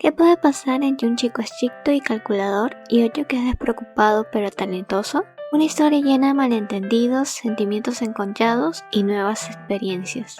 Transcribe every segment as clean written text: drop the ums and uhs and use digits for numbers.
¿Qué puede pasar entre un chico estricto y calculador y otro que es despreocupado pero talentoso? Una historia llena de malentendidos, sentimientos encontrados y nuevas experiencias.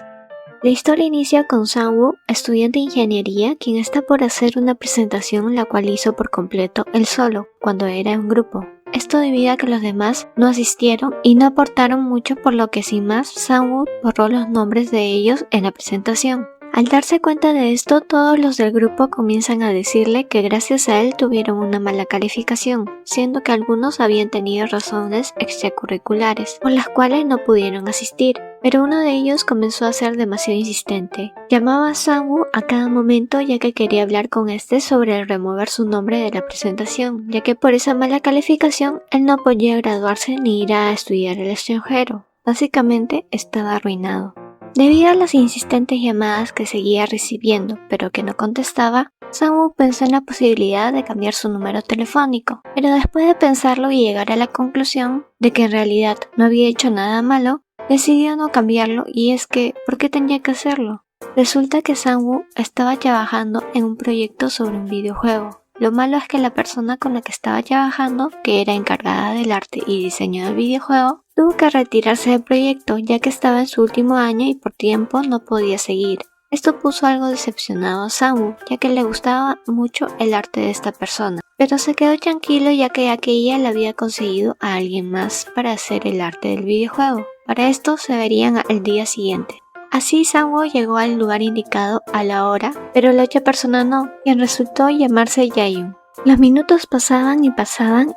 La historia inicia con Sang-woo, estudiante de ingeniería, quien está por hacer una presentación la cual hizo por completo él solo, cuando era un grupo. Esto debido a que los demás no asistieron y no aportaron mucho, por lo que sin más, Sang-woo borró los nombres de ellos en la presentación. Al darse cuenta de esto, todos los del grupo comienzan a decirle que gracias a él tuvieron una mala calificación, siendo que algunos habían tenido razones extracurriculares, por las cuales no pudieron asistir. Pero uno de ellos comenzó a ser demasiado insistente. Llamaba a Sang-woo a cada momento ya que quería hablar con este sobre remover su nombre de la presentación, ya que por esa mala calificación él no podía graduarse ni ir a estudiar al extranjero. Básicamente estaba arruinado. Debido a las insistentes llamadas que seguía recibiendo pero que no contestaba, Sang-woo pensó en la posibilidad de cambiar su número telefónico, pero después de pensarlo y llegar a la conclusión de que en realidad no había hecho nada malo, decidió no cambiarlo. Y es que, ¿por qué tenía que hacerlo? Resulta que Sang-woo estaba trabajando en un proyecto sobre un videojuego. Lo malo es que la persona con la que estaba trabajando, que era encargada del arte y diseño del videojuego, tuvo que retirarse del proyecto ya que estaba en su último año y por tiempo no podía seguir. Esto puso algo decepcionado a Sang-woo, ya que le gustaba mucho el arte de esta persona, pero se quedó tranquilo ya que aquella le había conseguido a alguien más para hacer el arte del videojuego. Para esto se verían al día siguiente. Así Sang-woo llegó al lugar indicado a la hora, pero la otra persona no, quien resultó llamarse Jae-yoon. Los minutos pasaban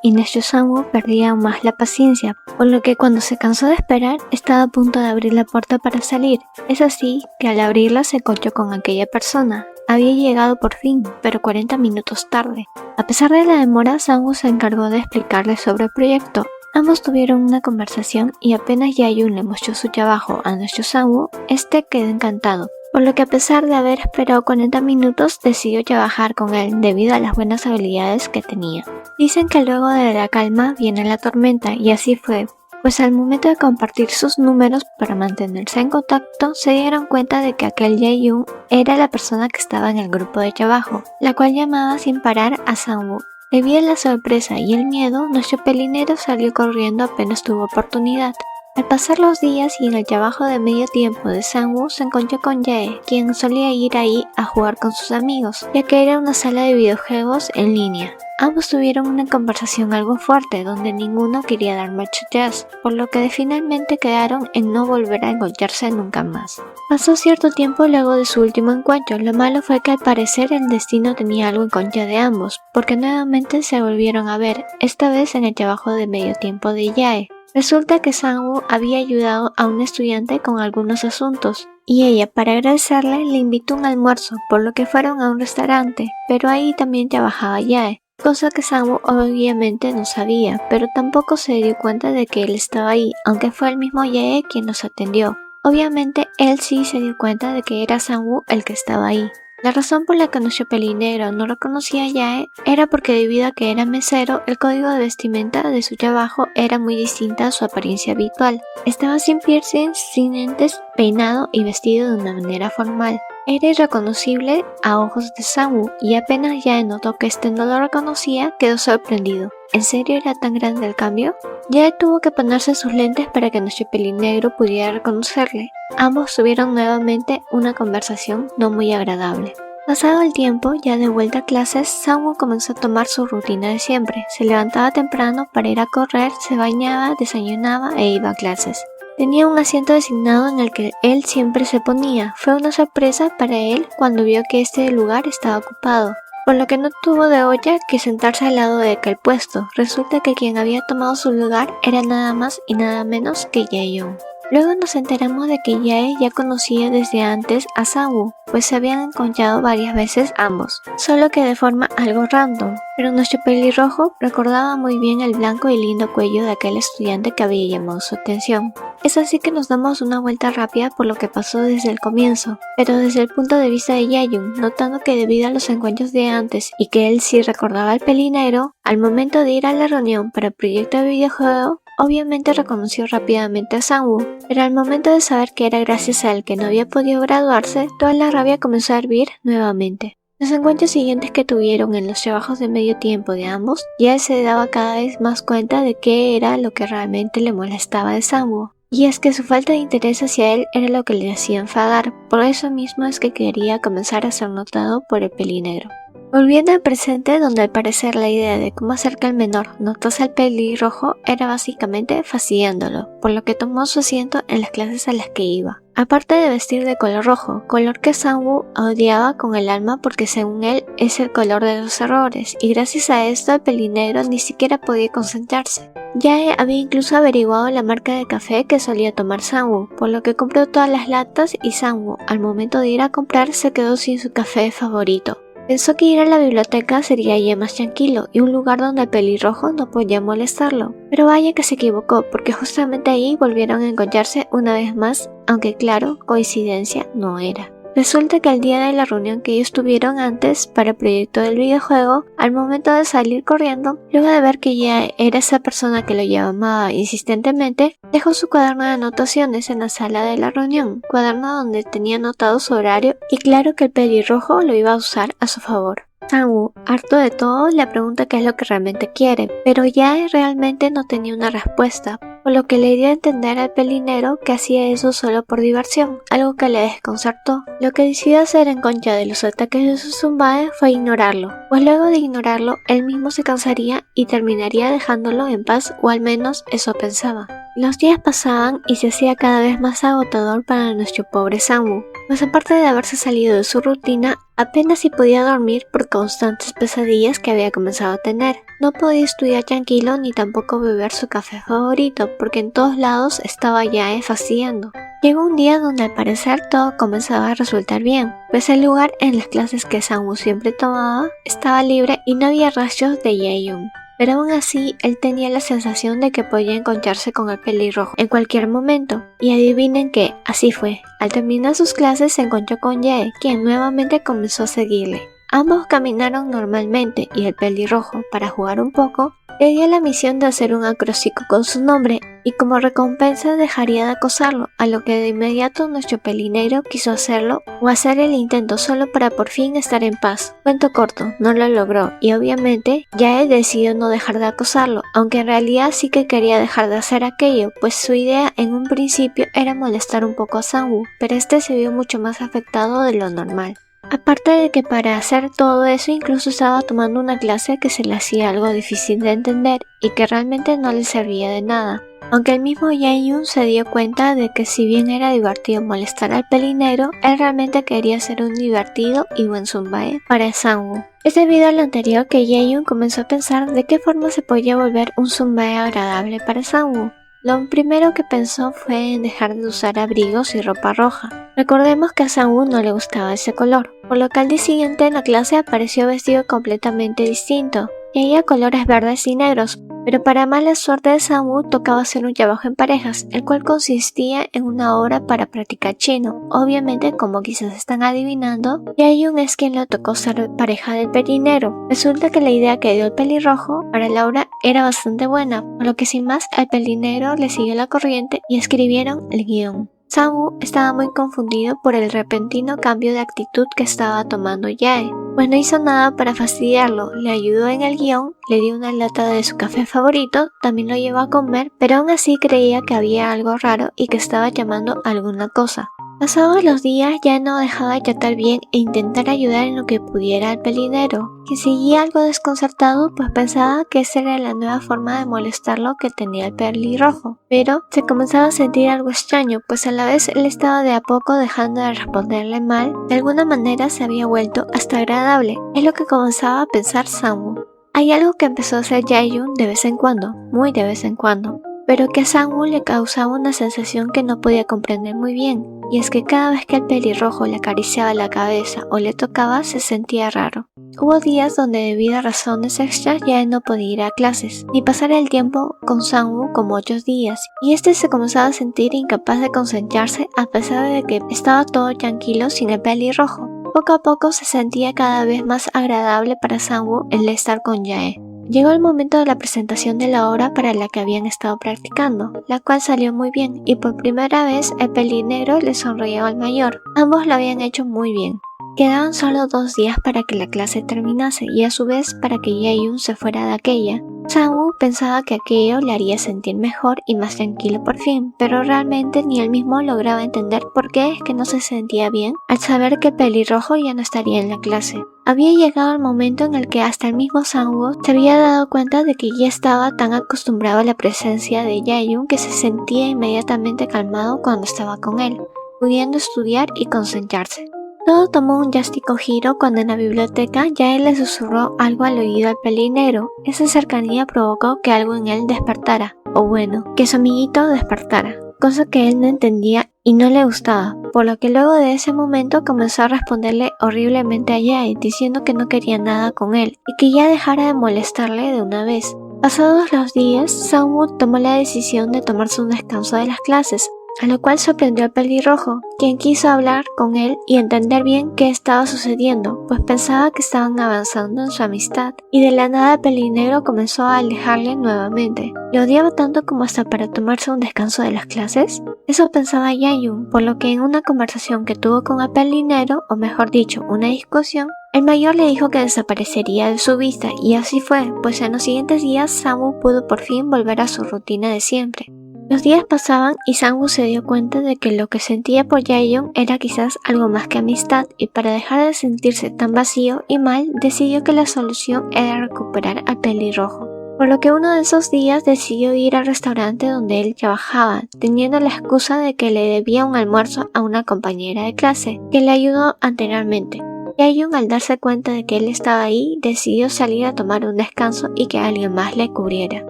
y nuestro Sang-woo perdía aún más la paciencia, por lo que cuando se cansó de esperar, estaba a punto de abrir la puerta para salir. Es así que al abrirla se encontró con aquella persona. Había llegado por fin, pero 40 minutos tarde. A pesar de la demora, Sang-woo se encargó de explicarle sobre el proyecto. Ambos tuvieron una conversación y apenas Jae-yoon le mostró su trabajo a nuestro Sang-woo, este quedó encantado, por lo que a pesar de haber esperado 40 minutos decidió trabajar con él debido a las buenas habilidades que tenía. Dicen que luego de la calma viene la tormenta, y así fue, pues al momento de compartir sus números para mantenerse en contacto, se dieron cuenta de que aquel Jae-yoon era la persona que estaba en el grupo de trabajo, la cual llamaba sin parar a Sang-woo. Debido a la sorpresa y el miedo, nuestro pelinero salió corriendo apenas tuvo oportunidad. Al pasar los días y en el trabajo de medio tiempo de Sang-woo se encontró con Jae, quien solía ir ahí a jugar con sus amigos, ya que era una sala de videojuegos en línea. Ambos tuvieron una conversación algo fuerte donde ninguno quería dar marcha atrás, por lo que finalmente quedaron en no volver a encontrarse nunca más. Pasó cierto tiempo luego de su último encuentro. Lo malo fue que al parecer el destino tenía algo en contra de ambos, porque nuevamente se volvieron a ver, esta vez en el trabajo de medio tiempo de Jae. Resulta que Sang-woo había ayudado a un estudiante con algunos asuntos, y ella, para agradecerle, le invitó un almuerzo, por lo que fueron a un restaurante, pero ahí también trabajaba Jae, cosa que Sang-woo obviamente no sabía, pero tampoco se dio cuenta de que él estaba ahí, aunque fue el mismo Jae quien nos atendió. Obviamente él sí se dio cuenta de que era Sang-woo el que estaba ahí. La razón por la que nuestro pelinegro no reconocía a Jae era porque debido a que era mesero, el código de vestimenta de su trabajo era muy distinta a su apariencia habitual. Estaba sin piercing, sin lentes, peinado y vestido de una manera formal. Era irreconocible a ojos de Sang-woo y apenas Jae notó que este no lo reconocía, quedó sorprendido. ¿En serio era tan grande el cambio? Jae tuvo que ponerse sus lentes para que nuestro pelinegro pudiera reconocerle. Ambos tuvieron nuevamente una conversación no muy agradable. Pasado el tiempo, ya de vuelta a clases, Sang-woo comenzó a tomar su rutina de siempre. Se levantaba temprano para ir a correr, se bañaba, desayunaba e iba a clases. Tenía un asiento designado en el que él siempre se ponía. Fue una sorpresa para él cuando vio que este lugar estaba ocupado, por lo que no tuvo de otra que sentarse al lado de aquel puesto. Resulta que quien había tomado su lugar era nada más y nada menos que Jae-yoon. Luego nos enteramos de que Jae ya conocía desde antes a Sang-woo, pues se habían encontrado varias veces ambos, solo que de forma algo random, pero nuestro pelirrojo recordaba muy bien el blanco y lindo cuello de aquel estudiante que había llamado su atención. Es así que nos damos una vuelta rápida por lo que pasó desde el comienzo, pero desde el punto de vista de Jae-yoon, notando que debido a los encuentros de antes y que él sí recordaba al pelinegro, al momento de ir a la reunión para el proyecto de videojuego, obviamente reconoció rápidamente a Sang-woo, pero al momento de saber que era gracias a él que no había podido graduarse, toda la rabia comenzó a hervir nuevamente. Los encuentros siguientes que tuvieron en los trabajos de medio tiempo de ambos, Jae se daba cada vez más cuenta de qué era lo que realmente le molestaba de Sang-woo. Y es que su falta de interés hacia él era lo que le hacía enfadar, por eso mismo es que quería comenzar a ser notado por el pelinegro. Volviendo al presente, donde al parecer la idea de cómo hacer que el menor notase al pelirrojo era básicamente fastidiándolo, por lo que tomó su asiento en las clases a las que iba. Aparte de vestir de color rojo, color que Sang-woo odiaba con el alma porque según él es el color de los errores, y gracias a esto el pelinegro ni siquiera podía concentrarse. Jae había incluso averiguado la marca de café que solía tomar Sang-woo, por lo que compró todas las latas y Sang-woo, al momento de ir a comprar, se quedó sin su café favorito. Pensó que ir a la biblioteca sería ya más tranquilo y un lugar donde el pelirrojo no podía molestarlo, pero vaya que se equivocó porque justamente ahí volvieron a encontrarse una vez más, aunque claro, coincidencia no era. Resulta que el día de la reunión que ellos tuvieron antes para el proyecto del videojuego, al momento de salir corriendo, luego de ver que ya era esa persona que lo llamaba insistentemente, dejó su cuaderno de anotaciones en la sala de la reunión, cuaderno donde tenía anotado su horario y claro que el pelirrojo lo iba a usar a su favor. Sang-woo, harto de todo, le pregunta qué es lo que realmente quiere, pero Jae realmente no tenía una respuesta, por lo que le dio a entender al pelinero que hacía eso solo por diversión, algo que le desconcertó. Lo que decidió hacer en contra de los ataques de Suzumae fue ignorarlo, pues luego de ignorarlo, él mismo se cansaría y terminaría dejándolo en paz, o al menos eso pensaba. Los días pasaban y se hacía cada vez más agotador para nuestro pobre Sang-woo, pues aparte de haberse salido de su rutina, apenas si podía dormir por constantes pesadillas que había comenzado a tener. No podía estudiar tranquilo ni tampoco beber su café favorito, porque en todos lados estaba Jae fastidiando. Llegó un día donde al parecer todo comenzaba a resultar bien, pues el lugar en las clases que Sang-woo siempre tomaba estaba libre y no había rastros de Jae-yoon. Pero aún así, él tenía la sensación de que podía encontrarse con el pelirrojo en cualquier momento. Y adivinen qué, así fue. Al terminar sus clases se encontró con Jae, quien nuevamente comenzó a seguirle. Ambos caminaron normalmente y el pelirrojo, para jugar un poco, le dio la misión de hacer un acróstico con su nombre y como recompensa dejaría de acosarlo, a lo que de inmediato nuestro pelinegro quiso hacerlo o hacer el intento solo para por fin estar en paz. Cuento corto, no lo logró y obviamente Jae decidió no dejar de acosarlo, aunque en realidad sí que quería dejar de hacer aquello, pues su idea en un principio era molestar un poco a Sang-woo, pero este se vio mucho más afectado de lo normal. Aparte de que para hacer todo eso incluso estaba tomando una clase que se le hacía algo difícil de entender y que realmente no le servía de nada. Aunque el mismo Jae-yoon se dio cuenta de que si bien era divertido molestar al pelinegro, él realmente quería ser un divertido y buen Sunbae para Sang-woo. Es debido a lo anterior que Jae-yoon comenzó a pensar de qué forma se podía volver un Sunbae agradable para Sang-woo. Lo primero que pensó fue en dejar de usar abrigos y ropa roja. Recordemos que a Sang-woo no le gustaba ese color, por lo que al día siguiente en la clase apareció vestido completamente distinto, y había colores verdes y negros, pero para mala suerte de Sang-woo tocaba hacer un trabajo en parejas, el cual consistía en una hora para practicar chino. Obviamente, como quizás están adivinando, Jae-yoon es quien le tocó ser pareja del pelinegro. Resulta que la idea que dio el pelirrojo para la obra era bastante buena, por lo que sin más el pelinegro le siguió la corriente y escribieron el guión. Sang-woo estaba muy confundido por el repentino cambio de actitud que estaba tomando Jae, pues no hizo nada para fastidiarlo, le ayudó en el guión, le dio una lata de su café favorito, también lo llevó a comer, pero aún así creía que había algo raro y que estaba llamando a alguna cosa. Pasados los días ya no dejaba de tratar bien e intentar ayudar en lo que pudiera al pelinegro, que seguía algo desconcertado pues pensaba que esa era la nueva forma de molestarlo que tenía el pelirrojo, pero se comenzaba a sentir algo extraño pues a la vez él estaba de a poco dejando de responderle mal, de alguna manera se había vuelto hasta agradable, es lo que comenzaba a pensar Sang-woo. Hay algo que empezó a hacer Jae-yoon de vez en cuando, muy de vez en cuando, pero que a Sang-woo le causaba una sensación que no podía comprender muy bien, y es que cada vez que el pelirrojo le acariciaba la cabeza o le tocaba se sentía raro. Hubo días donde debido a razones extras ya no podía ir a clases, ni pasar el tiempo con Sang-woo como otros días, y este se comenzaba a sentir incapaz de concentrarse a pesar de que estaba todo tranquilo sin el pelirrojo. Poco a poco se sentía cada vez más agradable para Sang-woo el estar con Jae. Llegó el momento de la presentación de la obra para la que habían estado practicando, la cual salió muy bien y por primera vez el pelinegro le sonrió al mayor. Ambos lo habían hecho muy bien. Quedaban solo 2 días para que la clase terminase y a su vez para que Jaehyun se fuera de aquella. Sang-woo pensaba que aquello le haría sentir mejor y más tranquilo por fin, pero realmente ni él mismo lograba entender por qué es que no se sentía bien al saber que el pelirrojo ya no estaría en la clase. Había llegado el momento en el que hasta el mismo Sang-woo se había dado cuenta de que ya estaba tan acostumbrado a la presencia de Jaehyun que se sentía inmediatamente calmado cuando estaba con él, pudiendo estudiar y concentrarse. Todo tomó un drástico giro cuando en la biblioteca Jae le susurró algo al oído al pelinegro. Esa cercanía provocó que algo en él despertara, o bueno, que su amiguito despertara, cosa que él no entendía y no le gustaba, por lo que luego de ese momento comenzó a responderle horriblemente a Jae, diciendo que no quería nada con él y que ya dejara de molestarle de una vez. Pasados los días, Sang-woo tomó la decisión de tomarse un descanso de las clases, a lo cual sorprendió al pelirrojo, quien quiso hablar con él y entender bien qué estaba sucediendo, pues pensaba que estaban avanzando en su amistad, y de la nada el pelinegro comenzó a alejarle nuevamente. ¿Le odiaba tanto como hasta para tomarse un descanso de las clases? Eso pensaba Jaehyun, por lo que en una conversación que tuvo con el pelinegro, o mejor dicho, una discusión, el mayor le dijo que desaparecería de su vista, y así fue, pues en los siguientes días Sang-woo pudo por fin volver a su rutina de siempre. Los días pasaban y Sang-woo se dio cuenta de que lo que sentía por Jaehyun era quizás algo más que amistad, y para dejar de sentirse tan vacío y mal, decidió que la solución era recuperar al pelirrojo. Por lo que uno de esos días decidió ir al restaurante donde él trabajaba, teniendo la excusa de que le debía un almuerzo a una compañera de clase, que le ayudó anteriormente. Jaehyun, al darse cuenta de que él estaba ahí, decidió salir a tomar un descanso y que alguien más le cubriera.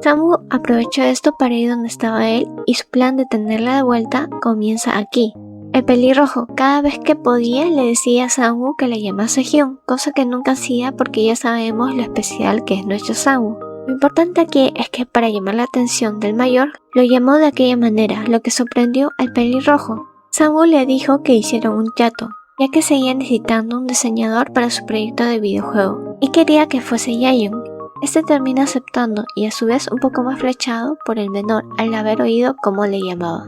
Sang-woo aprovechó esto para ir donde estaba él y su plan de tenerla de vuelta comienza aquí. El pelirrojo cada vez que podía le decía a Sang-woo que le llamase Hyun, cosa que nunca hacía porque ya sabemos lo especial que es nuestro Sang-woo. Lo importante aquí es que para llamar la atención del mayor lo llamó de aquella manera, lo que sorprendió al pelirrojo. Sang-woo le dijo que hicieron un trato, ya que seguía necesitando un diseñador para su proyecto de videojuego y quería que fuese Jaehyun. Este termina aceptando y a su vez un poco más flechado por el menor al haber oído cómo le llamaba.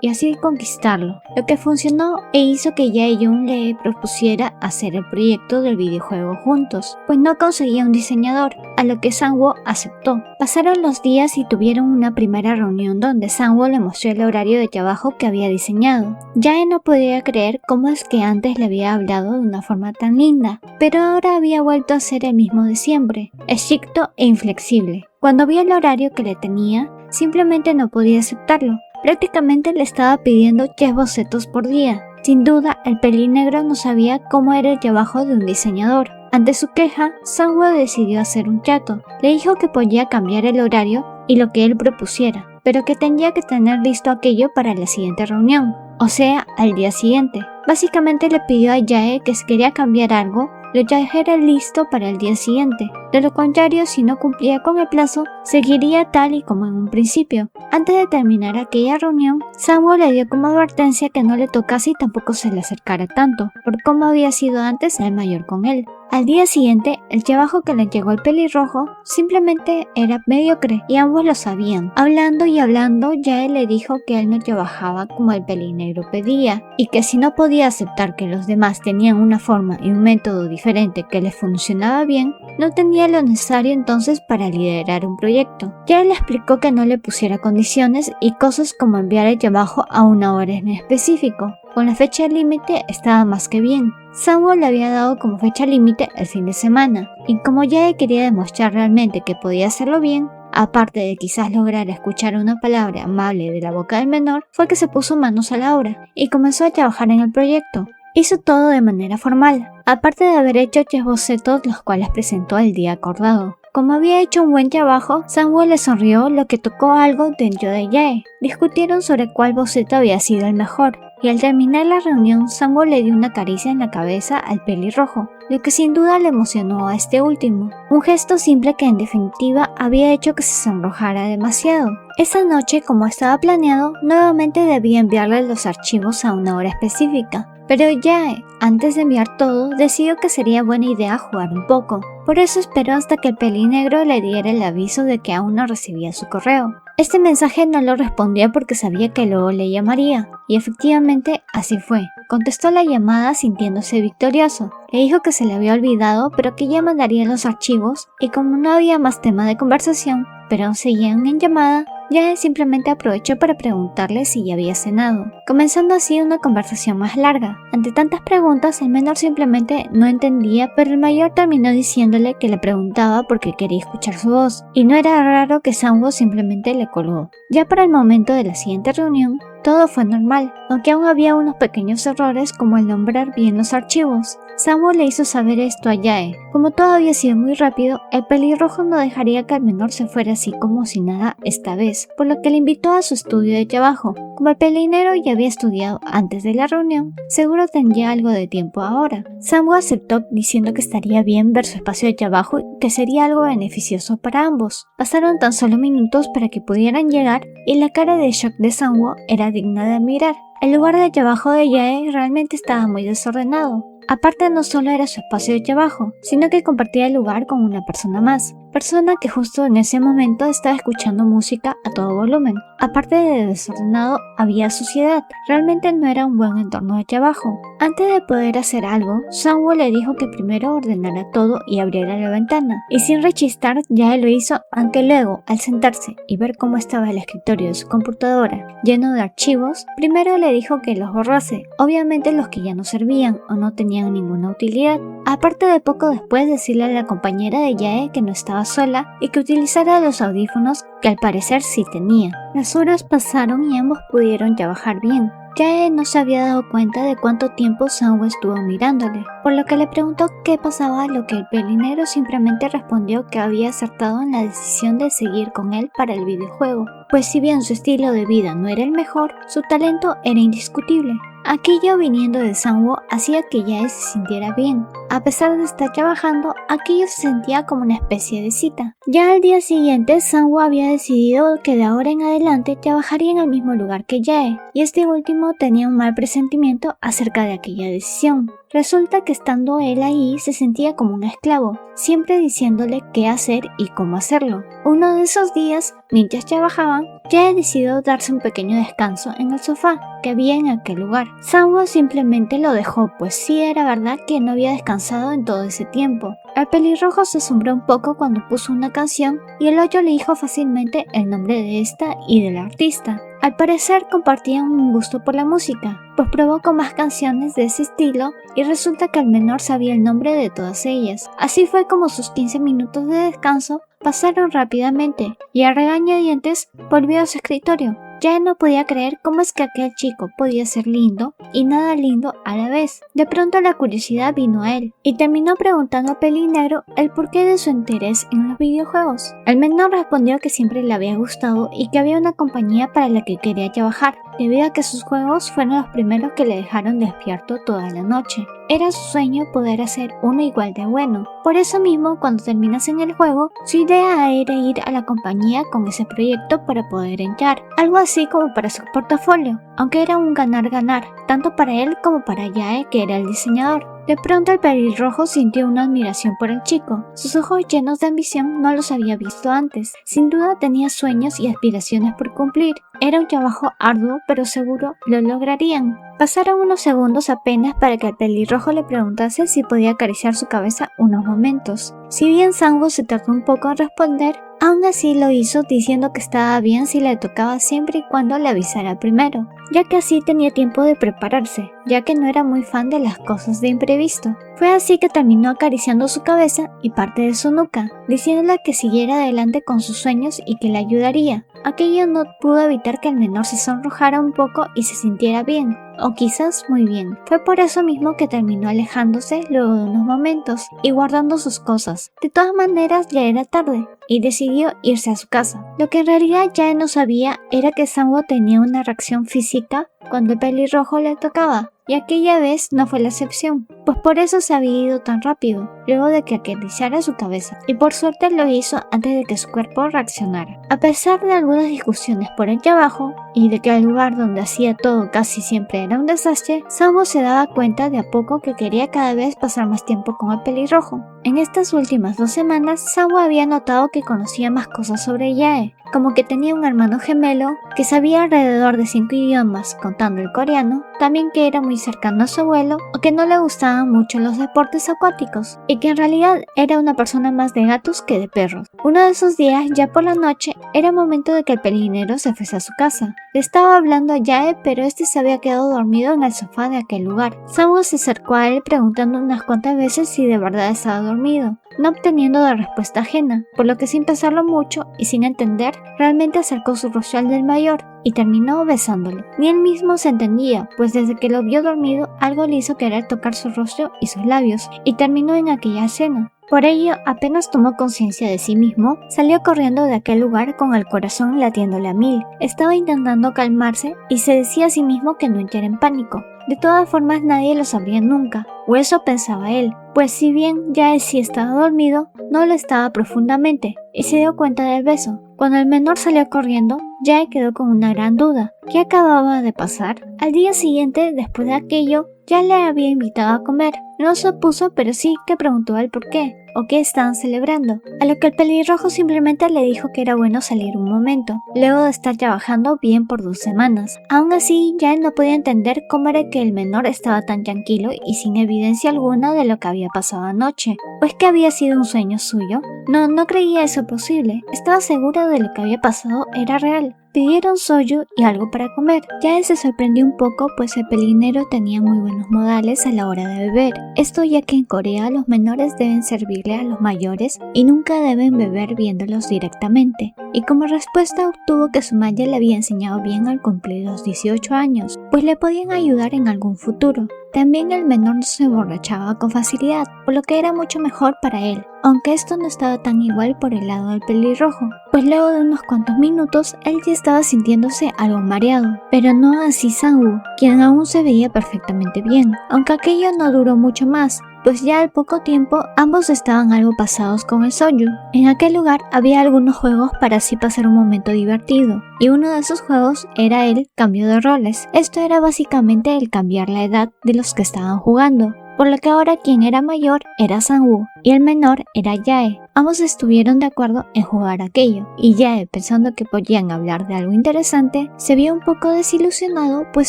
Y así conquistarlo, lo que funcionó e hizo que Jaehyun le propusiera hacer el proyecto del videojuego juntos, pues no conseguía un diseñador, a lo que Sang-woo aceptó. Pasaron los días y tuvieron una primera reunión donde Sang-woo le mostró el horario de trabajo que había diseñado. Jae no podía creer cómo es que antes le había hablado de una forma tan linda, pero ahora había vuelto a ser el mismo de siempre, estricto e inflexible. Cuando vio el horario que le tenía, simplemente no podía aceptarlo. Prácticamente le estaba pidiendo 10 bocetos por día. Sin duda, el pelinegro no sabía cómo era el trabajo de un diseñador. Ante su queja, Sang-woo decidió hacer un trato. Le dijo que podía cambiar el horario y lo que él propusiera, pero que tendría que tener listo aquello para la siguiente reunión, o sea, al día siguiente. Básicamente le pidió a Jae que si quería cambiar algo, lo trajera listo para el día siguiente. De lo contrario, si no cumplía con el plazo, seguiría tal y como en un principio. Antes de terminar aquella reunión, Sang-woo le dio como advertencia que no le tocase y tampoco se le acercara tanto, por cómo había sido antes el mayor con él. Al día siguiente, el trabajo que le llegó al pelirrojo simplemente era mediocre y ambos lo sabían. Hablando y hablando, Jae le dijo que él no trabajaba como el pelinegro pedía y que si no podía aceptar que los demás tenían una forma y un método diferente que les funcionaba bien, no tenía lo necesario entonces para liderar un proyecto. Jae le explicó que no le pusiera condiciones y cosas como enviar el trabajo a una hora en específico. Con la fecha límite estaba más que bien. Sang-woo le había dado como fecha límite el fin de semana, y como Jae quería demostrar realmente que podía hacerlo bien, aparte de quizás lograr escuchar una palabra amable de la boca del menor, fue que se puso manos a la obra y comenzó a trabajar en el proyecto. Hizo todo de manera formal, aparte de haber hecho 3 bocetos los cuales presentó el día acordado. Como había hecho un buen trabajo, Sang-woo le sonrió, lo que tocó algo dentro de Jae. Discutieron sobre cuál boceto había sido el mejor, y al terminar la reunión, Sang-woo le dio una caricia en la cabeza al pelirrojo, lo que sin duda le emocionó a este último. Un gesto simple que en definitiva había hecho que se sonrojara demasiado. Esa noche, como estaba planeado, nuevamente debía enviarle los archivos a una hora específica. Pero Jae, antes de enviar todo, decidió que sería buena idea jugar un poco. Por eso esperó hasta que el pelinegro le diera el aviso de que aún no recibía su correo. Este mensaje no lo respondía porque sabía que luego le llamaría, y efectivamente así fue. Contestó la llamada sintiéndose victorioso. Le dijo que se le había olvidado, pero que ya mandaría los archivos, y como no había más tema de conversación, pero aún seguían en llamada, Jae simplemente aprovechó para preguntarle si ya había cenado, comenzando así una conversación más larga. Ante tantas preguntas, el menor simplemente no entendía, pero el mayor terminó diciéndole que le preguntaba porque quería escuchar su voz, y no era raro que Sang-woo simplemente le colgó. Ya para el momento de la siguiente reunión, todo fue normal, aunque aún había unos pequeños errores como el nombrar bien los archivos. Sang-woo le hizo saber esto a Jae. Como todo había sido muy rápido, el pelirrojo no dejaría que el menor se fuera así como si nada esta vez, por lo que le invitó a su estudio de trabajo. Como el pelinero ya había estudiado antes de la reunión, seguro tendría algo de tiempo ahora. Sang-woo aceptó diciendo que estaría bien ver su espacio de trabajo y que sería algo beneficioso para ambos. Pasaron tan solo minutos para que pudieran llegar y la cara de shock de Sang-woo era digna de admirar. El lugar de trabajo de Jae realmente estaba muy desordenado. Aparte, no solo era su espacio de trabajo, sino que compartía el lugar con una persona más, persona que justo en ese momento estaba escuchando música a todo volumen. Aparte de desordenado, había suciedad. Realmente no era un buen entorno de trabajo. Antes de poder hacer algo, Sang-woo le dijo que primero ordenara todo y abriera la ventana, y sin rechistar ya lo hizo, aunque luego, al sentarse y ver cómo estaba el escritorio de su computadora lleno de archivos, primero le dijo que los borrase, obviamente los que ya no servían o no tenían ninguna utilidad. Aparte de poco después decirle a la compañera de Jae que no estaba sola y que utilizara los audífonos que al parecer sí tenía. Las horas pasaron y ambos pudieron trabajar bien. Jae no se había dado cuenta de cuánto tiempo Sang-woo estuvo mirándole, por lo que le preguntó qué pasaba, a lo que el pelinero simplemente respondió que había acertado en la decisión de seguir con él para el videojuego, pues si bien su estilo de vida no era el mejor, su talento era indiscutible. Aquello viniendo de Sang-woo hacía que Jae se sintiera bien. A pesar de estar trabajando, aquello se sentía como una especie de cita. Ya al día siguiente, Sang-woo había decidido que de ahora en adelante trabajaría en el mismo lugar que Jae, y este último tenía un mal presentimiento acerca de aquella decisión. Resulta que estando él ahí se sentía como un esclavo, siempre diciéndole qué hacer y cómo hacerlo. Uno de esos días, mientras trabajaban, Jae decidió darse un pequeño descanso en el sofá que había en aquel lugar. Sang-woo simplemente lo dejó, pues sí era verdad que no había descansado en todo ese tiempo. El pelirrojo se asombró un poco cuando puso una canción y el otro le dijo fácilmente el nombre de esta y del artista. Al parecer compartían un gusto por la música, pues probó con más canciones de ese estilo y resulta que el menor sabía el nombre de todas ellas. Así fue como sus 15 minutos de descanso pasaron rápidamente y a regañadientes volvió a su escritorio. Ya no podía creer cómo es que aquel chico podía ser lindo y nada lindo a la vez. De pronto la curiosidad vino a él y terminó preguntando a Pelinegro el porqué de su interés en los videojuegos. El menor respondió que siempre le había gustado y que había una compañía para la que quería trabajar, debido a que sus juegos fueron los primeros que le dejaron despierto toda la noche. Era su sueño poder hacer uno igual de bueno. Por eso mismo, cuando terminas en el juego, su idea era ir a la compañía con ese proyecto para poder entrar, algo así como para su portafolio, aunque era un ganar-ganar, tanto para él como para Jae, que era el diseñador. De pronto el pelirrojo sintió una admiración por el chico. Sus ojos llenos de ambición no los había visto antes. Sin duda tenía sueños y aspiraciones por cumplir. Era un trabajo arduo, pero seguro lo lograrían. Pasaron unos segundos apenas para que el pelirrojo le preguntase si podía acariciar su cabeza unos momentos. Si bien Sang-woo se tardó un poco en responder, aún así lo hizo diciendo que estaba bien si le tocaba siempre y cuando le avisara primero, ya que así tenía tiempo de prepararse, ya que no era muy fan de las cosas de imprevisto. Fue así que terminó acariciando su cabeza y parte de su nuca, diciéndole que siguiera adelante con sus sueños y que le ayudaría. Aquello no pudo evitar que el menor se sonrojara un poco y se sintiera bien, o quizás muy bien. Fue por eso mismo que terminó alejándose luego de unos momentos y guardando sus cosas. De todas maneras ya era tarde y decidió irse a su casa. Lo que en realidad ya no sabía era que Sang-woo tenía una reacción física cuando el pelirrojo le tocaba, y aquella vez no fue la excepción, pues por eso se había ido tan rápido, luego de que acariciara su cabeza, y por suerte lo hizo antes de que su cuerpo reaccionara. A pesar de algunas discusiones por el trabajo, y de que el lugar donde hacía todo casi siempre era un desastre, Sang-woo se daba cuenta de a poco que quería cada vez pasar más tiempo con el pelirrojo. En estas últimas 2 semanas, Sang-woo había notado que conocía más cosas sobre Jae, como que tenía un hermano gemelo que sabía alrededor de 5 idiomas contando el coreano, también que era muy cercano a su abuelo o que no le gustaban mucho los deportes acuáticos y que en realidad era una persona más de gatos que de perros. Uno de esos días, ya por la noche, era momento de que el pelinero se fuese a su casa. Le estaba hablando a Jae, pero este se había quedado dormido en el sofá de aquel lugar. Sang-woo se acercó a él preguntando unas cuantas veces si de verdad estaba dormido, no obteniendo de respuesta ajena, por lo que sin pensarlo mucho y sin entender, realmente acercó su rostro al del mayor y terminó besándole. Ni él mismo se entendía, pues desde que lo vio dormido algo le hizo querer tocar su rostro y sus labios, y terminó en aquella escena. Por ello, apenas tomó conciencia de sí mismo, salió corriendo de aquel lugar con el corazón latiéndole a 1000. Estaba intentando calmarse y se decía a sí mismo que no entrara en pánico. De todas formas nadie lo sabría nunca, o eso pensaba él, pues si bien ya sí estaba dormido, no lo estaba profundamente, y se dio cuenta del beso. Cuando el menor salió corriendo, Jae quedó con una gran duda. ¿Qué acababa de pasar? Al día siguiente, después de aquello, ya le había invitado a comer. No se opuso, pero sí que preguntó el por qué, o qué estaban celebrando, a lo que el pelirrojo simplemente le dijo que era bueno salir un momento, luego de estar trabajando bien por 2 semanas. Aún así, Jae no podía entender cómo era que el menor estaba tan tranquilo y sin evidencia alguna de lo que había pasado anoche, pues que había sido un sueño suyo. No creía eso posible, estaba seguro de lo que había pasado era real. Pidieron soju y algo para comer. Jae se sorprendió un poco, pues el pelinero tenía muy buenos modales a la hora de beber. Esto ya que en Corea los menores deben servirle a los mayores y nunca deben beber viéndolos directamente. Y como respuesta obtuvo que su madre le había enseñado bien al cumplir los 18 años, pues le podían ayudar en algún futuro. También el menor no se emborrachaba con facilidad, por lo que era mucho mejor para él, aunque esto no estaba tan igual por el lado del pelirrojo, pues luego de unos cuantos minutos él ya estaba sintiéndose algo mareado, pero no así Sang-woo, quien aún se veía perfectamente bien, aunque aquello no duró mucho más, pues ya al poco tiempo ambos estaban algo pasados con el soju. En aquel lugar había algunos juegos para así pasar un momento divertido, y uno de esos juegos era el cambio de roles. Esto era básicamente el cambiar la edad de los que estaban jugando, por lo que ahora quien era mayor era Sang-woo y el menor era Jae. Ambos estuvieron de acuerdo en jugar aquello, y Jae, pensando que podían hablar de algo interesante, se vio un poco desilusionado, pues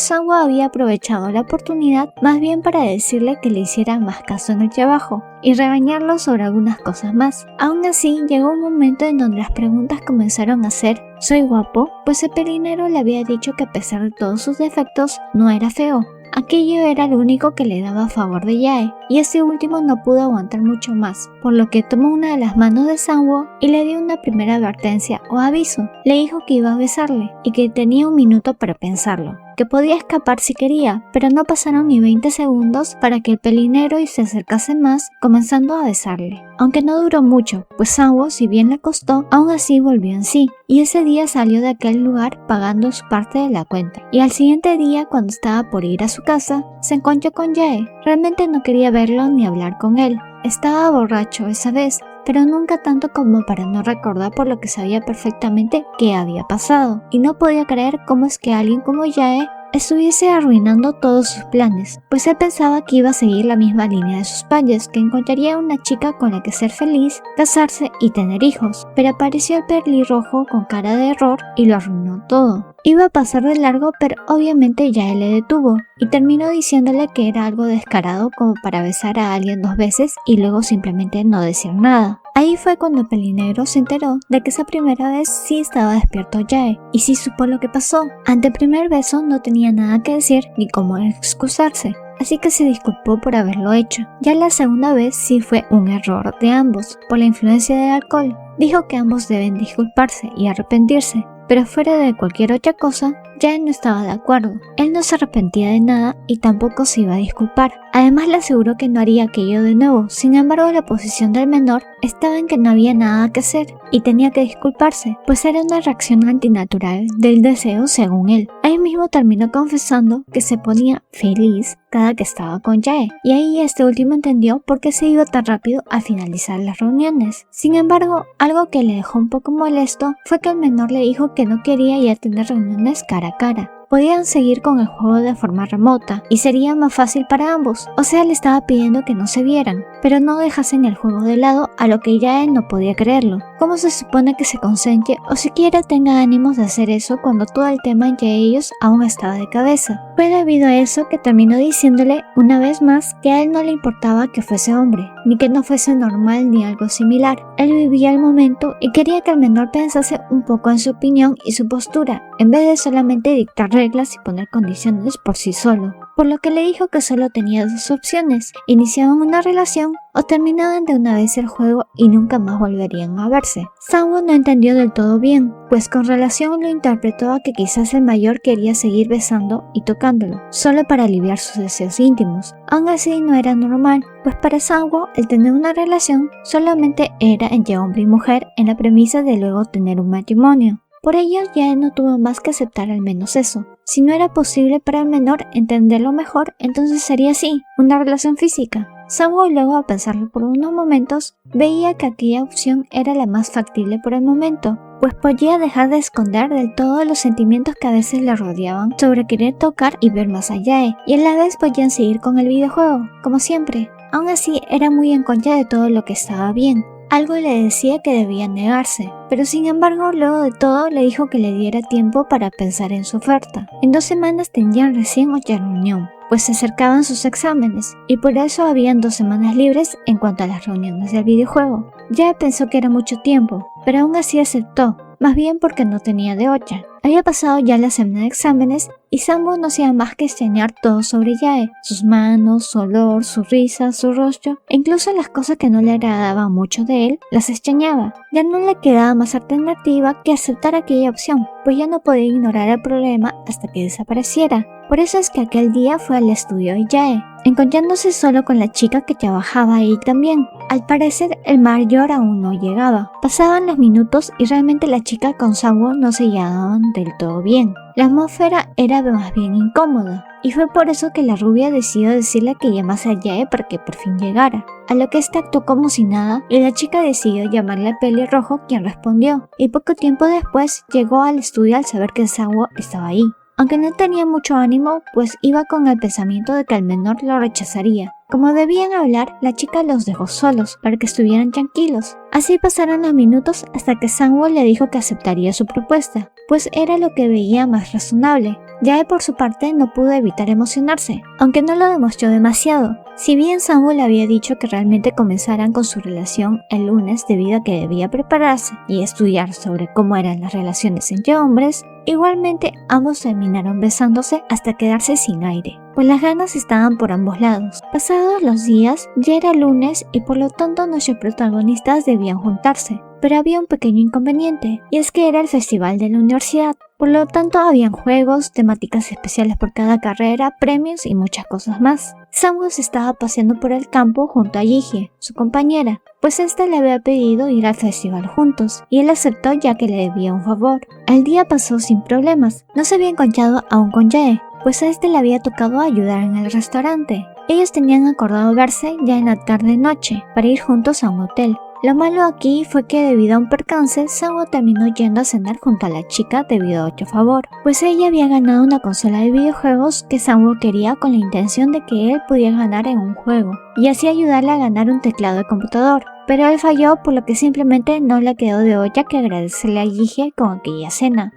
Sang-woo había aprovechado la oportunidad más bien para decirle que le hiciera más caso en el trabajo y regañarlo sobre algunas cosas más. Aún así, llegó un momento en donde las preguntas comenzaron a ser: ¿soy guapo? Pues el pelinero le había dicho que a pesar de todos sus defectos, no era feo. Aquello era lo único que le daba a favor de Jae, y este último no pudo aguantar mucho más, por lo que tomó una de las manos de Sang-woo y le dio una primera advertencia o aviso. Le dijo que iba a besarle y que tenía 1 minuto para pensarlo, que podía escapar si quería, pero no pasaron ni 20 segundos para que el pelinero se acercase más, comenzando a besarle. Aunque no duró mucho, pues Sang-woo, si bien le costó, aún así volvió en sí, y ese día salió de aquel lugar pagando su parte de la cuenta. Y al siguiente día, cuando estaba por ir a su casa, se encontró con Jae. Realmente no quería verlo ni hablar con él. Estaba borracho esa vez, pero nunca tanto como para no recordar, por lo que sabía perfectamente qué había pasado, y no podía creer cómo es que alguien como Jae estuviese arruinando todos sus planes, pues él pensaba que iba a seguir la misma línea de sus padres, que encontraría una chica con la que ser feliz, casarse y tener hijos, pero apareció el pelirrojo con cara de error y lo arruinó todo. Iba a pasar de largo, pero obviamente Jae le detuvo y terminó diciéndole que era algo descarado como para besar a alguien 2 veces y luego simplemente no decir nada. Ahí fue cuando el pelinegro se enteró de que esa primera vez sí estaba despierto Jae y sí supo lo que pasó. Ante el primer beso no tenía nada que decir ni cómo excusarse, así que se disculpó por haberlo hecho. Ya la segunda vez sí fue un error de ambos por la influencia del alcohol. Dijo que ambos deben disculparse y arrepentirse, pero fuera de cualquier otra cosa, Jae no estaba de acuerdo. Él no se arrepentía de nada y tampoco se iba a disculpar. Además le aseguró que no haría aquello de nuevo. Sin embargo, la posición del menor estaba en que no había nada que hacer y tenía que disculparse, pues era una reacción antinatural del deseo según él. Ahí mismo terminó confesando que se ponía feliz cada que estaba con Jae, y ahí este último entendió por qué se iba tan rápido al finalizar las reuniones. Sin embargo, algo que le dejó un poco molesto fue que el menor le dijo que no quería ya tener reuniones cara a cara, podían seguir con el juego de forma remota y sería más fácil para ambos. O sea, le estaba pidiendo que no se vieran, pero no dejasen el juego de lado, a lo que ya él no podía creerlo. ¿Cómo se supone que se concentre o siquiera tenga ánimos de hacer eso cuando todo el tema entre ellos aún estaba de cabeza? Fue debido a eso que terminó diciéndole una vez más que a él no le importaba que fuese hombre, ni que no fuese normal ni algo similar. Él vivía el momento y quería que el menor pensase un poco en su opinión y su postura, en vez de solamente dictar reglas y poner condiciones por sí solo. Por lo que le dijo que solo tenía dos opciones: iniciaban una relación o terminaban de una vez el juego y nunca más volverían a verse. Sang-woo no entendió del todo bien, pues con relación lo interpretó a que quizás el mayor quería seguir besando y tocándolo, solo para aliviar sus deseos íntimos. Aún así no era normal, pues para Sang-woo el tener una relación solamente era entre hombre y mujer en la premisa de luego tener un matrimonio. Por ello ya no tuvo más que aceptar al menos eso. Si no era posible para el menor entenderlo mejor, entonces sería así, una relación física. Sang-woo, luego a pensarlo por unos momentos, veía que aquella opción era la más factible por el momento, pues podía dejar de esconder del todo los sentimientos que a veces le rodeaban sobre querer tocar y ver más allá, y a la vez podían seguir con el videojuego, como siempre. Aún así, era muy en contra de todo lo que estaba bien. Algo le decía que debía negarse, pero sin embargo, luego de todo le dijo que le diera tiempo para pensar en su oferta. En 2 semanas tendrían recién otra reunión, pues se acercaban sus exámenes, y por eso habían 2 semanas libres en cuanto a las reuniones del videojuego. Ya pensó que era mucho tiempo, pero aún así aceptó, más bien porque no tenía de otra. Había pasado ya la semana de exámenes y Sang-woo no hacía más que extrañar todo sobre Jae, sus manos, su olor, su risa, su rostro, e incluso las cosas que no le agradaban mucho de él, las extrañaba. Ya no le quedaba más alternativa que aceptar aquella opción, pues ya no podía ignorar el problema hasta que desapareciera. Por eso es que aquel día fue al estudio de Jae, encontrándose solo con la chica que trabajaba ahí también. Al parecer el mayor aún no llegaba. Pasaban los minutos y realmente la chica con Sang-woo no se llevaban del todo bien. La atmósfera era más bien incómoda, y fue por eso que la rubia decidió decirle que llamase a Jae para que por fin llegara. A lo que ésta actuó como si nada, y la chica decidió llamarle a Pelirrojo, quien respondió, y poco tiempo después llegó al estudio al saber que Sang-woo estaba ahí. Aunque no tenía mucho ánimo, pues iba con el pensamiento de que el menor lo rechazaría. Como debían hablar, la chica los dejó solos para que estuvieran tranquilos. Así pasaron los minutos hasta que Sang-woo le dijo que aceptaría su propuesta, pues era lo que veía más razonable. Jae por su parte no pudo evitar emocionarse, aunque no lo demostró demasiado. Si bien Sang-woo le había dicho que realmente comenzaran con su relación el lunes debido a que debía prepararse y estudiar sobre cómo eran las relaciones entre hombres, igualmente ambos terminaron besándose hasta quedarse sin aire, pues las ganas estaban por ambos lados. Pasados los días, ya era lunes y por lo tanto nuestros protagonistas debían juntarse. Pero había un pequeño inconveniente, y es que era el festival de la universidad. Por lo tanto, habían juegos, temáticas especiales por cada carrera, premios y muchas cosas más. Sang-woo se estaba paseando por el campo junto a Ji-hye, su compañera, pues ésta le había pedido ir al festival juntos, y él aceptó ya que le debía un favor. El día pasó sin problemas, no se había encontrado aún con Jae, pues a este le había tocado ayudar en el restaurante. Ellos tenían acordado verse ya en la tarde-noche, para ir juntos a un hotel. Lo malo aquí fue que debido a un percance, Sang-woo terminó yendo a cenar junto a la chica debido a otro favor, pues ella había ganado una consola de videojuegos que Sang-woo quería con la intención de que él pudiera ganar en un juego, y así ayudarle a ganar un teclado de computador. Pero él falló, por lo que simplemente no le quedó de otra que agradecerle a Ji-hye con aquella cena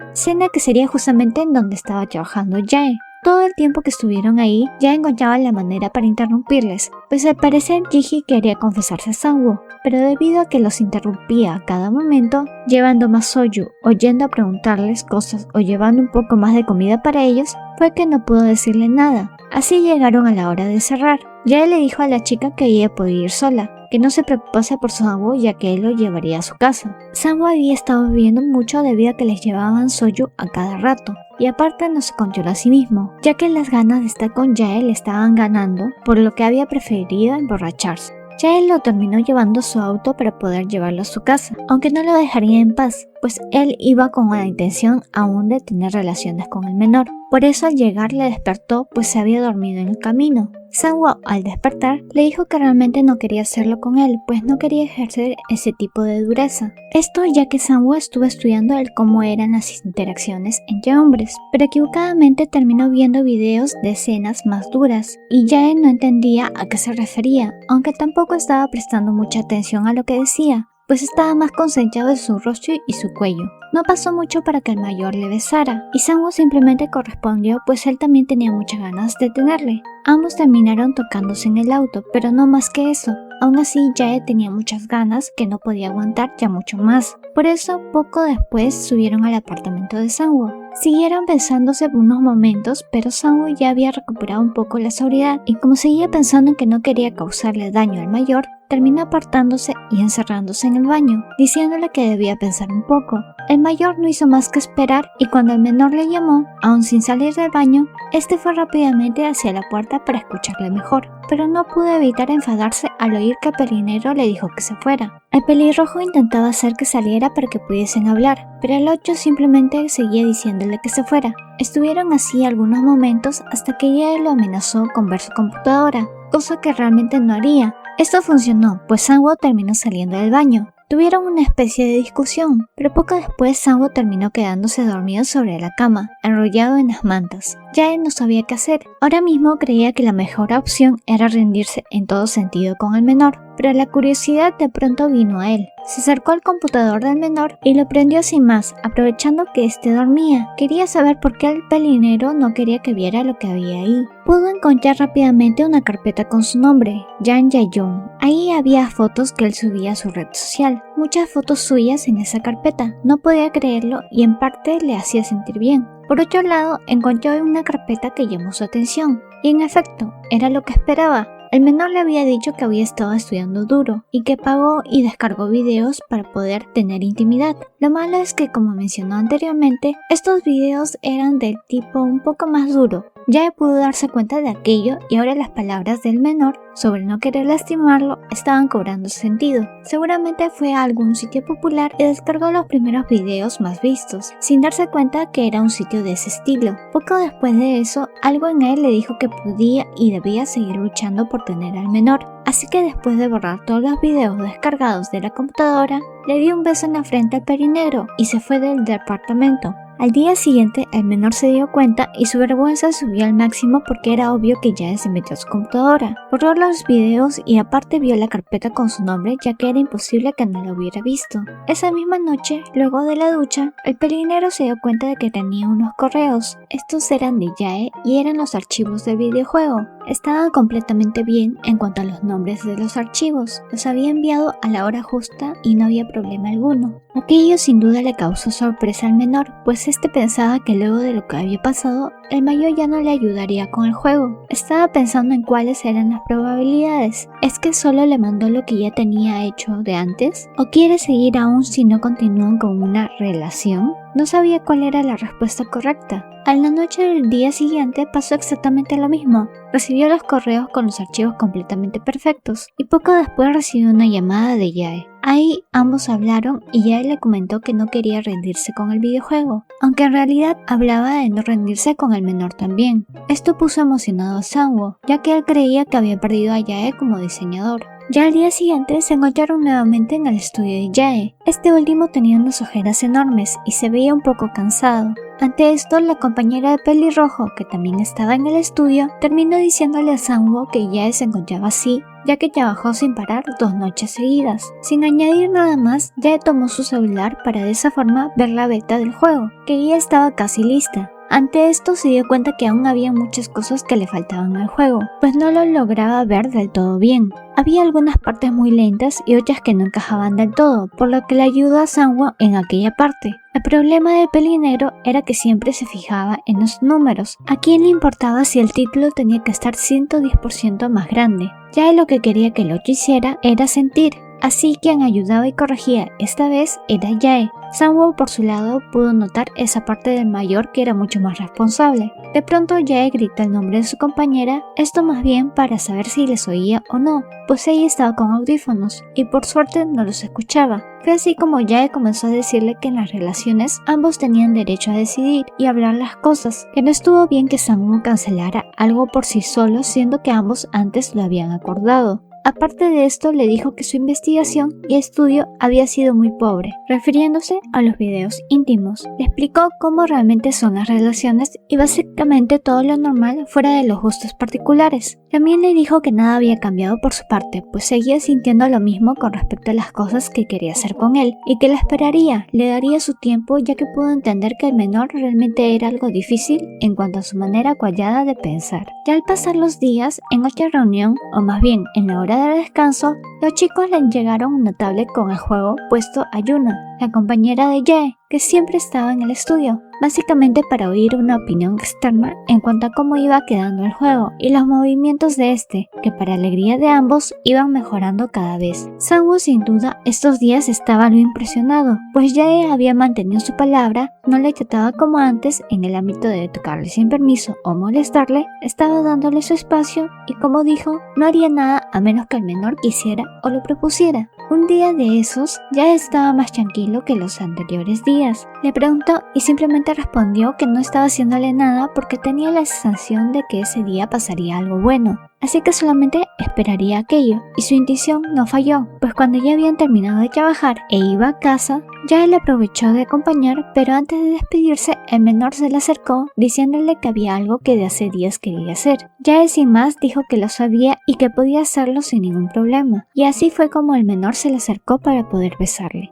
que sería justamente en donde estaba trabajando Jae. Todo el tiempo que estuvieron ahí, ya encontraba la manera para interrumpirles, pues al parecer Ji-hye quería confesarse a Sang-woo, pero debido a que los interrumpía a cada momento, llevando más soju o yendo a preguntarles cosas o llevando un poco más de comida para ellos, fue que no pudo decirle nada. Así llegaron a la hora de cerrar. Ya le dijo a la chica que ella podía ir sola, que no se preocupase por Sang-woo ya que él lo llevaría a su casa. Sang-woo había estado bebiendo mucho debido a que les llevaban soju a cada rato, y aparte no se controló a sí mismo, ya que las ganas de estar con Jae le estaban ganando, por lo que había preferido emborracharse. Jae lo terminó llevando a su auto para poder llevarlo a su casa, aunque no lo dejaría en paz, pues él iba con la intención aún de tener relaciones con el menor. Por eso al llegar le despertó, pues se había dormido en el camino. Sang-woo, al despertar, le dijo que realmente no quería hacerlo con él, pues no quería ejercer ese tipo de dureza. Esto ya que Sang-woo estuvo estudiando el cómo eran las interacciones entre hombres, pero equivocadamente terminó viendo videos de escenas más duras, y Jae no entendía a qué se refería, aunque tampoco estaba prestando mucha atención a lo que decía, pues estaba más concentrado en su rostro y su cuello. No pasó mucho para que el mayor le besara, y Sang-woo simplemente correspondió, pues él también tenía muchas ganas de tenerle. Ambos terminaron tocándose en el auto, pero no más que eso. Aún así, Jae tenía muchas ganas que no podía aguantar ya mucho más. Por eso, poco después subieron al apartamento de Sang-woo. Siguieron besándose por unos momentos, pero Sang-woo ya había recuperado un poco la sobriedad, y como seguía pensando en que no quería causarle daño al mayor, terminó apartándose y encerrándose en el baño, diciéndole que debía pensar un poco. El mayor no hizo más que esperar, y cuando el menor le llamó, aún sin salir del baño, este fue rápidamente hacia la puerta para escucharle mejor, pero no pudo evitar enfadarse al oír que el pelinegro le dijo que se fuera. El pelirrojo intentaba hacer que saliera para que pudiesen hablar, pero el 8 simplemente seguía diciéndole que se fuera. Estuvieron así algunos momentos hasta que ella lo amenazó con ver su computadora, cosa que realmente no haría. Esto funcionó, pues Sang-woo terminó saliendo del baño. Tuvieron una especie de discusión, pero poco después Sang-woo terminó quedándose dormido sobre la cama, enrollado en las mantas. Jae no sabía qué hacer. Ahora mismo creía que la mejor opción era rendirse en todo sentido con el menor, pero la curiosidad de pronto vino a él. Se acercó al computador del menor y lo prendió sin más, aprovechando que éste dormía. Quería saber por qué el pelinegro no quería que viera lo que había ahí. Pudo encontrar rápidamente una carpeta con su nombre, Jang Jae-young. Ahí había fotos que él subía a su red social. Muchas fotos suyas en esa carpeta. No podía creerlo y en parte le hacía sentir bien. Por otro lado, encontró una carpeta que llamó su atención. Y en efecto, era lo que esperaba. El menor le había dicho que había estado estudiando duro y que pagó y descargó videos para poder tener intimidad. Lo malo es que, como mencionó anteriormente, estos videos eran del tipo un poco más duro. Ya pudo darse cuenta de aquello y ahora las palabras del menor sobre no querer lastimarlo estaban cobrando sentido. Seguramente fue a algún sitio popular y descargó los primeros videos más vistos, sin darse cuenta que era un sitio de ese estilo. Poco después de eso, algo en él le dijo que podía y debía seguir luchando por tener al menor. Así que después de borrar todos los videos descargados de la computadora, le dio un beso en la frente al pelinegro y se fue del departamento. Al día siguiente, el menor se dio cuenta y su vergüenza subió al máximo porque era obvio que Jae se metió a su computadora. Borró los videos y aparte vio la carpeta con su nombre, ya que era imposible que no lo hubiera visto. Esa misma noche, luego de la ducha, el pelinegro se dio cuenta de que tenía unos correos. Estos eran de Jae y eran los archivos del videojuego. Estaban completamente bien en cuanto a los nombres de los archivos. Los había enviado a la hora justa y no había problema alguno. Aquello sin duda le causó sorpresa al menor, pues este pensaba que luego de lo que había pasado, el mayor ya no le ayudaría con el juego. Estaba pensando en cuáles eran las probabilidades. ¿Es que solo le mandó lo que ya tenía hecho de antes? ¿O quiere seguir aún si no continúan con una relación? No sabía cuál era la respuesta correcta. A la noche del día siguiente pasó exactamente lo mismo. Recibió los correos con los archivos completamente perfectos y poco después recibió una llamada de Jae. Ahí ambos hablaron y Jae le comentó que no quería rendirse con el videojuego, aunque en realidad hablaba de no rendirse con el menor también. Esto puso emocionado a Sang-woo, ya que él creía que había perdido a Jae como diseñador. Ya al día siguiente se encontraron nuevamente en el estudio de Jae. Este último tenía unas ojeras enormes y se veía un poco cansado. Ante esto, la compañera de pelirrojo, que también estaba en el estudio, terminó diciéndole a Sang-woo que Jae se encontraba así, ya que trabajó sin parar 2 noches seguidas. Sin añadir nada más, Jae tomó su celular para de esa forma ver la beta del juego, que ya estaba casi lista. Ante esto se dio cuenta que aún había muchas cosas que le faltaban al juego, pues no lo lograba ver del todo bien. Había algunas partes muy lentas y otras que no encajaban del todo, por lo que le ayudó a Sang-woo en aquella parte. El problema del pelinegro era que siempre se fijaba en los números. ¿A quién le importaba si el título tenía que estar 110% más grande? Ya lo que quería que el 8 hiciera era sentir. Así quien ayudaba y corregía esta vez era Jae. Sang-woo por su lado pudo notar esa parte del mayor que era mucho más responsable. De pronto Jae grita el nombre de su compañera, esto más bien para saber si les oía o no, pues ella estaba con audífonos y por suerte no los escuchaba. Fue así como Jae comenzó a decirle que en las relaciones ambos tenían derecho a decidir y hablar las cosas, que no estuvo bien que Sang-woo cancelara algo por sí solo siendo que ambos antes lo habían acordado. Aparte de esto, le dijo que su investigación y estudio había sido muy pobre, refiriéndose a los videos íntimos. Le explicó cómo realmente son las relaciones y básicamente todo lo normal fuera de los gustos particulares. También le dijo que nada había cambiado por su parte, pues seguía sintiendo lo mismo con respecto a las cosas que quería hacer con él, y que la esperaría, le daría su tiempo ya que pudo entender que el menor realmente era algo difícil en cuanto a su manera cuadrada de pensar. Ya al pasar los días, en otra reunión, o más bien en la hora de descanso, los chicos le llegaron una tablet con el juego puesto a Yuna, la compañera de Jae, que siempre estaba en el estudio, básicamente para oír una opinión externa en cuanto a cómo iba quedando el juego y los movimientos de este, que para alegría de ambos iban mejorando cada vez. Sang-woo sin duda estos días estaba algo impresionado, pues Jae había mantenido su palabra, no le trataba como antes en el ámbito de tocarle sin permiso o molestarle, estaba dándole su espacio y como dijo, no haría nada a menos que el menor quisiera o lo propusiera. Un día de esos ya estaba más tranquilo que los anteriores días. Le preguntó y simplemente respondió que no estaba haciéndole nada porque tenía la sensación de que ese día pasaría algo bueno. Así que solamente esperaría aquello, y su intuición no falló, pues cuando ya habían terminado de trabajar e iba a casa, ya él aprovechó de acompañar, pero antes de despedirse, el menor se le acercó diciéndole que había algo que de hace días quería hacer. Ya él sin más dijo que lo sabía y que podía hacerlo sin ningún problema, y así fue como el menor se le acercó para poder besarle.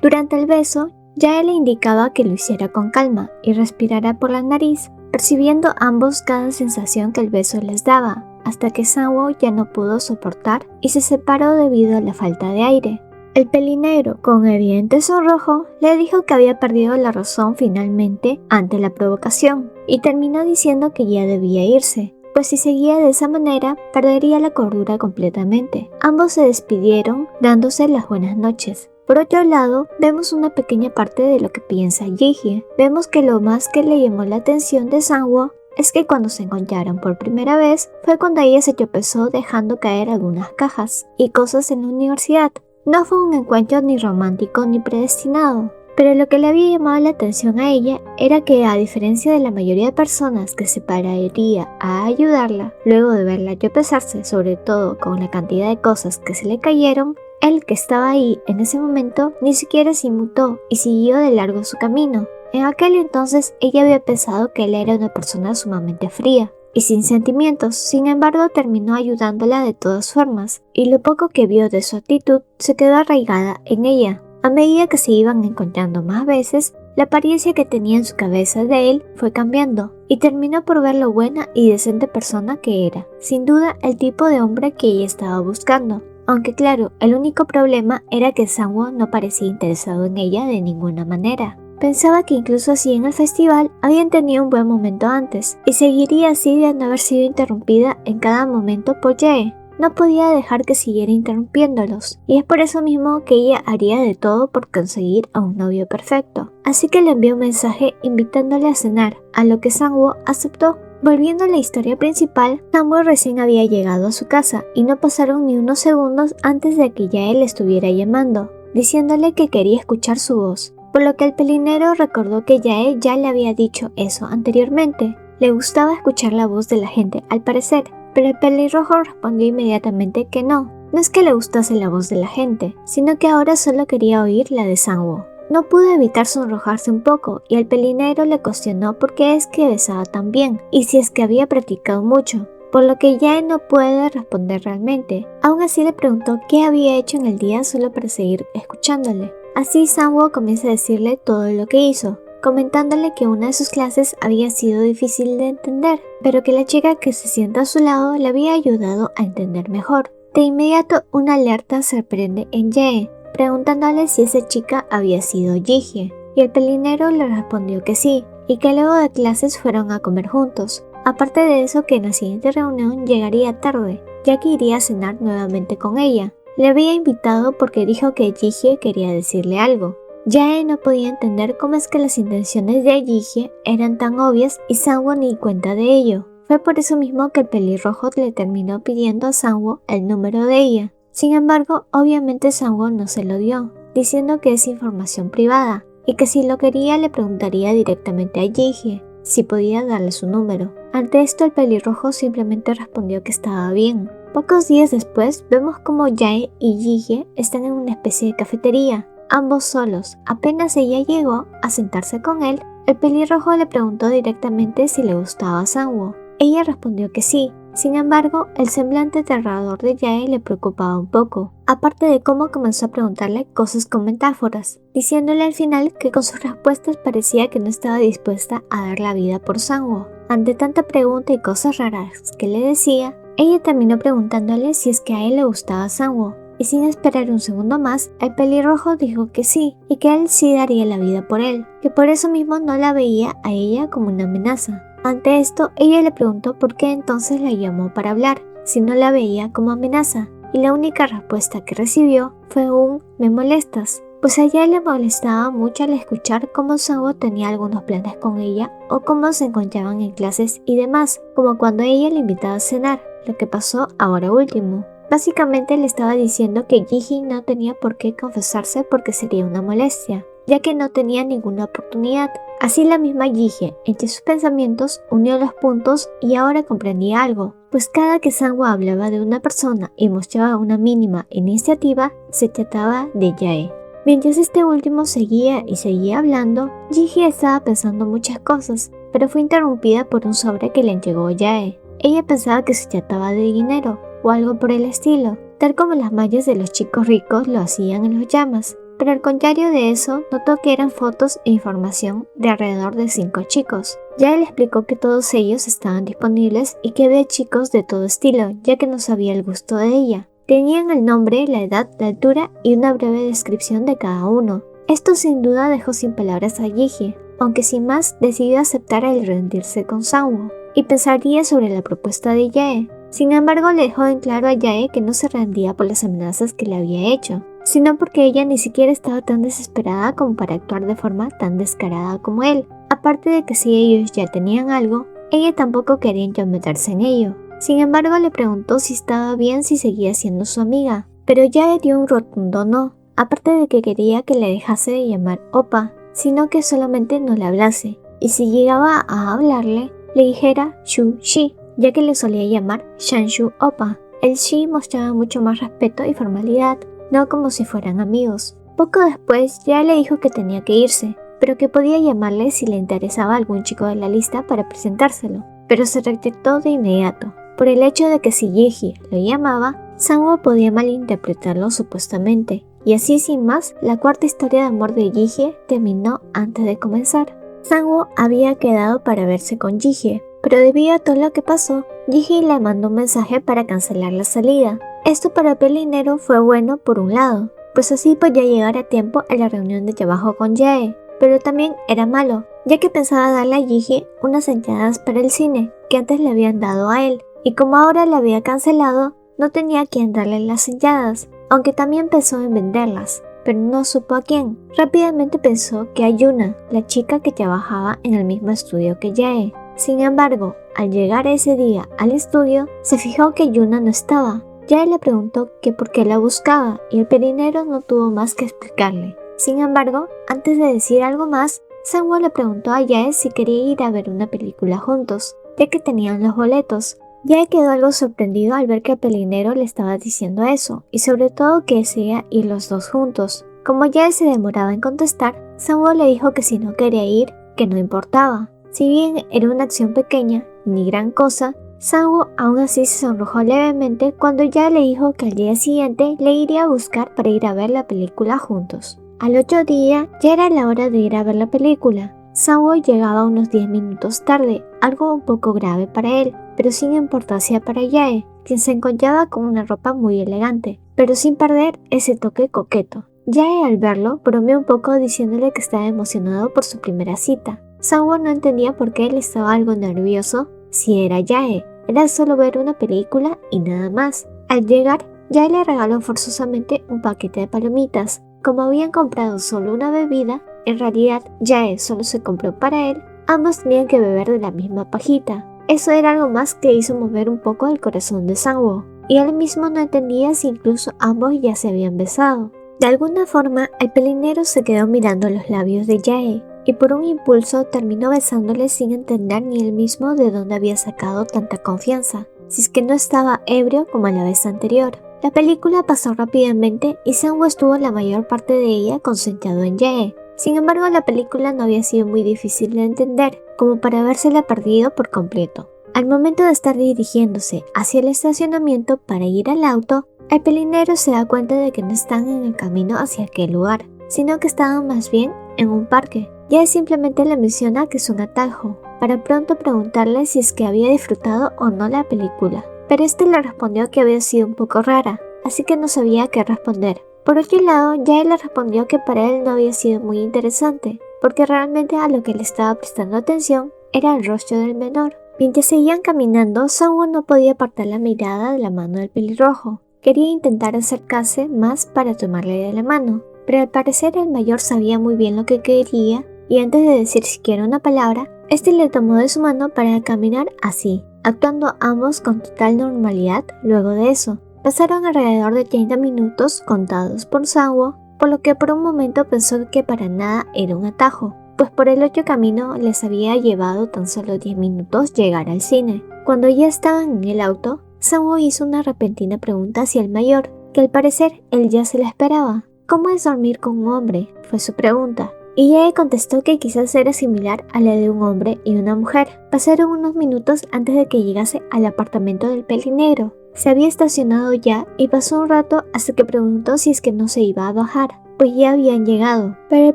Durante el beso, ya él le indicaba que lo hiciera con calma y respirara por la nariz, percibiendo ambos cada sensación que el beso les daba, hasta que Sang-woo ya no pudo soportar y se separó debido a la falta de aire. El pelinegro, con evidente sonrojo, le dijo que había perdido la razón finalmente ante la provocación y terminó diciendo que ya debía irse, pues si seguía de esa manera perdería la cordura completamente. Ambos se despidieron dándose las buenas noches. Por otro lado, vemos una pequeña parte de lo que piensa Ji-hye. Vemos que lo más que le llamó la atención de Sang-woo es que cuando se encontraron por primera vez fue cuando ella se tropezó dejando caer algunas cajas y cosas en la universidad. No fue un encuentro ni romántico ni predestinado, pero lo que le había llamado la atención a ella era que, a diferencia de la mayoría de personas que se pararía a ayudarla luego de verla tropezarse, sobre todo con la cantidad de cosas que se le cayeron, él, que estaba ahí en ese momento, ni siquiera se inmutó y siguió de largo su camino. En aquel entonces ella había pensado que él era una persona sumamente fría y sin sentimientos, sin embargo terminó ayudándola de todas formas, y lo poco que vio de su actitud se quedó arraigada en ella. A medida que se iban encontrando más veces, la apariencia que tenía en su cabeza de él fue cambiando, y terminó por ver lo buena y decente persona que era, sin duda el tipo de hombre que ella estaba buscando. Aunque claro, el único problema era que Sang-woo no parecía interesado en ella de ninguna manera. Pensaba que incluso así en el festival habían tenido un buen momento antes, y seguiría así de no haber sido interrumpida en cada momento por Jae. No podía dejar que siguiera interrumpiéndolos, y es por eso mismo que ella haría de todo por conseguir a un novio perfecto. Así que le envió un mensaje invitándole a cenar, a lo que Sang-woo aceptó. Volviendo a la historia principal, Sang-woo recién había llegado a su casa y no pasaron ni unos segundos antes de que ya él estuviera llamando, diciéndole que quería escuchar su voz, por lo que el pelinero recordó que Jae ya le había dicho eso anteriormente. Le gustaba escuchar la voz de la gente, al parecer, pero el pelirrojo respondió inmediatamente que no. No es que le gustase la voz de la gente, sino que ahora solo quería oír la de Sang-woo. No pudo evitar sonrojarse un poco y el pelinegro le cuestionó por qué es que besaba tan bien y si es que había practicado mucho, por lo que Jae no puede responder realmente. Aún así le preguntó qué había hecho en el día solo para seguir escuchándole. Así Sang-woo comienza a decirle todo lo que hizo, comentándole que una de sus clases había sido difícil de entender, pero que la chica que se sienta a su lado le había ayudado a entender mejor. De inmediato una alerta se prende en Jae, preguntándole si esa chica había sido Ji-hye, y el pelinero le respondió que sí, y que luego de clases fueron a comer juntos. Aparte de eso, que en la siguiente reunión llegaría tarde, ya que iría a cenar nuevamente con ella. Le había invitado porque dijo que Jihye quería decirle algo. Jae no podía entender cómo es que las intenciones de Jihye eran tan obvias y Sangwoo ni cuenta de ello. Fue por eso mismo que el pelirrojo le terminó pidiendo a Sangwoo el número de ella. Sin embargo, obviamente Sangwoo no se lo dio, diciendo que es información privada y que si lo quería le preguntaría directamente a Jihye si podía darle su número. Ante esto el pelirrojo simplemente respondió que estaba bien. Pocos días después vemos como Jae y Jihye están en una especie de cafetería, ambos solos. Apenas ella llegó a sentarse con él, el pelirrojo le preguntó directamente si le gustaba a Sangwoo. Ella respondió que sí. Sin embargo, el semblante aterrador de Jae le preocupaba un poco, aparte de cómo comenzó a preguntarle cosas con metáforas, diciéndole al final que con sus respuestas parecía que no estaba dispuesta a dar la vida por Sangwoo. Ante tanta pregunta y cosas raras que le decía, ella terminó preguntándole si es que a él le gustaba Sangwoo, y sin esperar un segundo más, el pelirrojo dijo que sí, y que él sí daría la vida por él, que por eso mismo no la veía a ella como una amenaza. Ante esto, ella le preguntó por qué entonces la llamó para hablar, si no la veía como amenaza, y la única respuesta que recibió fue un «me molestas», pues a ella le molestaba mucho al escuchar cómo Sangwoo tenía algunos planes con ella o cómo se encontraban en clases y demás, como cuando ella le invitaba a cenar, lo que pasó ahora último. Básicamente le estaba diciendo que Jihye no tenía por qué confesarse porque sería una molestia, ya que no tenía ninguna oportunidad. Así la misma Jihye, entre sus pensamientos, unió los puntos y ahora comprendía algo, pues cada que Sangwoo hablaba de una persona y mostraba una mínima iniciativa, se trataba de Jae. Mientras este último seguía y seguía hablando, Jihye estaba pensando muchas cosas, pero fue interrumpida por un sobre que le entregó Jae. Ella pensaba que se trataba de dinero o algo por el estilo, tal como las mallas de los chicos ricos lo hacían en los llamas. Pero al contrario de eso, notó que eran fotos e información de alrededor de 5 chicos. Ya él explicó que todos ellos estaban disponibles y que había chicos de todo estilo, ya que no sabía el gusto de ella. Tenían el nombre, la edad, la altura y una breve descripción de cada uno. Esto sin duda dejó sin palabras a Jihye, aunque sin más decidió aceptar el rendirse con Sangwoo y pensaría sobre la propuesta de Jae. Sin embargo, le dejó en claro a Jae que no se rendía por las amenazas que le había hecho, sino porque ella ni siquiera estaba tan desesperada como para actuar de forma tan descarada como él. Aparte de que si ellos ya tenían algo, ella tampoco quería entrometerse en ello. Sin embargo, le preguntó si estaba bien si seguía siendo su amiga, pero Jae dio un rotundo no, aparte de que quería que le dejase de llamar Oppa, sino que solamente no le hablase, y si llegaba a hablarle, le dijera Shu Shi, ya que le solía llamar Shanshu Oppa. El Shi mostraba mucho más respeto y formalidad, no como si fueran amigos. Poco después, ya le dijo que tenía que irse, pero que podía llamarle si le interesaba algún chico de la lista para presentárselo, pero se rechazó de inmediato, por el hecho de que si Jihye lo llamaba, Sangwoo podía malinterpretarlo supuestamente, y así sin más, la cuarta historia de amor de Jihye terminó antes de comenzar. Sangwoo había quedado para verse con Jihye, pero debido a todo lo que pasó, Jihye le mandó un mensaje para cancelar la salida. Esto para el pelinero fue bueno por un lado, pues así podía llegar a tiempo a la reunión de trabajo con Jae, pero también era malo, ya que pensaba darle a Jihye unas entradas para el cine que antes le habían dado a él, y como ahora la había cancelado, no tenía a quien darle las entradas, aunque también pensó en venderlas, pero no supo a quién. Rápidamente pensó que a Yuna, la chica que trabajaba en el mismo estudio que Jae. Sin embargo, al llegar ese día al estudio, se fijó que Yuna no estaba. Jae le preguntó que por qué la buscaba y el pelinero no tuvo más que explicarle. Sin embargo, antes de decir algo más, Sangwoo le preguntó a Jae si quería ir a ver una película juntos, ya que tenían los boletos. Jae quedó algo sorprendido al ver que el pelinero le estaba diciendo eso, y sobre todo que deseaba ir los dos juntos. Como Jae se demoraba en contestar, Sangwoo le dijo que si no quería ir, que no importaba. Si bien era una acción pequeña, ni gran cosa, Sangwoo aún así se sonrojó levemente cuando Jae le dijo que al día siguiente le iría a buscar para ir a ver la película juntos. Al otro día ya era la hora de ir a ver la película. Sangwoo llegaba unos 10 minutos tarde, algo un poco grave para él, pero sin importancia para Jae, quien se encontraba con una ropa muy elegante, pero sin perder ese toque coqueto. Jae al verlo bromeó un poco diciéndole que estaba emocionado por su primera cita. Sangwoo no entendía por qué él estaba algo nervioso si era Jae, era solo ver una película y nada más. Al llegar, Jae le regaló forzosamente un paquete de palomitas. Como habían comprado solo una bebida, en realidad Jae solo se compró para él, ambos tenían que beber de la misma pajita. Eso era algo más que hizo mover un poco el corazón de Sang-woo, y él mismo no entendía si incluso ambos ya se habían besado. De alguna forma, el pelinero se quedó mirando los labios de Jae, y por un impulso terminó besándole sin entender ni él mismo de dónde había sacado tanta confianza, si es que no estaba ebrio como la vez anterior. La película pasó rápidamente y Sang-woo estuvo la mayor parte de ella concentrado en Jae. Sin embargo, la película no había sido muy difícil de entender, como para habérsela perdido por completo. Al momento de estar dirigiéndose hacia el estacionamiento para ir al auto, el pelinero se da cuenta de que no están en el camino hacia aquel lugar, sino que estaban más bien en un parque. Jae simplemente le menciona que es un atajo, para pronto preguntarle si es que había disfrutado o no la película. Pero este le respondió que había sido un poco rara, así que no sabía qué responder. Por otro lado, Jae le respondió que para él no había sido muy interesante, porque realmente a lo que le estaba prestando atención era el rostro del menor. Mientras seguían caminando, Sang-woo no podía apartar la mirada de la mano del pelirrojo. Quería intentar acercarse más para tomarle de la mano, pero al parecer el mayor sabía muy bien lo que quería y antes de decir siquiera una palabra, este le tomó de su mano para caminar así, actuando ambos con total normalidad. Luego de eso, pasaron alrededor de 30 minutos contados por Sang-woo, por lo que por un momento pensó que para nada era un atajo, pues por el otro camino les había llevado tan solo 10 minutos llegar al cine. Cuando ya estaban en el auto, Sang-woo hizo una repentina pregunta hacia el mayor, que al parecer él ya se la esperaba. ¿Cómo es dormir con un hombre?, fue su pregunta. Y Jae contestó que quizás era similar a la de un hombre y una mujer. Pasaron unos minutos antes de que llegase al apartamento del pelinegro. Se había estacionado ya y pasó un rato hasta que preguntó si es que no se iba a bajar, pues ya habían llegado. Pero el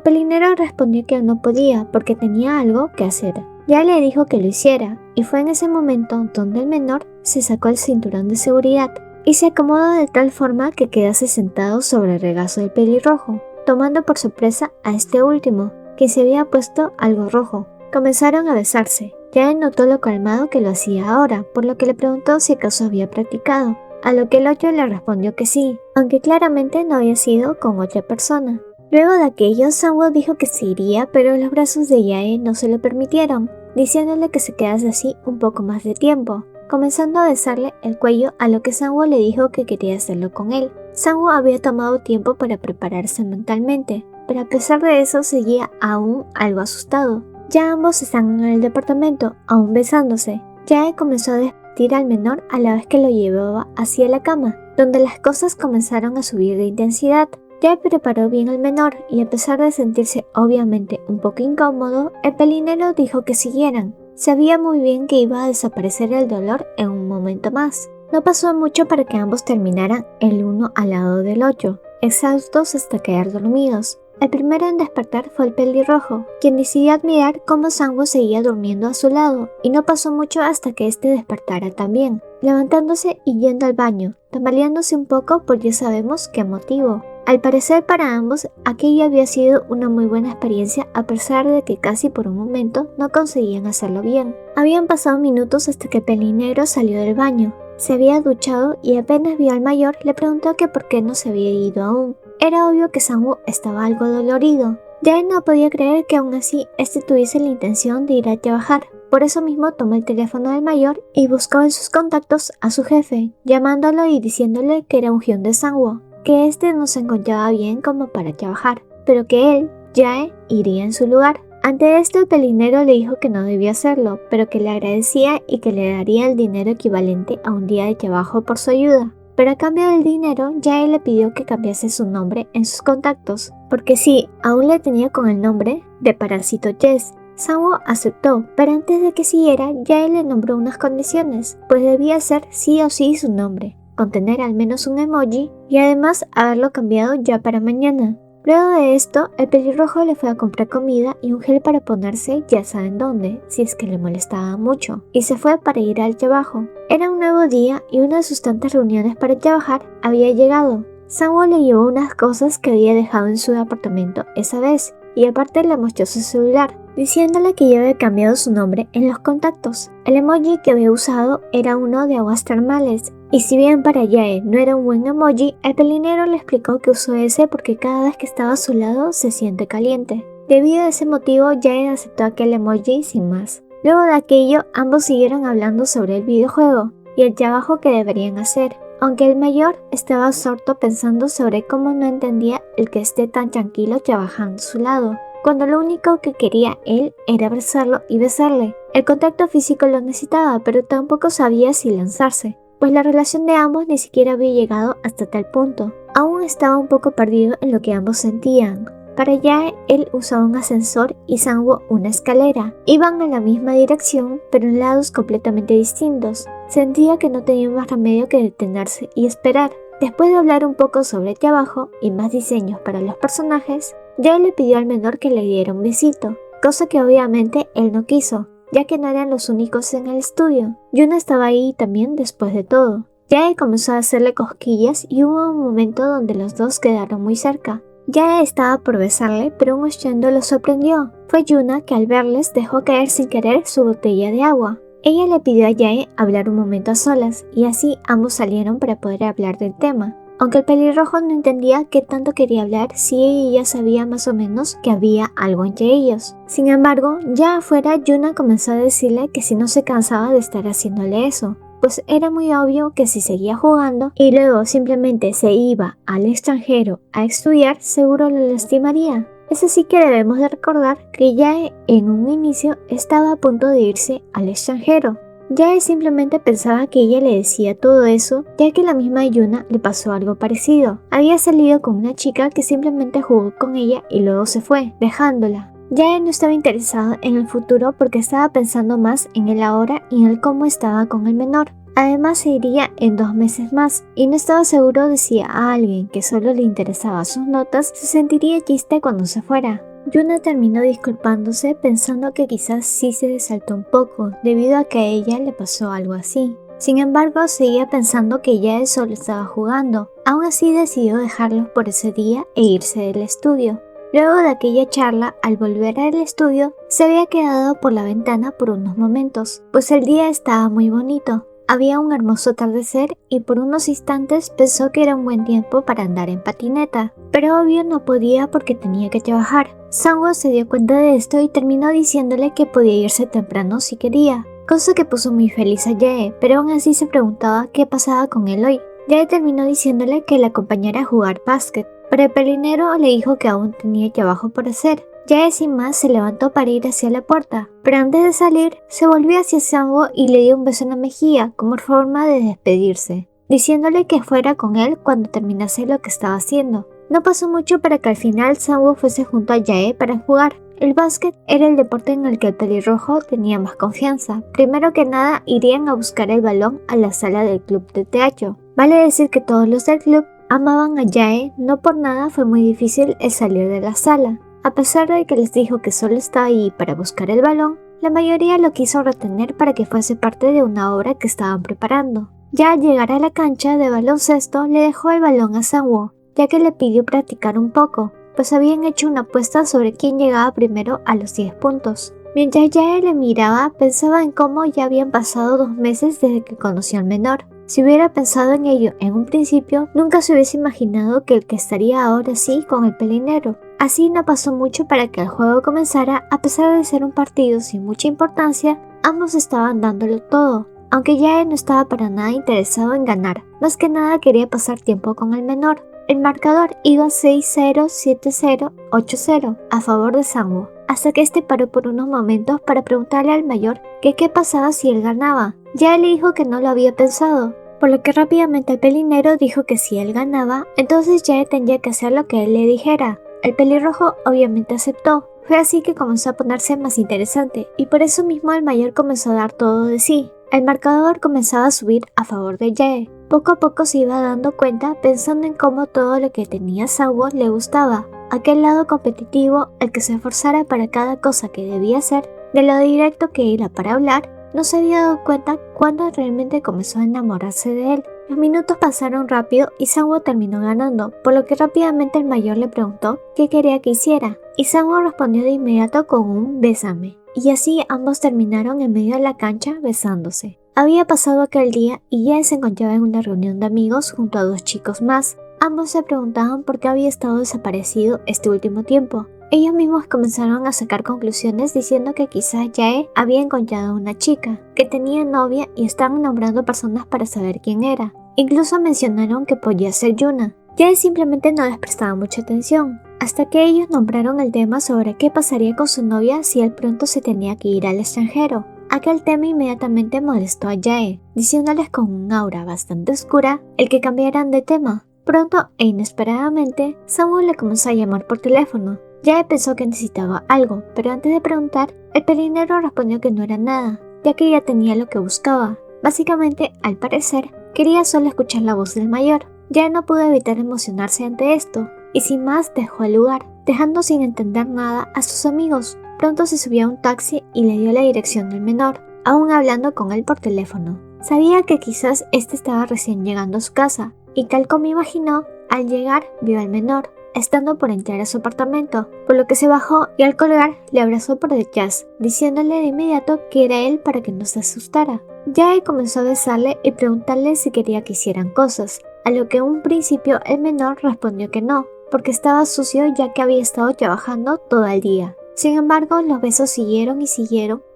pelinero respondió que no podía porque tenía algo que hacer. Ya le dijo que lo hiciera, y fue en ese momento donde el menor se sacó el cinturón de seguridad y se acomodó de tal forma que quedase sentado sobre el regazo del pelirrojo, tomando por sorpresa a este último, que se había puesto algo rojo. Comenzaron a besarse. Jae notó lo calmado que lo hacía ahora, por lo que le preguntó si acaso había practicado, a lo que el otro le respondió que sí, aunque claramente no había sido con otra persona. Luego de aquello, Sang-woo dijo que se iría, pero los brazos de Jae no se lo permitieron, diciéndole que se quedase así un poco más de tiempo, comenzando a besarle el cuello, a lo que Sang-woo le dijo que quería hacerlo con él. Sang-woo había tomado tiempo para prepararse mentalmente, pero a pesar de eso seguía aún algo asustado. Ya ambos están en el departamento, aún besándose. Jae comenzó a despedir al menor a la vez que lo llevaba hacia la cama, donde las cosas comenzaron a subir de intensidad. Jae preparó bien al menor y a pesar de sentirse obviamente un poco incómodo, el pelinero dijo que siguieran. Sabía muy bien que iba a desaparecer el dolor en un momento más. No pasó mucho para que ambos terminaran el uno al lado del otro, exhaustos hasta quedar dormidos. El primero en despertar fue el pelirrojo, quien decidió admirar cómo Sang-woo seguía durmiendo a su lado, y no pasó mucho hasta que este despertara también, levantándose y yendo al baño, tambaleándose un poco por ya sabemos qué motivo. Al parecer para ambos, aquello había sido una muy buena experiencia a pesar de que casi por un momento no conseguían hacerlo bien. Habían pasado minutos hasta que el pelinegro salió del baño. Se había duchado y apenas vio al mayor le preguntó que por qué no se había ido aún. Era obvio que Sang-woo estaba algo dolorido. Jae no podía creer que aún así este tuviese la intención de ir a trabajar. Por eso mismo tomó el teléfono del mayor y buscó en sus contactos a su jefe, llamándolo y diciéndole que era un hyun de Sang-woo, que este no se encontraba bien como para trabajar, pero que él, Jae, iría en su lugar. Ante esto el pelinero le dijo que no debía hacerlo, pero que le agradecía y que le daría el dinero equivalente a un día de trabajo por su ayuda. Pero a cambio del dinero, Jae le pidió que cambiase su nombre en sus contactos, porque sí, aún le tenía con el nombre de Parásito Jess. Sang-woo aceptó, pero antes de que siguiera, Jae le nombró unas condiciones, pues debía ser sí o sí su nombre, contener al menos un emoji y además haberlo cambiado ya para mañana. Luego de esto, el pelirrojo le fue a comprar comida y un gel para ponerse ya saben dónde, si es que le molestaba mucho, y se fue para ir al trabajo. Era un nuevo día y una de sus tantas reuniones para trabajar había llegado. Sang-woo le llevó unas cosas que había dejado en su apartamento esa vez, y aparte le mostró su celular. diciéndole que ya había cambiado su nombre en los contactos. El emoji que había usado era uno de aguas termales, y si bien para Yae no era un buen emoji, el pelinero le explicó que usó ese porque cada vez que estaba a su lado se siente caliente. Debido a ese motivo, Yae aceptó aquel emoji sin más. Luego de aquello, ambos siguieron hablando sobre el videojuego y el trabajo que deberían hacer, aunque el mayor estaba absorto pensando sobre cómo no entendía el que esté tan tranquilo trabajando a su lado, cuando lo único que quería él era abrazarlo y besarle. El contacto físico lo necesitaba, pero tampoco sabía si lanzarse, pues la relación de ambos ni siquiera había llegado hasta tal punto. Aún estaba un poco perdido en lo que ambos sentían. Para Yae, él usaba un ascensor y Sang-woo una escalera. Iban en la misma dirección, pero en lados completamente distintos. Sentía que no tenía más remedio que detenerse y esperar. Después de hablar un poco sobre el trabajo y más diseños para los personajes, Yae le pidió al menor que le diera un besito, cosa que obviamente él no quiso, ya que no eran los únicos en el estudio. Yuna estaba ahí también después de todo. Yae comenzó a hacerle cosquillas y hubo un momento donde los dos quedaron muy cerca. Yae estaba por besarle, pero un estruendo lo sorprendió. Fue Yuna que al verles dejó caer sin querer su botella de agua. Ella le pidió a Yae hablar un momento a solas, y así ambos salieron para poder hablar del tema. Aunque el pelirrojo no entendía qué tanto quería hablar si ella ya sabía más o menos que había algo entre ellos. Sin embargo, ya afuera Yuna comenzó a decirle que si no se cansaba de estar haciéndole eso, pues era muy obvio que si seguía jugando y luego simplemente se iba al extranjero a estudiar, seguro lo lastimaría. Es así que debemos de recordar que Yae en un inicio estaba a punto de irse al extranjero. Yae simplemente pensaba que ella le decía todo eso, ya que la misma Yuna le pasó algo parecido. Había salido con una chica que simplemente jugó con ella y luego se fue, dejándola. Yae no estaba interesado en el futuro porque estaba pensando más en el ahora y en el cómo estaba con el menor. Además se iría en 2 meses más y no estaba seguro de si a alguien que solo le interesaba sus notas se sentiría triste cuando se fuera. Yuna terminó disculpándose pensando que quizás sí se desaltó un poco debido a que a ella le pasó algo así. Sin embargo, seguía pensando que Yae solo estaba jugando. Aún así decidió dejarlos por ese día e irse del estudio. Luego de aquella charla, al volver al estudio, se había quedado por la ventana por unos momentos, pues el día estaba muy bonito. Había un hermoso atardecer y por unos instantes pensó que era un buen tiempo para andar en patineta, pero obvio no podía porque tenía que trabajar. Sang-woo se dio cuenta de esto y terminó diciéndole que podía irse temprano si quería, cosa que puso muy feliz a Yae, pero aún así se preguntaba qué pasaba con él hoy. Yae terminó diciéndole que la acompañara a jugar básquet, pero el pelinero le dijo que aún tenía trabajo por hacer. Yae sin más se levantó para ir hacia la puerta, pero antes de salir se volvió hacia Sang-woo y le dio un beso en la mejilla como forma de despedirse, diciéndole que fuera con él cuando terminase lo que estaba haciendo. No pasó mucho para que al final Sang-woo fuese junto a Yae para jugar. El básquet era el deporte en el que el pelirrojo tenía más confianza. Primero que nada irían a buscar el balón a la sala del club de teatro. Vale decir que todos los del club amaban a Yae, no por nada fue muy difícil el salir de la sala. A pesar de que les dijo que solo estaba ahí para buscar el balón, la mayoría lo quiso retener para que fuese parte de una obra que estaban preparando. Ya al llegar a la cancha de baloncesto le dejó el balón a Sang-woo, ya que le pidió practicar un poco, pues habían hecho una apuesta sobre quién llegaba primero a los 10 puntos. Mientras Yae le miraba, pensaba en cómo ya habían pasado 2 meses desde que conoció al menor. Si hubiera pensado en ello en un principio, nunca se hubiese imaginado que el que estaría ahora sí con el pelinero. Así no pasó mucho para que el juego comenzara. A pesar de ser un partido sin mucha importancia, ambos estaban dándolo todo, aunque Yae no estaba para nada interesado en ganar, más que nada quería pasar tiempo con el menor. El marcador iba 6-0, 7-0, 8-0 a favor de Sang-woo, hasta que este paró por unos momentos para preguntarle al mayor que qué pasaba si él ganaba. Yae le dijo que no lo había pensado, por lo que rápidamente el pelinero dijo que si él ganaba, entonces Yae tendría que hacer lo que él le dijera. El pelirrojo obviamente aceptó. Fue así que comenzó a ponerse más interesante, y por eso mismo el mayor comenzó a dar todo de sí. El marcador comenzaba a subir a favor de Yae. Poco a poco se iba dando cuenta pensando en cómo todo lo que tenía Sang-woo le gustaba. Aquel lado competitivo, el que se esforzara para cada cosa que debía hacer, de lo directo que era para hablar, no se había dado cuenta cuando realmente comenzó a enamorarse de él. Los minutos pasaron rápido y Sangwoo terminó ganando, por lo que rápidamente el mayor le preguntó qué quería que hiciera, y Sangwoo respondió de inmediato con un bésame. Y así ambos terminaron en medio de la cancha besándose. Había pasado aquel día y Jae se encontraba en una reunión de amigos junto a 2 chicos más. Ambos se preguntaban por qué había estado desaparecido este último tiempo. Ellos mismos comenzaron a sacar conclusiones diciendo que quizás Jae había encontrado a una chica, que tenía novia y estaban nombrando personas para saber quién era. Incluso mencionaron que podía ser Yuna. Jae simplemente no les prestaba mucha atención, hasta que ellos nombraron el tema sobre qué pasaría con su novia si él pronto se tenía que ir al extranjero. Aquel tema inmediatamente molestó a Jae, diciéndoles con un aura bastante oscura el que cambiaran de tema. Pronto e inesperadamente, Sangwoo le comenzó a llamar por teléfono. Jae pensó que necesitaba algo, pero antes de preguntar, el pelinegro respondió que no era nada, ya que ya tenía lo que buscaba. Básicamente, al parecer, quería solo escuchar la voz del mayor. Jae no pudo evitar emocionarse ante esto, y sin más dejó el lugar, dejando sin entender nada a sus amigos. Pronto se subió a un taxi y le dio la dirección del menor, aún hablando con él por teléfono. Sabía que quizás este estaba recién llegando a su casa, y tal como imaginó, al llegar vio al menor, estando por entrar a su apartamento, por lo que se bajó y al colgar le abrazó por detrás, diciéndole de inmediato que era él para que no se asustara. Jae comenzó a besarle y preguntarle si quería que hicieran cosas, a lo que en un principio el menor respondió que no, porque estaba sucio ya que había estado trabajando todo el día. Sin embargo, los besos siguieron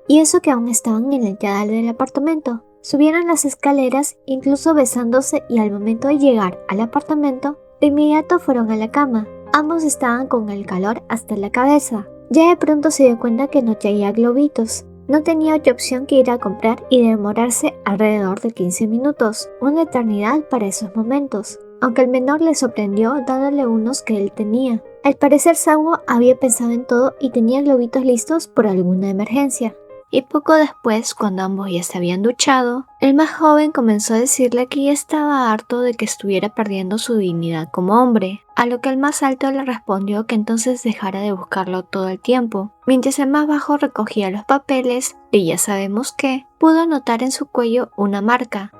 y eso que aún estaban en la entrada del apartamento. Subieron las escaleras, incluso besándose, y al momento de llegar al apartamento, de inmediato fueron a la cama. Ambos estaban con el calor hasta la cabeza. Ya de pronto se dio cuenta que no traía globitos. No tenía otra opción que ir a comprar y demorarse alrededor de 15 minutos, una eternidad para esos momentos. Aunque el menor le sorprendió dándole unos que él tenía. Al parecer Sangwoo había pensado en todo y tenía globitos listos por alguna emergencia. Y poco después, cuando ambos ya se habían duchado, el más joven comenzó a decirle que ya estaba harto de que estuviera perdiendo su dignidad como hombre, a lo que el más alto le respondió que entonces dejara de buscarlo todo el tiempo. Mientras el más bajo recogía los papeles, y ya sabemos que, pudo notar en su cuello una marca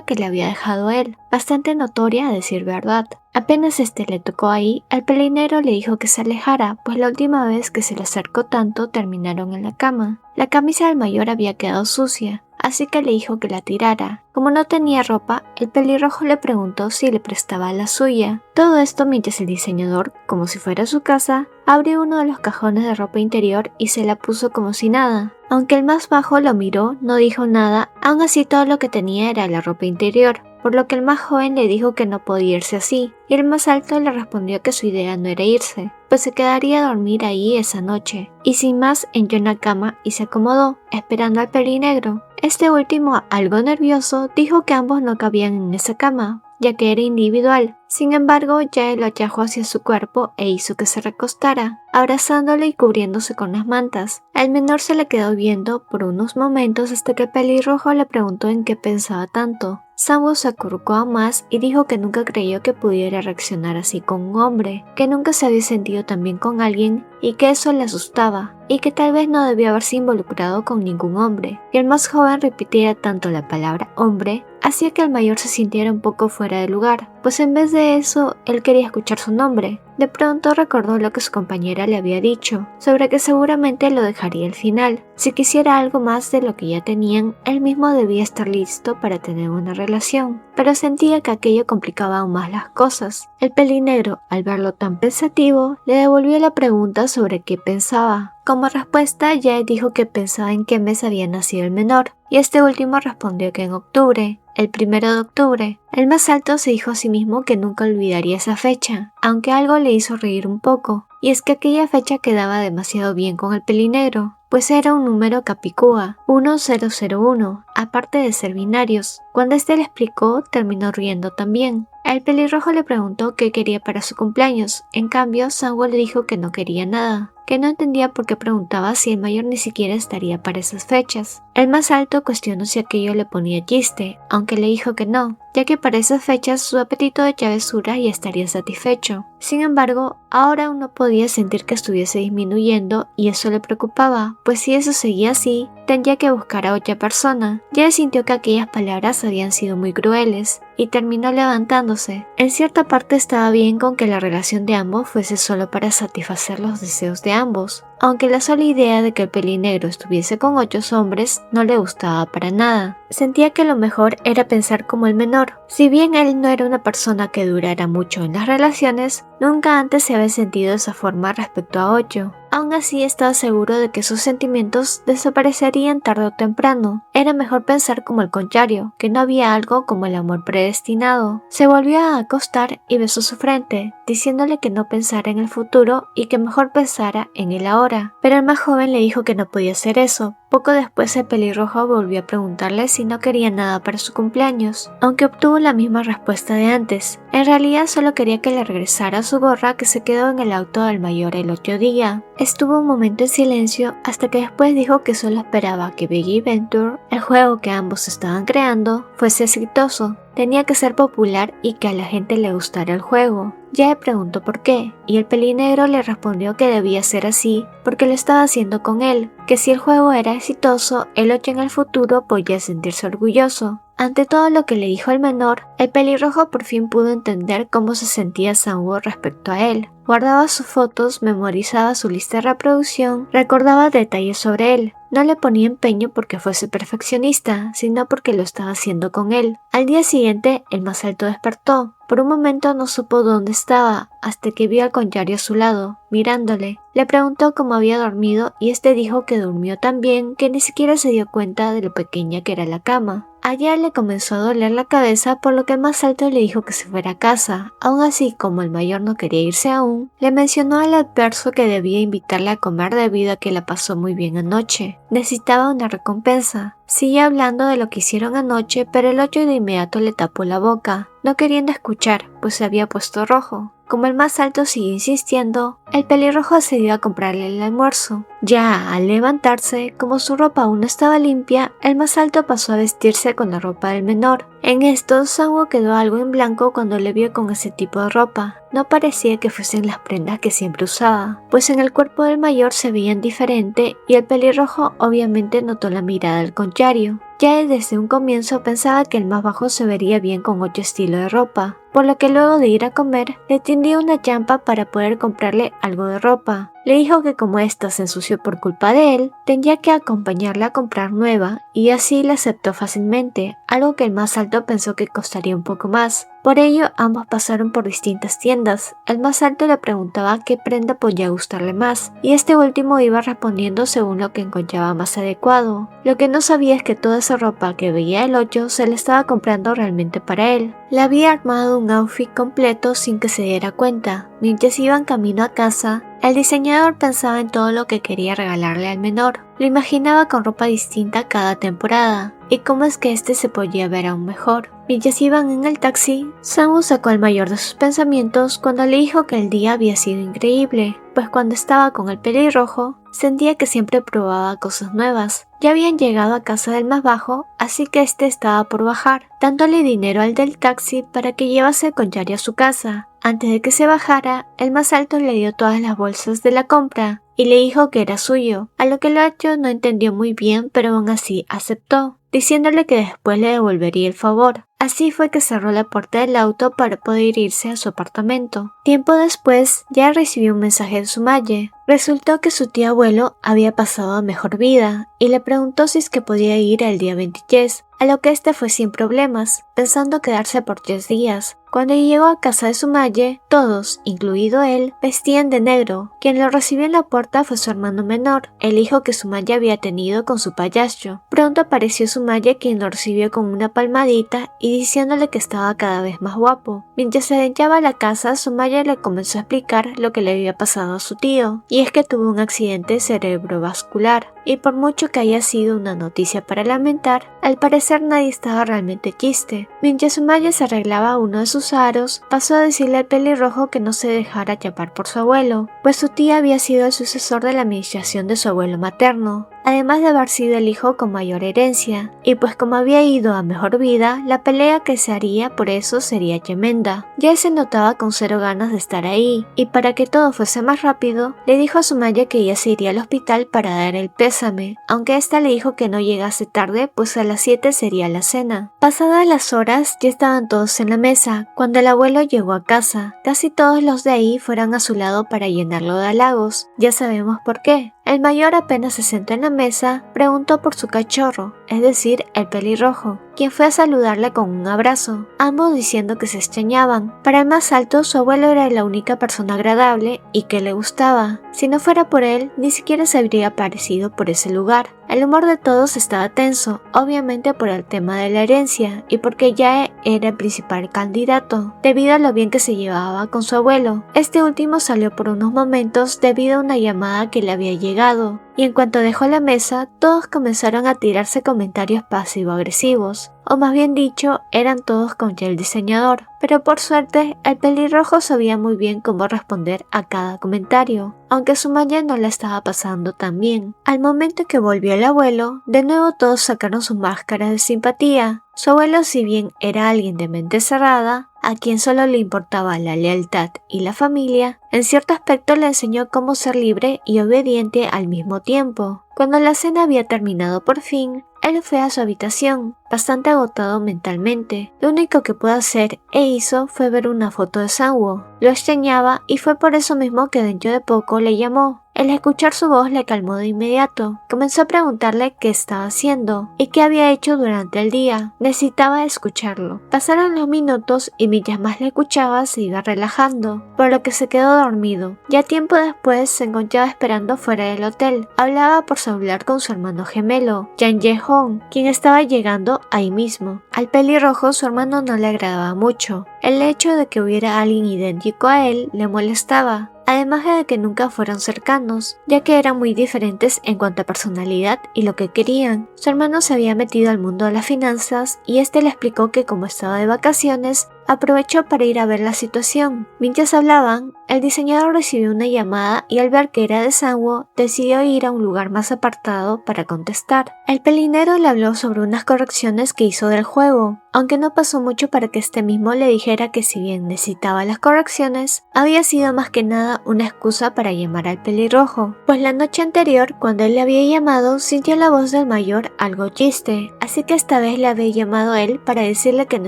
que le había dejado él, bastante notoria a decir verdad. Apenas le tocó ahí, el pelinero le dijo que se alejara, pues la última vez que se le acercó tanto terminaron en la cama. La camisa del mayor había quedado sucia, así que le dijo que la tirara. Como no tenía ropa, el pelirrojo le preguntó si le prestaba la suya. Todo esto mientras el diseñador, como si fuera su casa, abrió uno de los cajones de ropa interior y se la puso como si nada. Aunque el más bajo lo miró, no dijo nada, aún así todo lo que tenía era la ropa interior, por lo que el más joven le dijo que no podía irse así, y el más alto le respondió que su idea no era irse, pues se quedaría a dormir ahí esa noche, y sin más entró en la cama y se acomodó, esperando al pelinegro. Este último, algo nervioso, dijo que ambos no cabían en esa cama, ya que era individual. Sin embargo, Jae lo atrajo hacia su cuerpo e hizo que se recostara, abrazándole y cubriéndose con las mantas. Al menor se le quedó viendo por unos momentos hasta que el pelirrojo le preguntó en qué pensaba tanto. Sangwoo se acurrucó aún más y dijo que nunca creyó que pudiera reaccionar así con un hombre, que nunca se había sentido tan bien con alguien y que eso le asustaba, y que tal vez no debía haberse involucrado con ningún hombre. Que el más joven repitiera tanto la palabra hombre hacía que el mayor se sintiera un poco fuera de lugar, pues en vez de eso, él quería escuchar su nombre. De pronto recordó lo que su compañera le había dicho, sobre que seguramente lo dejaría al final. Si quisiera algo más de lo que ya tenían, él mismo debía estar listo para tener una relación, pero sentía que aquello complicaba aún más las cosas. El pelinegro, al verlo tan pensativo, le devolvió la pregunta sobre qué pensaba. Como respuesta, Jae dijo que pensaba en qué mes había nacido el menor, y este último respondió que en octubre, el 1 de octubre. El más alto se dijo a sí mismo que nunca olvidaría esa fecha, aunque algo le hizo reír un poco, y es que aquella fecha quedaba demasiado bien con el pelinegro, pues era un número capicúa, 1001, aparte de ser binarios. Cuando le explicó, terminó riendo también. El pelirrojo le preguntó qué quería para su cumpleaños, en cambio Sangwoo le dijo que no quería nada, que no entendía por qué preguntaba si el mayor ni siquiera estaría para esas fechas. El más alto cuestionó si aquello le ponía chiste, aunque le dijo que no, ya que para esas fechas su apetito de travesura ya estaría satisfecho. Sin embargo, ahora aún no podía sentir que estuviese disminuyendo y eso le preocupaba, pues si eso seguía así, tendría que buscar a otra persona. Ya sintió que aquellas palabras habían sido muy crueles y terminó levantándose. En cierta parte estaba bien con que la relación de ambos fuese solo para satisfacer los deseos de ambos, aunque la sola idea de que el pelinegro estuviese con 8 hombres no le gustaba para nada. Sentía que lo mejor era pensar como el menor. Si bien él no era una persona que durara mucho en las relaciones, nunca antes se había sentido de esa forma respecto a Ocho. Aún así estaba seguro de que sus sentimientos desaparecerían tarde o temprano. Era mejor pensar como el contrario, que no había algo como el amor predestinado. Se volvió a acostar y besó su frente, diciéndole que no pensara en el futuro y que mejor pensara en el ahora. Pero el más joven le dijo que no podía hacer eso. Poco después el pelirrojo volvió a preguntarle si no quería nada para su cumpleaños, aunque obtuvo la misma respuesta de antes. En realidad solo quería que le regresara su gorra que se quedó en el auto del mayor el otro día. Estuvo un momento en silencio hasta que después dijo que solo esperaba que Biggie Venture, el juego que ambos estaban creando, fuese exitoso. Tenía que ser popular y que a la gente le gustara el juego. Jae preguntó por qué, y el pelinegro le respondió que debía ser así porque lo estaba haciendo con él, que si el juego era exitoso, el 8 en el futuro podía sentirse orgulloso. Ante todo lo que le dijo el menor, el pelirrojo por fin pudo entender cómo se sentía Sang-woo respecto a él. Guardaba sus fotos, memorizaba su lista de reproducción, recordaba detalles sobre él. No le ponía empeño porque fuese perfeccionista, sino porque lo estaba haciendo con él. Al día siguiente, el más alto despertó. Por un momento no supo dónde estaba, hasta que vio al contrario a su lado, mirándole. Le preguntó cómo había dormido y este dijo que durmió tan bien que ni siquiera se dio cuenta de lo pequeña que era la cama. A Jae le comenzó a doler la cabeza, por lo que el más alto le dijo que se fuera a casa. Aún así, como el mayor no quería irse aún, le mencionó al adverso que debía invitarle a comer debido a que la pasó muy bien anoche. Necesitaba una recompensa. Siguió hablando de lo que hicieron anoche, pero el 8 de inmediato le tapó la boca, no queriendo escuchar, pues se había puesto rojo. Como el más alto siguió insistiendo, el pelirrojo accedió a comprarle el almuerzo. Ya al levantarse, como su ropa aún no estaba limpia, el más alto pasó a vestirse con la ropa del menor. En esto, Sang-woo quedó algo en blanco cuando le vio con ese tipo de ropa. No parecía que fuesen las prendas que siempre usaba, pues en el cuerpo del mayor se veían diferente y el pelirrojo obviamente notó la mirada del contrario. Ya desde un comienzo pensaba que el más bajo se vería bien con otro estilo de ropa, por lo que luego de ir a comer le tendió una champa para poder comprarle algo de ropa. Le dijo que como ésta se ensució por culpa de él, tendría que acompañarla a comprar nueva y así la aceptó fácilmente, algo que el más alto pensó que costaría un poco más. Por ello, ambos pasaron por distintas tiendas. El más alto le preguntaba qué prenda podía gustarle más, y este último iba respondiendo según lo que encontraba más adecuado. Lo que no sabía es que toda esa ropa que veía el 8 se la estaba comprando realmente para él. Le había armado un outfit completo sin que se diera cuenta. Mientras iban camino a casa, el diseñador pensaba en todo lo que quería regalarle al menor. Lo imaginaba con ropa distinta cada temporada, y cómo es que este se podía ver aún mejor. Mientras iban en el taxi, Sang-woo sacó al mayor de sus pensamientos cuando le dijo que el día había sido increíble, pues cuando estaba con el pelirrojo, sentía que siempre probaba cosas nuevas. Ya habían llegado a casa del más bajo, así que este estaba por bajar, dándole dinero al del taxi para que llevase el contrario a su casa. Antes de que se bajara, el más alto le dio todas las bolsas de la compra y le dijo que era suyo, a lo que el 8 no entendió muy bien, pero aún así aceptó, diciéndole que después le devolvería el favor. Así fue que cerró la puerta del auto para poder irse a su apartamento. Tiempo después, ya recibió un mensaje de su madre. Resultó que su tío abuelo había pasado a mejor vida y le preguntó si es que podía ir el día 23, a lo que este fue sin problemas, pensando quedarse por 3 días. Cuando llegó a casa de su madre, todos, incluido él, vestían de negro. Quien lo recibió en la puerta fue su hermano menor, el hijo que su madre había tenido con su payaso. Pronto apareció su madre, quien lo recibió con una palmadita y diciéndole que estaba cada vez más guapo. Mientras se adentraba a la casa, su madre le comenzó a explicar lo que le había pasado a su tío, y es que tuvo un accidente cerebrovascular. Y por mucho que haya sido una noticia para lamentar, al parecer nadie estaba realmente triste. Mientras su madre se arreglaba uno de sus aros, pasó a decirle al pelirrojo que no se dejara atrapar por su abuelo, pues su tía había sido el sucesor de la administración de su abuelo materno. además de haber sido el hijo con mayor herencia, y pues como había ido a mejor vida, la pelea que se haría por eso sería tremenda. Ya se notaba con cero ganas de estar ahí, y para que todo fuese más rápido, le dijo a Sumaya que ella se iría al hospital para dar el pésame, aunque ésta le dijo que no llegase tarde, pues a las 7 sería la cena. Pasadas las horas, ya estaban todos en la mesa, cuando el abuelo llegó a casa. Casi todos los de ahí fueron a su lado para llenarlo de halagos. Ya sabemos por qué. El mayor apenas se sentó en la mesa, preguntó por su cachorro, es decir, el pelirrojo, quien fue a saludarle con un abrazo, ambos diciendo que se extrañaban. Para el más alto, su abuelo era la única persona agradable y que le gustaba. Si no fuera por él, ni siquiera se habría aparecido por ese lugar. El humor de todos estaba tenso, obviamente por el tema de la herencia y porque ya era el principal candidato, debido a lo bien que se llevaba con su abuelo. Este último salió por unos momentos debido a una llamada que le había llegado, y en cuanto dejó la mesa, todos comenzaron a tirarse comentarios pasivo-agresivos, o más bien dicho, eran todos contra el diseñador, pero por suerte, el pelirrojo sabía muy bien cómo responder a cada comentario, aunque Sumaya no la estaba pasando tan bien. Al momento que volvió el abuelo, de nuevo todos sacaron sus máscaras de simpatía. Su abuelo, si bien era alguien de mente cerrada, a quien solo le importaba la lealtad y la familia, en cierto aspecto le enseñó cómo ser libre y obediente al mismo tiempo. Cuando la cena había terminado por fin, él fue a su habitación, bastante agotado mentalmente. Lo único que pudo hacer e hizo fue ver una foto de Sang-woo. Lo extrañaba y fue por eso mismo que dentro de poco le llamó. El escuchar su voz le calmó de inmediato. Comenzó a preguntarle qué estaba haciendo y qué había hecho durante el día. Necesitaba escucharlo. Pasaron los minutos y mientras más le escuchaba se iba relajando, por lo que se quedó dormido. Ya tiempo después se encontraba esperando fuera del hotel. Hablaba por celular con su hermano gemelo, Jang Jae-hong, quien estaba llegando ahí mismo. Al pelirrojo su hermano no le agradaba mucho. El hecho de que hubiera alguien idéntico a él le molestaba. Además de que nunca fueron cercanos, ya que eran muy diferentes en cuanto a personalidad y lo que querían. Su hermano se había metido al mundo de las finanzas y este le explicó que como estaba de vacaciones, aprovechó para ir a ver la situación. Mientras hablaban, el diseñador recibió una llamada y al ver que era de Sang-woo, decidió ir a un lugar más apartado para contestar. El pelinero le habló sobre unas correcciones que hizo del juego, aunque no pasó mucho para que este mismo le dijera que si bien necesitaba las correcciones, había sido más que nada una excusa para llamar al pelirrojo, pues la noche anterior, cuando él le había llamado, sintió la voz del mayor algo triste, así que esta vez le había llamado a él para decirle que no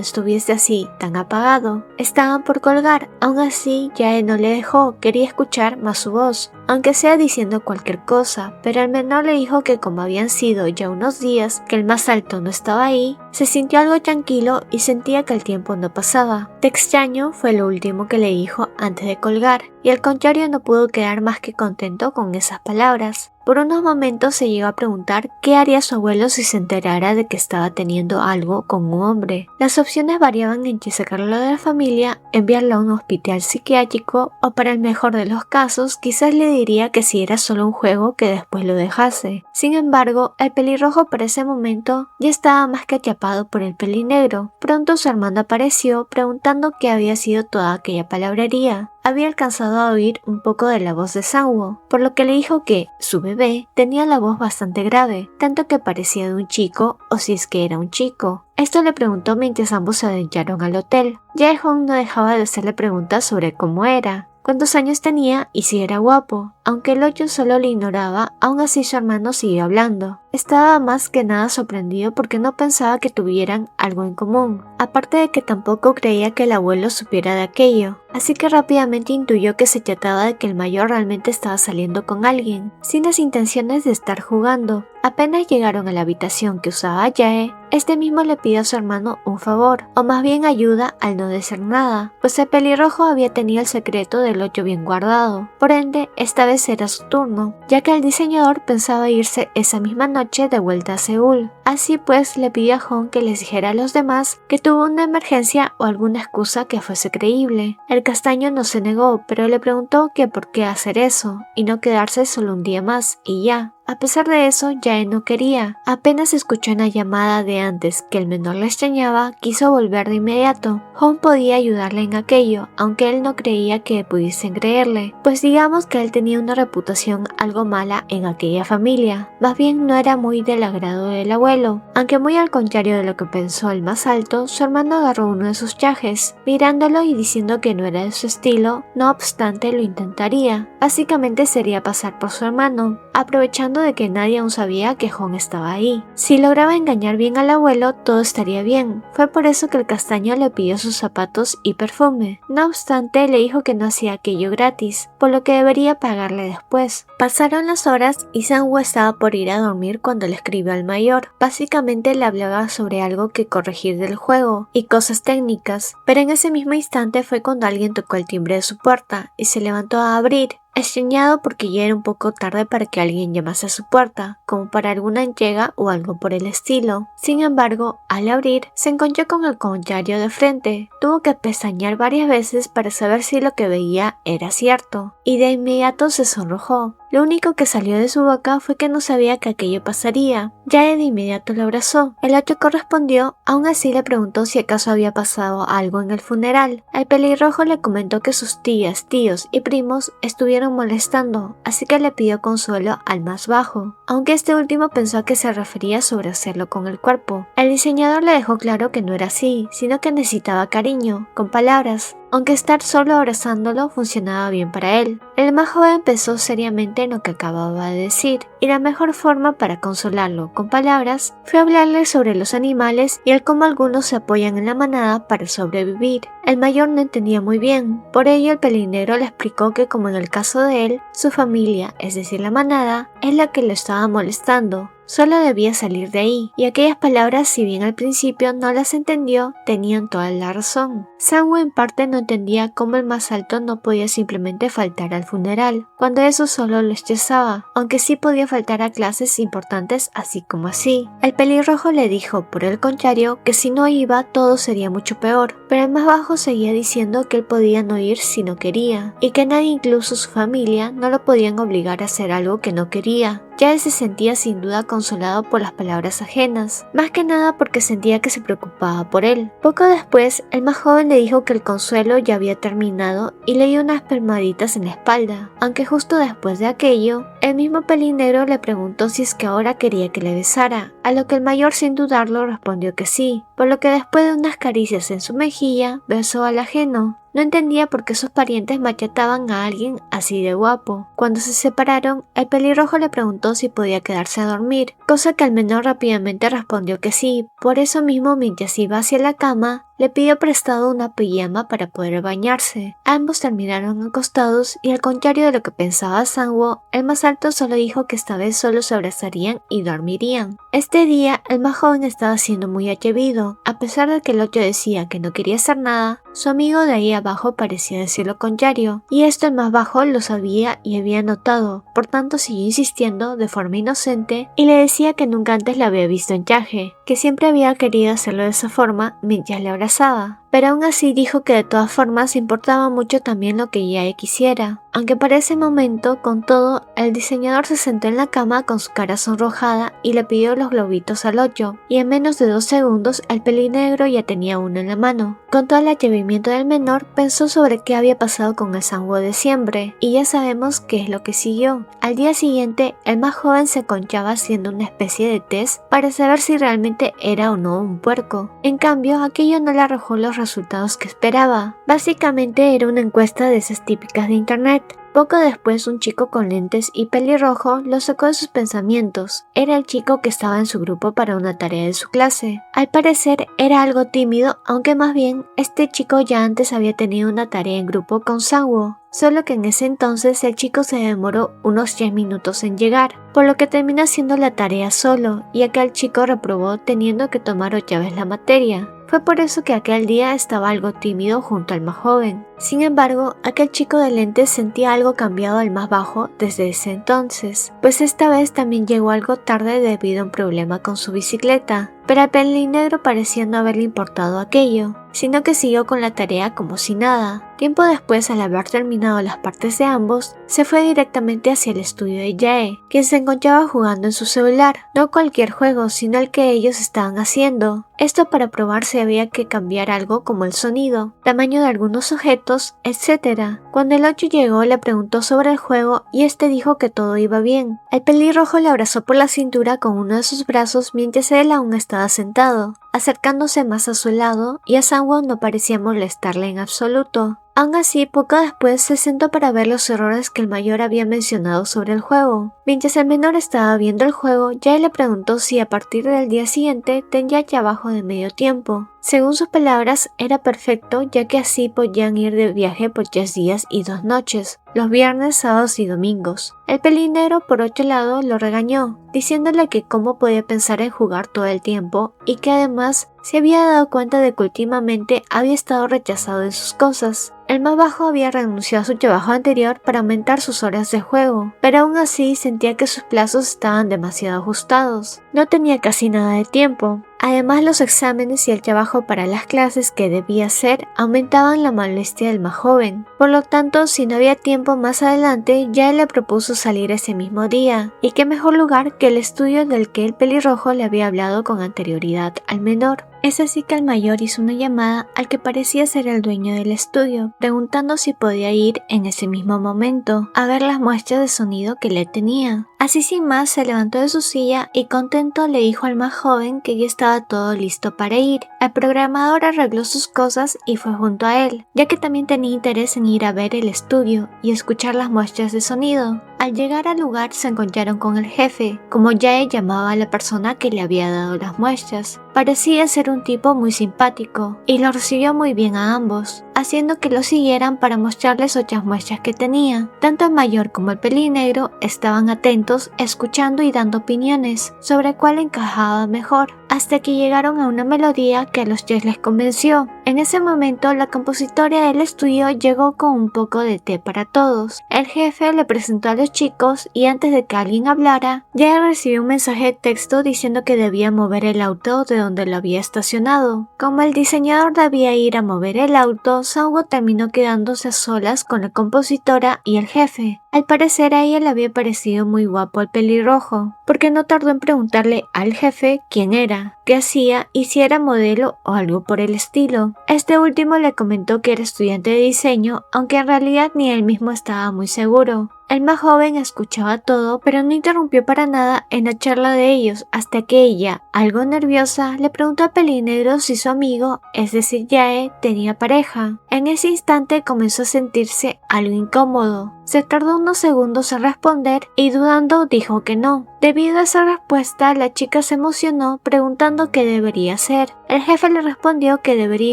estuviese así tan apagado. Estaban por colgar, aún así ya él no le dejó, quería escuchar más su voz, aunque sea diciendo cualquier cosa, pero el menor le dijo que como habían sido ya unos días que el más alto no estaba ahí, se sintió algo tranquilo y sentía que el tiempo no pasaba. Te extraño fue lo último que le dijo antes de colgar, y al contrario no pudo quedar más que contento con esas palabras. Por unos momentos se llegó a preguntar qué haría su abuelo si se enterara de que estaba teniendo algo con un hombre. Las opciones variaban entre sacarlo de la familia, enviarlo a un hospital psiquiátrico o para el mejor de los casos quizás le diría que si era solo un juego que después lo dejase. Sin embargo, el pelirrojo por ese momento ya estaba más que atrapado por el pelinegro. Pronto su hermano apareció preguntando qué había sido toda aquella palabrería. Había alcanzado a oír un poco de la voz de Sang-woo, por lo que le dijo que su bebé tenía la voz bastante grave, tanto que parecía de un chico o si es que era un chico. Esto le preguntó mientras ambos se adentraron al hotel. Jae-hong no dejaba de hacerle preguntas sobre cómo era, cuántos años tenía y si era guapo. Aunque el otro solo le ignoraba, aún así su hermano siguió hablando. Estaba más que nada sorprendido porque no pensaba que tuvieran algo en común, aparte de que tampoco creía que el abuelo supiera de aquello, así que rápidamente intuyó que se trataba de que el mayor realmente estaba saliendo con alguien, sin las intenciones de estar jugando. Apenas llegaron a la habitación que usaba Jae, este mismo le pidió a su hermano un favor, o más bien ayuda al no decir nada, pues el pelirrojo había tenido el secreto del hoyo bien guardado. Por ende, esta vez era su turno, ya que el diseñador pensaba irse esa misma noche de vuelta a Seúl. Así pues, le pidió a Hong que les dijera a los demás que tuvo una emergencia o alguna excusa que fuese creíble. El castaño no se negó, pero le preguntó que por qué hacer eso, y no quedarse solo un día más, y ya. A pesar de eso, Jae no quería. Apenas escuchó una llamada de antes que el menor le extrañaba, quiso volver de inmediato. Hong podía ayudarle en aquello, aunque él no creía que pudiesen creerle, pues digamos que él tenía una reputación algo mala en aquella familia. Más bien no era muy del agrado del abuelo, aunque muy al contrario de lo que pensó el más alto, su hermano agarró uno de sus trajes, mirándolo y diciendo que no era de su estilo, no obstante lo intentaría. Básicamente sería pasar por su hermano, aprovechando de que nadie aún sabía que Hong estaba ahí. Si lograba engañar bien al abuelo, todo estaría bien. Fue por eso que el castaño le pidió sus zapatos y perfume. No obstante, le dijo que no hacía aquello gratis, por lo que debería pagarle después. Pasaron las horas y Sang-woo estaba por ir a dormir cuando le escribió al mayor. Básicamente le hablaba sobre algo que corregir del juego y cosas técnicas, pero en ese mismo instante fue cuando alguien tocó el timbre de su puerta y se levantó a abrir. Extrañado porque ya era un poco tarde para que alguien llamase a su puerta, como para alguna entrega o algo por el estilo. Sin embargo, al abrir, se encontró con el contrario de frente. Tuvo que pestañear varias veces para saber si lo que veía era cierto, y de inmediato se sonrojó. Lo único que salió de su boca fue que no sabía que aquello pasaría. Jae de inmediato lo abrazó. El otro correspondió, aún así le preguntó si acaso había pasado algo en el funeral. El pelirrojo le comentó que sus tías, tíos y primos estuvieron molestando, así que le pidió consuelo al más bajo, aunque este último pensó que se refería sobre hacerlo con el cuerpo. El diseñador le dejó claro que no era así, sino que necesitaba cariño, con palabras, aunque estar solo abrazándolo funcionaba bien para él. El más joven pensó seriamente en lo que acababa de decir, y la mejor forma para consolarlo con palabras fue hablarle sobre los animales y el cómo algunos se apoyan en la manada para sobrevivir. El mayor no entendía muy bien, por ello el pelinegro le explicó que como en el caso de él, su familia, es decir la manada, es la que lo estaba molestando. Solo debía salir de ahí, y aquellas palabras, si bien al principio no las entendió, tenían toda la razón. Sang-woo en parte no entendía cómo el más alto no podía simplemente faltar al funeral, cuando eso solo lo estresaba, aunque sí podía faltar a clases importantes así como así. El pelirrojo le dijo, por el contrario, que si no iba todo sería mucho peor, pero el más bajo seguía diciendo que él podía no ir si no quería, y que nadie, incluso su familia, no lo podían obligar a hacer algo que no quería. Ya se sentía sin duda consolado por las palabras ajenas, más que nada porque sentía que se preocupaba por él. Poco después, el más joven le dijo que el consuelo ya había terminado y le dio unas palmaditas en la espalda, aunque justo después de aquello, el mismo pelinegro le preguntó si es que ahora quería que le besara, a lo que el mayor sin dudarlo respondió que sí, por lo que después de unas caricias en su mejilla, besó al ajeno. No entendía por qué sus parientes machetaban a alguien así de guapo. Cuando se separaron, el pelirrojo le preguntó si podía quedarse a dormir, cosa que el menor rápidamente respondió que sí. Por eso mismo, mientras iba hacia la cama, le pidió prestado una pijama para poder bañarse. Ambos terminaron acostados y al contrario de lo que pensaba Sang-woo, el más alto solo dijo que esta vez solo se abrazarían y dormirían. Este día, el más joven estaba siendo muy atrevido. A pesar de que el otro decía que no quería hacer nada, su amigo de ahí abajo parecía decir lo contrario, y esto el más bajo lo sabía y había notado, por tanto siguió insistiendo de forma inocente y le decía que nunca antes la había visto en traje, que siempre había querido hacerlo de esa forma mientras le abrazaba. Pero aún así dijo que de todas formas importaba mucho también lo que Jae quisiera. Aunque para ese momento, con todo, el diseñador se sentó en la cama con su cara sonrojada y le pidió los globitos al 8, y en menos de 2 segundos el pelinegro ya tenía uno en la mano. Con todo el atrevimiento del menor, pensó sobre qué había pasado con el Sang-woo de siempre, y ya sabemos qué es lo que siguió. Al día siguiente, el más joven se encontraba haciendo una especie de test para saber si realmente era o no un puerco. En cambio, aquello no le arrojó los resultados que esperaba. Básicamente era una encuesta de esas típicas de internet. Poco después, un chico con lentes y pelirrojo lo sacó de sus pensamientos. Era el chico que estaba en su grupo para una tarea de su clase. Al parecer era algo tímido, aunque más bien este chico ya antes había tenido una tarea en grupo con Sang-woo. Solo que en ese entonces el chico se demoró unos 10 minutos en llegar, por lo que terminó haciendo la tarea solo, y aquel chico reprobó teniendo que tomar otra vez la materia. Fue por eso que aquel día estaba algo tímido junto al más joven. Sin embargo, aquel chico de lentes sentía algo cambiado al más bajo desde ese entonces, pues esta vez también llegó algo tarde debido a un problema con su bicicleta. pero al pelinegro parecía no haberle importado aquello, sino que siguió con la tarea como si nada. Tiempo después, al haber terminado las partes de ambos, se fue directamente hacia el estudio de Yae, quien se encontraba jugando en su celular, no cualquier juego, sino el que ellos estaban haciendo. Esto para probar si había que cambiar algo como el sonido, tamaño de algunos objetos, etc. Cuando el 8 llegó, le preguntó sobre el juego y este dijo que todo iba bien. El pelirrojo le abrazó por la cintura con uno de sus brazos mientras él aún estaba sentado, acercándose más a su lado, y a Sang-woo no parecía molestarle en absoluto. Aún así, poco después se sentó para ver los errores que el mayor había mencionado sobre el juego. Mientras el menor estaba viendo el juego, Jae le preguntó si a partir del día siguiente tendría trabajo de medio tiempo. Según sus palabras, era perfecto, ya que así podían ir de viaje por 3 días y 2 noches, los viernes, sábados y domingos. El pelinegro, por otro lado, lo regañó, diciéndole que cómo podía pensar en jugar todo el tiempo y que además se había dado cuenta de que últimamente había estado rechazado en sus cosas. El más bajo había renunciado a su trabajo anterior para aumentar sus horas de juego, pero aún así sentía que sus plazos estaban demasiado ajustados. No tenía casi nada de tiempo. Además, los exámenes y el trabajo para las clases que debía hacer aumentaban la molestia del más joven. Por lo tanto, si no había tiempo más adelante, ya él le propuso salir ese mismo día, y qué mejor lugar que el estudio del que el pelirrojo le había hablado con anterioridad al menor. Es así que el mayor hizo una llamada al que parecía ser el dueño del estudio, preguntando si podía ir en ese mismo momento a ver las muestras de sonido que le tenía. Así sin más, se levantó de su silla y contento le dijo al más joven que ya estaba todo listo para ir. El programador arregló sus cosas y fue junto a él, ya que también tenía interés en ir a ver el estudio y escuchar las muestras de sonido. Al llegar al lugar se encontraron con el jefe, como Jae llamaba a la persona que le había dado las muestras. Parecía ser un tipo muy simpático y lo recibió muy bien a ambos, haciendo que lo siguieran para mostrarles otras muestras que tenía. Tanto el mayor como el pelinegro estaban atentos, escuchando y dando opiniones sobre cuál encajaba mejor, hasta que llegaron a una melodía que a los 3 les convenció. En ese momento, la compositora del estudio llegó con un poco de té para todos. El jefe le presentó a los chicos y antes de que alguien hablara, ya recibió un mensaje de texto diciendo que debía mover el auto de donde lo había estacionado. Como el diseñador debía ir a mover el auto, Sang-woo terminó quedándose a solas con la compositora y el jefe. Al parecer a ella le había parecido muy guapo el pelirrojo, porque no tardó en preguntarle al jefe quién era, qué hacía y si era modelo o algo por el estilo. Este último le comentó que era estudiante de diseño, aunque en realidad ni él mismo estaba muy seguro. El más joven escuchaba todo, pero no interrumpió para nada en la charla de ellos, hasta que ella, algo nerviosa, le preguntó al pelinegro si su amigo, es decir Jae, tenía pareja. En ese instante comenzó a sentirse algo incómodo. Se tardó unos segundos en responder y dudando dijo que no. Debido a esa respuesta, la chica se emocionó preguntando qué debería hacer. El jefe le respondió que debería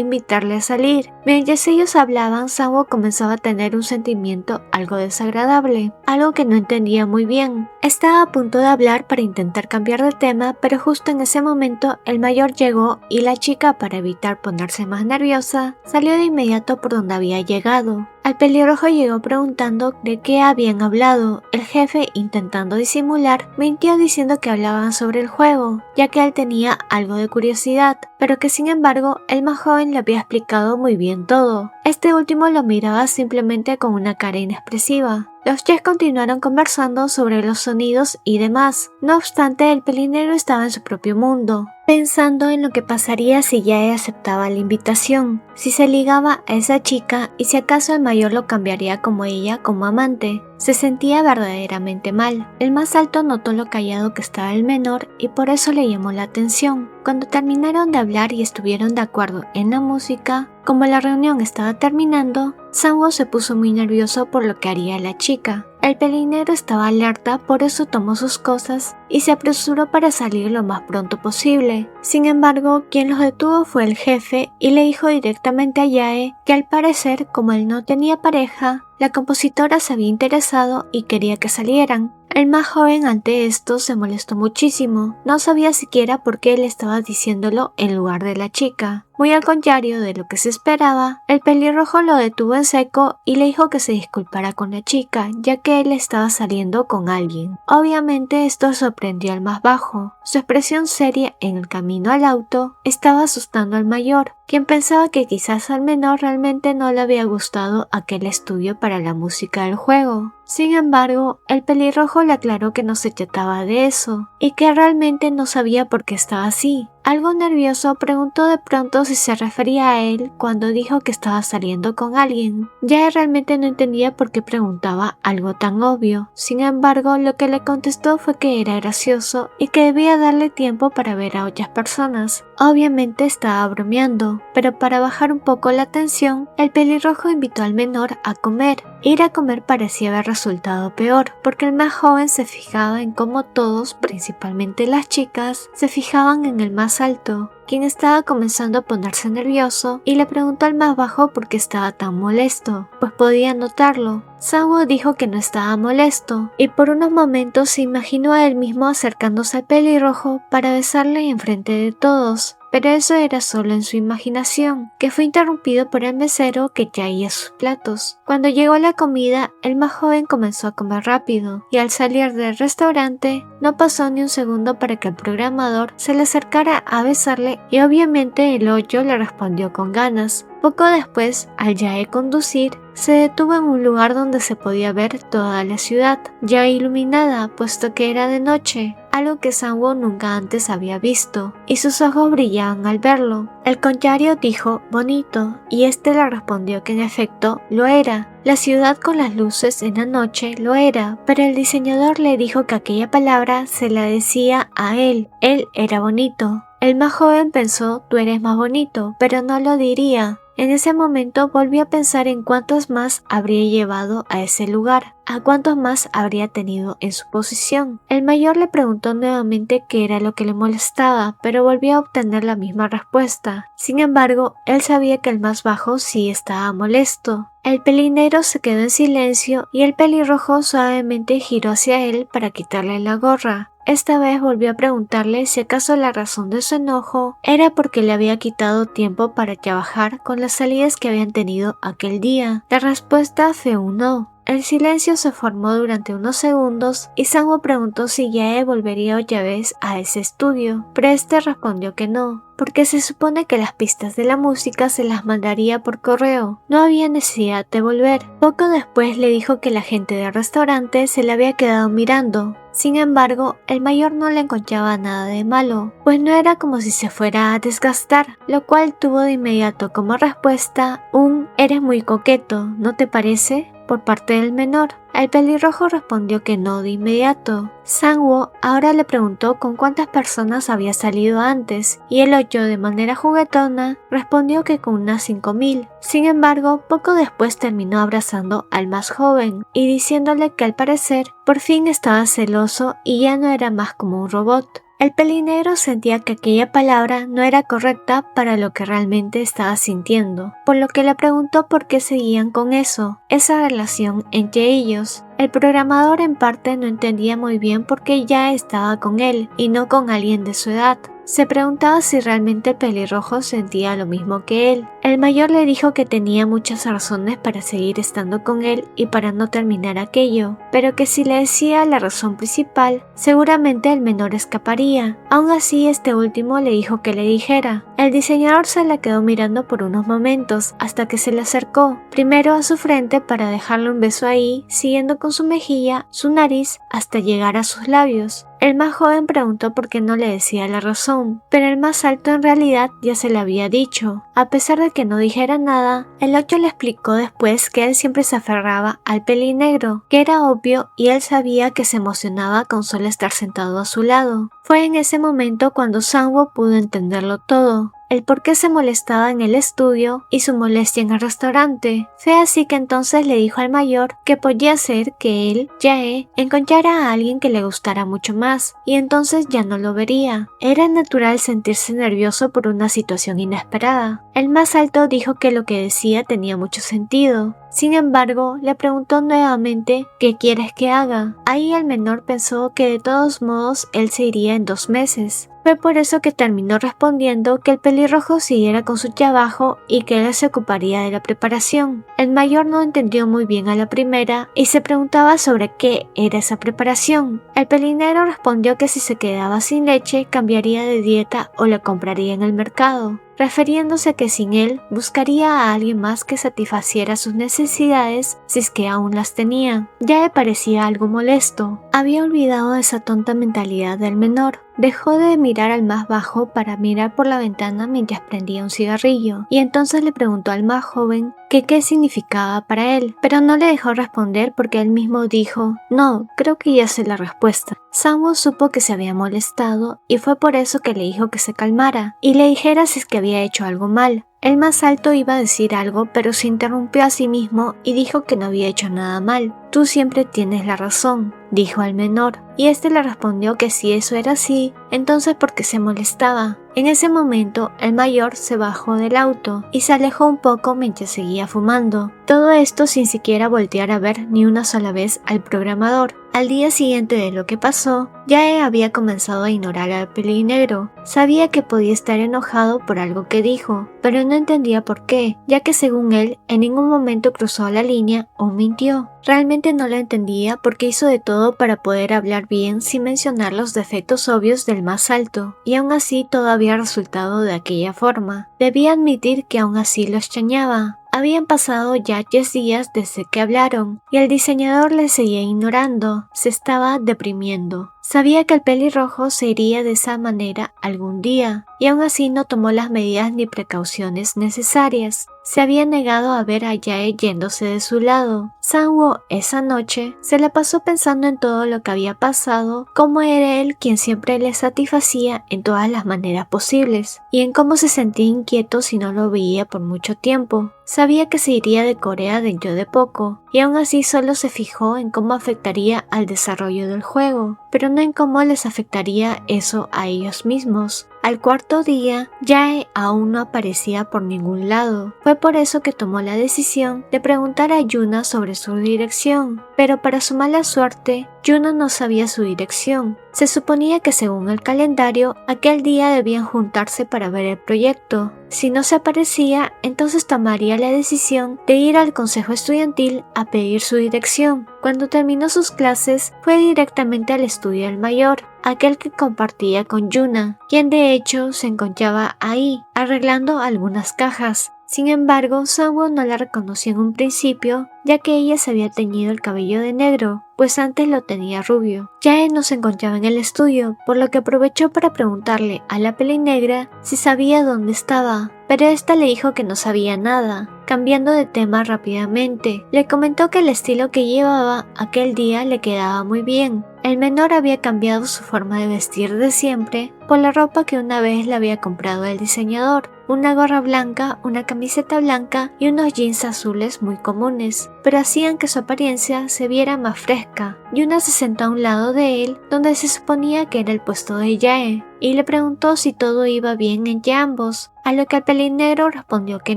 invitarle a salir. Mientras ellos hablaban, Sang-woo comenzaba a tener un sentimiento algo desagradable, algo que no entendía muy bien. Estaba a punto de hablar para intentar cambiar de tema, pero justo en ese momento el mayor llegó y la chica, para evitar ponerse más nerviosa, salió de inmediato por donde había llegado. Al pelirrojo llegó preguntando de qué habían hablado. El jefe, intentando disimular, mintió diciendo que hablaban sobre el juego, ya que él tenía algo de curiosidad, pero que sin embargo el más joven le había explicado muy bien todo. Este último lo miraba simplemente con una cara inexpresiva. Los 3 continuaron conversando sobre los sonidos y demás. No obstante, el pelinegro estaba en su propio mundo, pensando en lo que pasaría si Jae aceptaba la invitación, si se ligaba a esa chica y si acaso el mayor lo cambiaría como ella como amante. Se sentía verdaderamente mal. El más alto notó lo callado que estaba el menor y por eso le llamó la atención. Cuando terminaron de hablar y estuvieron de acuerdo en la música, como la reunión estaba terminando, Sang-woo se puso muy nervioso por lo que haría la chica. El pelinegro estaba alerta, por eso tomó sus cosas y se apresuró para salir lo más pronto posible. Sin embargo, quien los detuvo fue el jefe y le dijo directamente a Jae que al parecer, como él no tenía pareja, la compositora se había interesado y quería que salieran. El más joven ante esto se molestó muchísimo, no sabía siquiera por qué él estaba diciéndolo en lugar de la chica. Muy al contrario de lo que se esperaba, el pelirrojo lo detuvo en seco y le dijo que se disculpara con la chica, ya que él estaba saliendo con alguien. Obviamente esto sorprendió al más bajo. Su expresión seria en el camino al auto estaba asustando al mayor, quien pensaba que quizás al menor realmente no le había gustado aquel estudio para la música del juego. Sin embargo, el pelirrojo le aclaró que no se trataba de eso, y que realmente no sabía por qué estaba así. Algo nervioso preguntó de pronto si se refería a él cuando dijo que estaba saliendo con alguien. Ya él realmente no entendía por qué preguntaba algo tan obvio. Sin embargo, lo que le contestó fue que era gracioso y que debía darle tiempo para ver a otras personas. Obviamente estaba bromeando, pero para bajar un poco la tensión, el pelirrojo invitó al menor a comer. Ir a comer parecía haber resultado peor, porque el más joven se fijaba en cómo todos, principalmente las chicas, se fijaban en el más alto, quien estaba comenzando a ponerse nervioso, y le preguntó al más bajo por qué estaba tan molesto, pues podía notarlo. Sang-woo dijo que no estaba molesto, y por unos momentos se imaginó a él mismo acercándose al pelirrojo para besarle enfrente de todos. Pero eso era solo en su imaginación, que fue interrumpido por el mesero que traía sus platos. Cuando llegó la comida, el más joven comenzó a comer rápido, y al salir del restaurante, no pasó ni un segundo para que el programador se le acercara a besarle, y obviamente el otro le respondió con ganas. Poco después, al Jae conducir, se detuvo en un lugar donde se podía ver toda la ciudad, ya iluminada, puesto que era de noche, algo que Sang-woo nunca antes había visto, y sus ojos brillaban al verlo. El contrario dijo bonito, y este le respondió que en efecto lo era. La ciudad con las luces en la noche lo era, pero el diseñador le dijo que aquella palabra se la decía a él era bonito. El más joven pensó, tú eres más bonito, pero no lo diría. En ese momento volvió a pensar en cuántos más habría llevado a ese lugar, a cuántos más habría tenido en su posición. El mayor le preguntó nuevamente qué era lo que le molestaba, pero volvió a obtener la misma respuesta. Sin embargo, él sabía que el más bajo sí estaba molesto. El pelinegro se quedó en silencio y el pelirrojo suavemente giró hacia él para quitarle la gorra. Esta vez volvió a preguntarle si acaso la razón de su enojo era porque le había quitado tiempo para trabajar con las salidas que habían tenido aquel día. La respuesta fue un no. El silencio se formó durante unos segundos y Sang-woo preguntó si Jae volvería otra vez a ese estudio, pero este respondió que no, porque se supone que las pistas de la música se las mandaría por correo. No había necesidad de volver. Poco después le dijo que la gente del restaurante se le había quedado mirando. Sin embargo, el mayor no le encontraba nada de malo, pues no era como si se fuera a desgastar, lo cual tuvo de inmediato como respuesta un «eres muy coqueto, ¿no te parece?», por parte del menor. El pelirrojo respondió que no de inmediato. Sang-woo ahora le preguntó con cuántas personas había salido antes, y el otro de manera juguetona respondió que con unas 5000. Sin embargo, poco después terminó abrazando al más joven y diciéndole que al parecer por fin estaba celoso y ya no era más como un robot. El pelinegro sentía que aquella palabra no era correcta para lo que realmente estaba sintiendo, por lo que le preguntó por qué seguían con eso, esa relación entre ellos. El programador en parte no entendía muy bien por qué ya estaba con él y no con alguien de su edad. Se preguntaba si realmente el pelirrojo sentía lo mismo que él. El mayor le dijo que tenía muchas razones para seguir estando con él y para no terminar aquello, pero que si le decía la razón principal, seguramente el menor escaparía. Aún así, este último le dijo que le dijera. El diseñador se la quedó mirando por unos momentos hasta que se le acercó, primero a su frente para dejarle un beso ahí, siguiendo con su mejilla, su nariz, hasta llegar a sus labios. El más joven preguntó por qué no le decía la razón, pero el más alto en realidad ya se le había dicho. A pesar de que no dijera nada, el otro le explicó después que él siempre se aferraba al pelinegro, que era obvio y él sabía que se emocionaba con solo estar sentado a su lado. Fue en ese momento cuando Sang-woo pudo entenderlo todo. el por qué se molestaba en el estudio y su molestia en el restaurante. Fue así que entonces le dijo al mayor que podía ser que él, Jae, encontrara a alguien que le gustara mucho más, y entonces ya no lo vería. Era natural sentirse nervioso por una situación inesperada. El más alto dijo que lo que decía tenía mucho sentido. Sin embargo, le preguntó nuevamente ¿qué quieres que haga? Ahí el menor pensó que de todos modos él se iría en 2 meses. Fue por eso que terminó respondiendo que el pelirrojo siguiera con su trabajo y que él se ocuparía de la preparación. El mayor no entendió muy bien a la primera y se preguntaba sobre qué era esa preparación. El pelinegro respondió que si se quedaba sin leche cambiaría de dieta o la compraría en el mercado, refiriéndose a que sin él buscaría a alguien más que satisfaciera sus necesidades si es que aún las tenía. Ya le parecía algo molesto. Había olvidado esa tonta mentalidad del menor. Dejó de mirar al más bajo para mirar por la ventana mientras prendía un cigarrillo, y entonces le preguntó al más joven que qué significaba para él, pero no le dejó responder porque él mismo dijo: no, creo que ya sé la respuesta. Sang-woo supo que se había molestado y fue por eso que le dijo que se calmara y le dijera si es que había hecho algo mal. El más alto iba a decir algo, pero se interrumpió a sí mismo y dijo que no había hecho nada mal. Tú siempre tienes la razón, dijo al menor, y este le respondió que si eso era así, entonces ¿por qué se molestaba? En ese momento, el mayor se bajó del auto y se alejó un poco mientras seguía fumando. Todo esto sin siquiera voltear a ver ni una sola vez al programador. Al día siguiente de lo que pasó, Jae había comenzado a ignorar al pelinegro. Sabía que podía estar enojado por algo que dijo, pero no entendía por qué, ya que según él, en ningún momento cruzó la línea o mintió. Realmente no lo entendía porque hizo de todo para poder hablar bien sin mencionar los defectos obvios del más alto, y aún así todo había resultado de aquella forma. Debía admitir que aún así lo extrañaba. Habían pasado ya 10 días desde que hablaron, y el diseñador le seguía ignorando. Se estaba deprimiendo. Sabía que el pelirrojo se iría de esa manera algún día, y aún así no tomó las medidas ni precauciones necesarias. Se había negado a ver a Jae yéndose de su lado. Sang-woo esa noche se la pasó pensando en todo lo que había pasado, cómo era él quien siempre le satisfacía en todas las maneras posibles, y en cómo se sentía inquieto si no lo veía por mucho tiempo. Sabía que se iría de Corea dentro de poco, y aún así solo se fijó en cómo afectaría al desarrollo del juego, pero no en cómo les afectaría eso a ellos mismos. Al cuarto día, Jae aún no aparecía por ningún lado. Fue por eso que tomó la decisión de preguntar a Yuna sobre su dirección, pero para su mala suerte, Yuna no sabía su dirección. Se suponía que según el calendario, aquel día debían juntarse para ver el proyecto. Si no se aparecía, entonces tomaría la decisión de ir al consejo estudiantil a pedir su dirección. Cuando terminó sus clases, fue directamente al estudio del mayor, aquel que compartía con Yuna, quien de hecho se encontraba ahí, arreglando algunas cajas. Sin embargo, Sang-woo no la reconoció en un principio, ya que ella se había teñido el cabello de negro, pues antes lo tenía rubio. Jae no se encontraba en el estudio, por lo que aprovechó para preguntarle a la pelinegra si sabía dónde estaba, pero esta le dijo que no sabía nada. Cambiando de tema rápidamente, le comentó que el estilo que llevaba aquel día le quedaba muy bien. El menor había cambiado su forma de vestir de siempre por la ropa que una vez le había comprado el diseñador, una gorra blanca, una camiseta blanca y unos jeans azules muy comunes, pero hacían que su apariencia se viera más fresca. Yuna se sentó a un lado de él, donde se suponía que era el puesto de Jae, y le preguntó si todo iba bien entre ambos, a lo que el pelinegro respondió que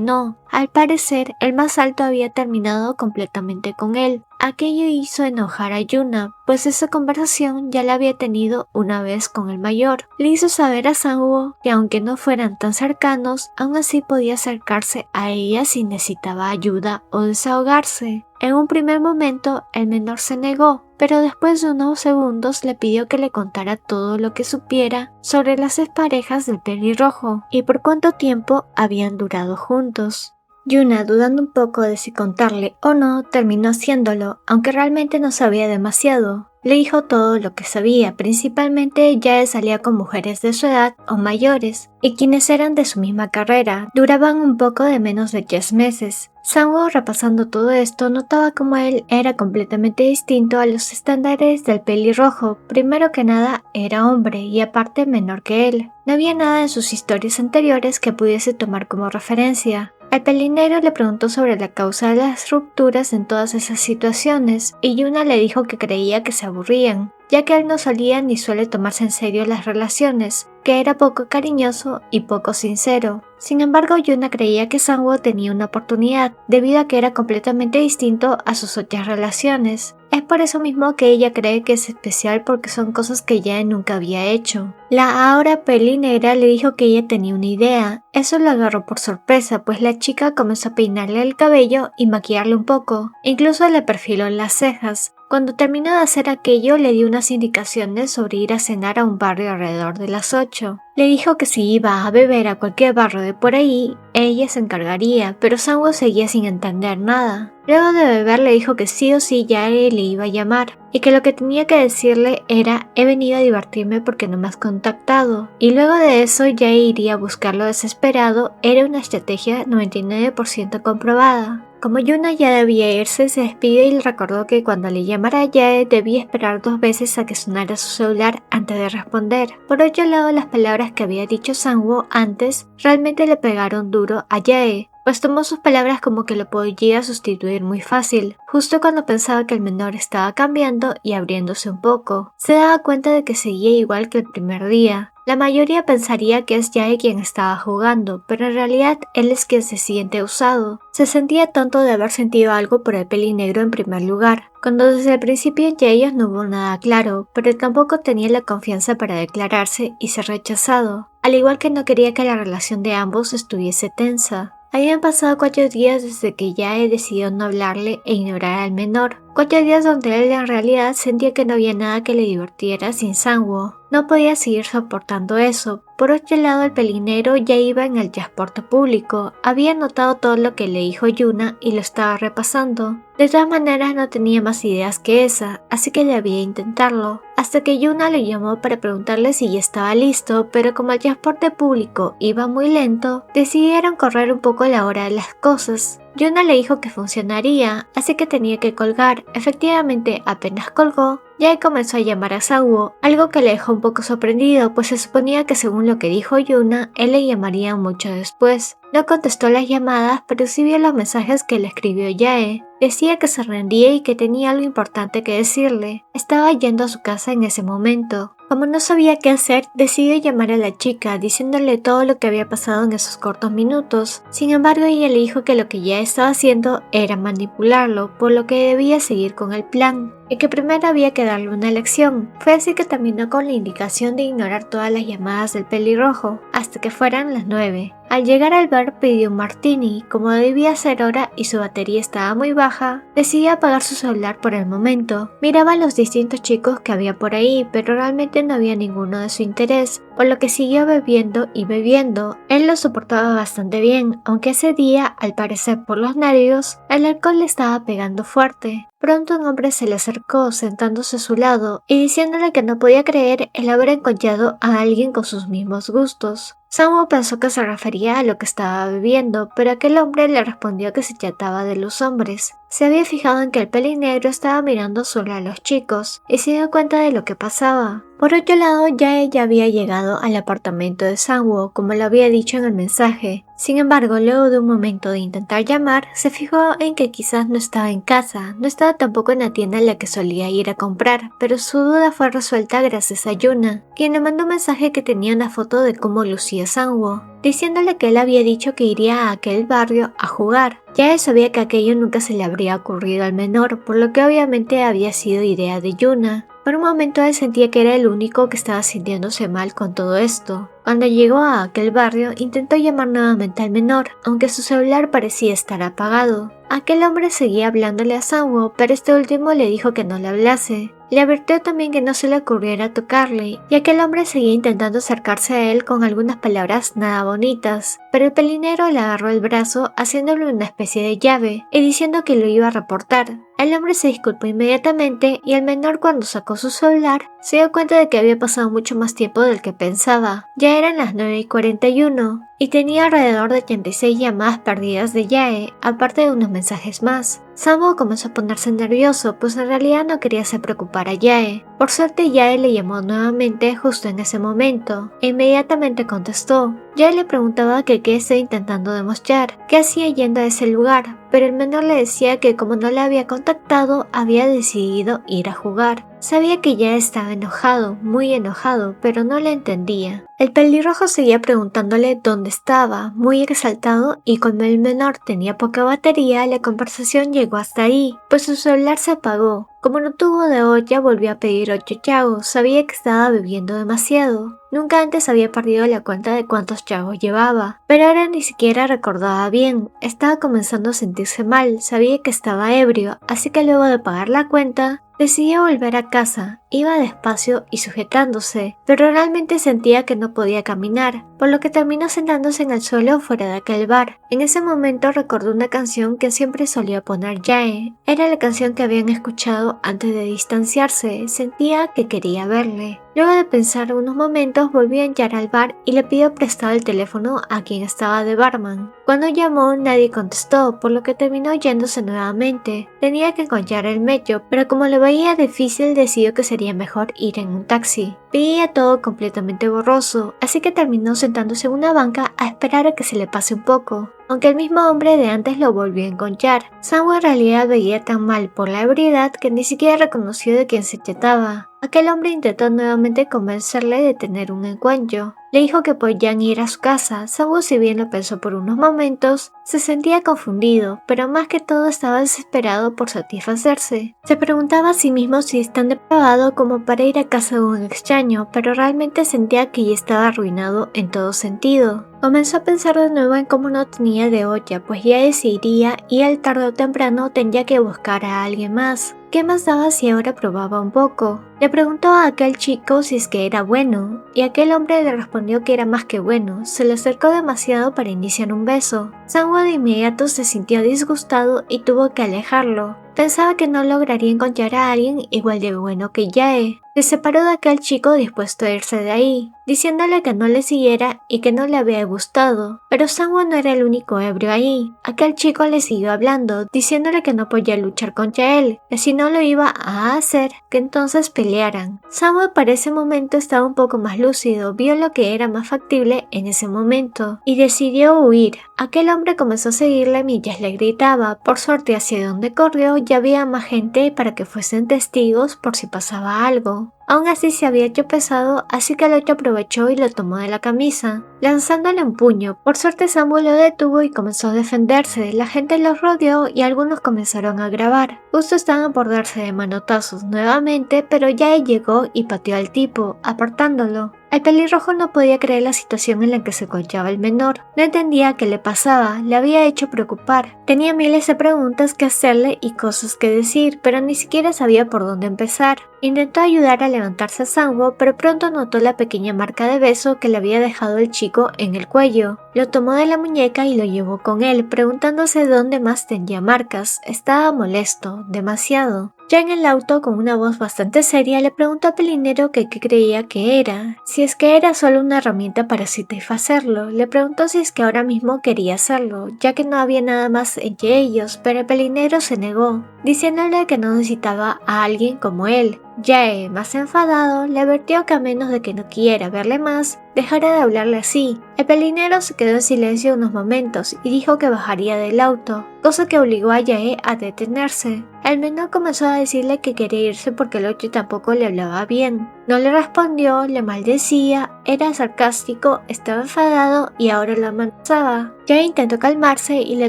no. Al parecer, el más alto había terminado completamente con él. Aquello hizo enojar a Yuna, pues esa conversación ya la había tenido una vez con el mayor. Le hizo saber a Sang-woo que aunque no fueran tan cercanos, aún así podía acercarse a ella si necesitaba ayuda o desahogarse. En un primer momento, el menor se negó, pero después de unos segundos le pidió que le contara todo lo que supiera sobre las exparejas del pelirrojo y por cuánto tiempo habían durado juntos. Yuna, dudando un poco de si contarle o no, terminó haciéndolo, aunque realmente no sabía demasiado. Le dijo todo lo que sabía, principalmente Yae salía con mujeres de su edad o mayores, y quienes eran de su misma carrera, duraban un poco de menos de 10 meses. Sang-woo, repasando todo esto, notaba cómo él era completamente distinto a los estándares del pelirrojo. Primero que nada, era hombre y aparte menor que él. No había nada en sus historias anteriores que pudiese tomar como referencia. El pelinegro le preguntó sobre la causa de las rupturas en todas esas situaciones, y Yuna le dijo que creía que se aburrían, ya que él no solía ni suele tomarse en serio las relaciones, que era poco cariñoso y poco sincero. Sin embargo, Yuna creía que Sang-woo tenía una oportunidad, debido a que era completamente distinto a sus otras relaciones. Es por eso mismo que ella cree que es especial porque son cosas que Yae nunca había hecho. La ahora peli negra le dijo que ella tenía una idea. Eso lo agarró por sorpresa, pues la chica comenzó a peinarle el cabello y maquillarle un poco. Incluso le perfiló las cejas. Cuando terminó de hacer aquello, le dio unas indicaciones sobre ir a cenar a un barrio alrededor de las 8. Le dijo que si iba a beber a cualquier barrio de por ahí, ella se encargaría, pero Sang-woo seguía sin entender nada. Luego de beber le dijo que sí o sí Yae le iba a llamar, y que lo que tenía que decirle era: he venido a divertirme porque no me has contactado. Y luego de eso Yae iría a buscarlo desesperado. Era una estrategia 99% comprobada. Como Yuna ya debía irse, se despidió y le recordó que cuando le llamara a Yae debía esperar 2 veces a que sonara su celular antes de responder. Por otro lado, las palabras que había dicho Sang-woo antes realmente le pegaron duro a Yae, pues tomó sus palabras como que lo podía sustituir muy fácil, justo cuando pensaba que el menor estaba cambiando y abriéndose un poco. Se daba cuenta de que seguía igual que el primer día. La mayoría pensaría que es Yae quien estaba jugando, pero en realidad él es quien se siente usado. Se sentía tonto de haber sentido algo por el pelinegro en primer lugar, cuando desde el principio entre ellos no hubo nada claro, pero tampoco tenía la confianza para declararse y ser rechazado, al igual que no quería que la relación de ambos estuviese tensa. Habían pasado 4 días desde que Yae decidió no hablarle e ignorar al menor. 4 días donde él en realidad sentía que no había nada que le divirtiera sin Sang-woo. No podía seguir soportando eso. Por otro lado, el pelinegro ya iba en el transporte público. Había notado todo lo que le dijo Yuna y lo estaba repasando. De todas maneras, no tenía más ideas que esa, así que debía intentarlo. Hasta que Yuna le llamó para preguntarle si ya estaba listo, pero como el transporte público iba muy lento, decidieron correr un poco la hora de las cosas. Yuna le dijo que funcionaría, así que tenía que colgar. Efectivamente, apenas colgó, Yae comenzó a llamar a Sang-woo, algo que le dejó un poco sorprendido, pues se suponía que según lo que dijo Yuna, él le llamaría mucho después. No contestó las llamadas, pero sí vio los mensajes que le escribió Yae. Decía que se rendía y que tenía algo importante que decirle. Estaba yendo a su casa en ese momento. Como no sabía qué hacer, decidió llamar a la chica, diciéndole todo lo que había pasado en esos cortos minutos. Sin embargo, ella le dijo que lo que Yae estaba haciendo era manipularlo, por lo que debía seguir con el plan, y que primero había que darle una lección. Fue así que terminó con la indicación de ignorar todas las llamadas del pelirrojo, hasta que fueran las 9. Al llegar al bar pidió un martini. Como debía ser hora y su batería estaba muy baja, decidió apagar su celular por el momento. Miraba a los distintos chicos que había por ahí, pero realmente no había ninguno de su interés, por lo que siguió bebiendo y bebiendo. Él lo soportaba bastante bien, aunque ese día, al parecer por los nervios, el alcohol le estaba pegando fuerte. Pronto un hombre se le acercó sentándose a su lado y diciéndole que no podía creer el haber encontrado a alguien con sus mismos gustos. Sang-woo pensó que se refería a lo que estaba bebiendo, pero aquel hombre le respondió que se trataba de los hombres. Se había fijado en que el pelinegro estaba mirando solo a los chicos y se dio cuenta de lo que pasaba. Por otro lado, Yae ya había llegado al apartamento de Sang-woo, como lo había dicho en el mensaje. Sin embargo, luego de un momento de intentar llamar, se fijó en que quizás no estaba en casa, no estaba tampoco en la tienda en la que solía ir a comprar, pero su duda fue resuelta gracias a Yuna, quien le mandó un mensaje que tenía una foto de cómo lucía Sang-woo, diciéndole que él había dicho que iría a aquel barrio a jugar. Yae sabía que aquello nunca se le habría ocurrido al menor, por lo que obviamente había sido idea de Yuna. Por un momento él sentía que era el único que estaba sintiéndose mal con todo esto. Cuando llegó a aquel barrio, intentó llamar nuevamente al menor, aunque su celular parecía estar apagado. Aquel hombre seguía hablándole a Sang-woo, pero este último le dijo que no le hablase. Le advirtió también que no se le ocurriera tocarle, y aquel hombre seguía intentando acercarse a él con algunas palabras nada bonitas, pero el pelinero le agarró el brazo haciéndole una especie de llave y diciendo que lo iba a reportar. El hombre se disculpó inmediatamente y el menor, cuando sacó su celular, se dio cuenta de que había pasado mucho más tiempo del que pensaba. Ya eran las 9:41 y tenía alrededor de 86 llamadas perdidas de Yae, aparte de unos mensajes más. Sang-woo comenzó a ponerse nervioso, pues en realidad no quería hacer preocupar a Yae. Por suerte, Yae le llamó nuevamente justo en ese momento e inmediatamente contestó. Yae le preguntaba que qué estaba intentando demostrar, qué hacía yendo a ese lugar, pero el menor le decía que como no le había contactado, había decidido ir a jugar. Sabía que ya estaba enojado, muy enojado, pero no le entendía. El pelirrojo seguía preguntándole dónde estaba, muy exaltado, y como el menor tenía poca batería, la conversación llegó hasta ahí, pues su celular se apagó. Como no tuvo de olla, volvió a pedir 8 chagos. Sabía que estaba bebiendo demasiado. Nunca antes había perdido la cuenta de cuántos chagos llevaba, pero ahora ni siquiera recordaba bien. Estaba comenzando a sentirse mal, sabía que estaba ebrio, así que luego de pagar la cuenta, decidió volver a casa. Iba despacio y sujetándose, pero realmente sentía que no podía caminar, por lo que terminó sentándose en el suelo fuera de aquel bar. En ese momento recordó una canción que siempre solía poner Jae. Era la canción que habían escuchado antes de distanciarse. Sentía que quería verle. Luego de pensar unos momentos, volvió a entrar al bar y le pidió prestado el teléfono a quien estaba de barman. Cuando llamó, nadie contestó, por lo que terminó yéndose nuevamente. Tenía que encontrar el metro, pero como lo veía difícil, decidió que sería mejor ir en un taxi. Veía todo completamente borroso, así que terminó sentándose en una banca a esperar a que se le pase un poco. Aunque el mismo hombre de antes lo volvió a encontrar, Sang-woo en realidad veía tan mal por la ebriedad que ni siquiera reconoció de quién se trataba. Aquel hombre intentó nuevamente convencerle de tener un encuentro. Le dijo que podían ir a su casa. Sang-woo, si bien lo pensó por unos momentos, se sentía confundido, pero más que todo estaba desesperado por satisfacerse. Se preguntaba a sí mismo si es tan depravado como para ir a casa de un extraño, pero realmente sentía que ya estaba arruinado en todo sentido. Comenzó a pensar de nuevo en cómo no tenía de olla, pues ya decidiría y él tarde o temprano tendría que buscar a alguien más. ¿Qué más daba si ahora probaba un poco? Le preguntó a aquel chico si es que era bueno, y aquel hombre le respondió que era más que bueno. Se le acercó demasiado para iniciar un beso. Sang-woo de inmediato se sintió disgustado y tuvo que alejarlo. Pensaba que no lograría encontrar a alguien igual de bueno que Jae. Se separó de aquel chico dispuesto a irse de ahí, diciéndole que no le siguiera y que no le había gustado. Pero Sang-woo no era el único ebrio ahí. Aquel chico le siguió hablando, diciéndole que no podía luchar contra él, que si no lo iba a hacer, que entonces pelearan. Sang-woo para ese momento estaba un poco más lúcido, vio lo que era más factible en ese momento y decidió huir. Aquel hombre comenzó a seguirle mientras le gritaba. Por suerte, hacia donde corrió ya había más gente para que fuesen testigos por si pasaba algo. Aún así se había hecho pesado, así que el otro aprovechó y lo tomó de la camisa, lanzándole un puño. Por suerte Sang-woo lo detuvo y comenzó a defenderse. La gente los rodeó y algunos comenzaron a grabar. Justo estaban por darse de manotazos nuevamente, pero Jae llegó y pateó al tipo, apartándolo. El pelirrojo no podía creer la situación en la que se encontraba el menor. No entendía qué le pasaba, le había hecho preocupar. Tenía miles de preguntas que hacerle y cosas que decir, pero ni siquiera sabía por dónde empezar. Intentó ayudar a levantarse a Sang-woo, pero pronto notó la pequeña marca de beso que le había dejado el chico en el cuello. Lo tomó de la muñeca y lo llevó con él, preguntándose dónde más tendría marcas. Estaba molesto, demasiado. Ya en el auto, con una voz bastante seria, le preguntó al pelinero que qué creía que era, si es que era solo una herramienta para satisfacerlo. Le preguntó si es que ahora mismo quería hacerlo, ya que no había nada más entre ellos, pero el pelinero se negó, diciéndole que no necesitaba a alguien como él. Jae, más enfadado, le advirtió que a menos de que no quiera verle más, dejara de hablarle así. El pelinero se quedó en silencio unos momentos y dijo que bajaría del auto, cosa que obligó a Jae a detenerse. El menor comenzó a decirle que quería irse porque el otro tampoco le hablaba bien. No le respondió, le maldecía, era sarcástico, estaba enfadado y ahora lo amenazaba. Jae intentó calmarse y le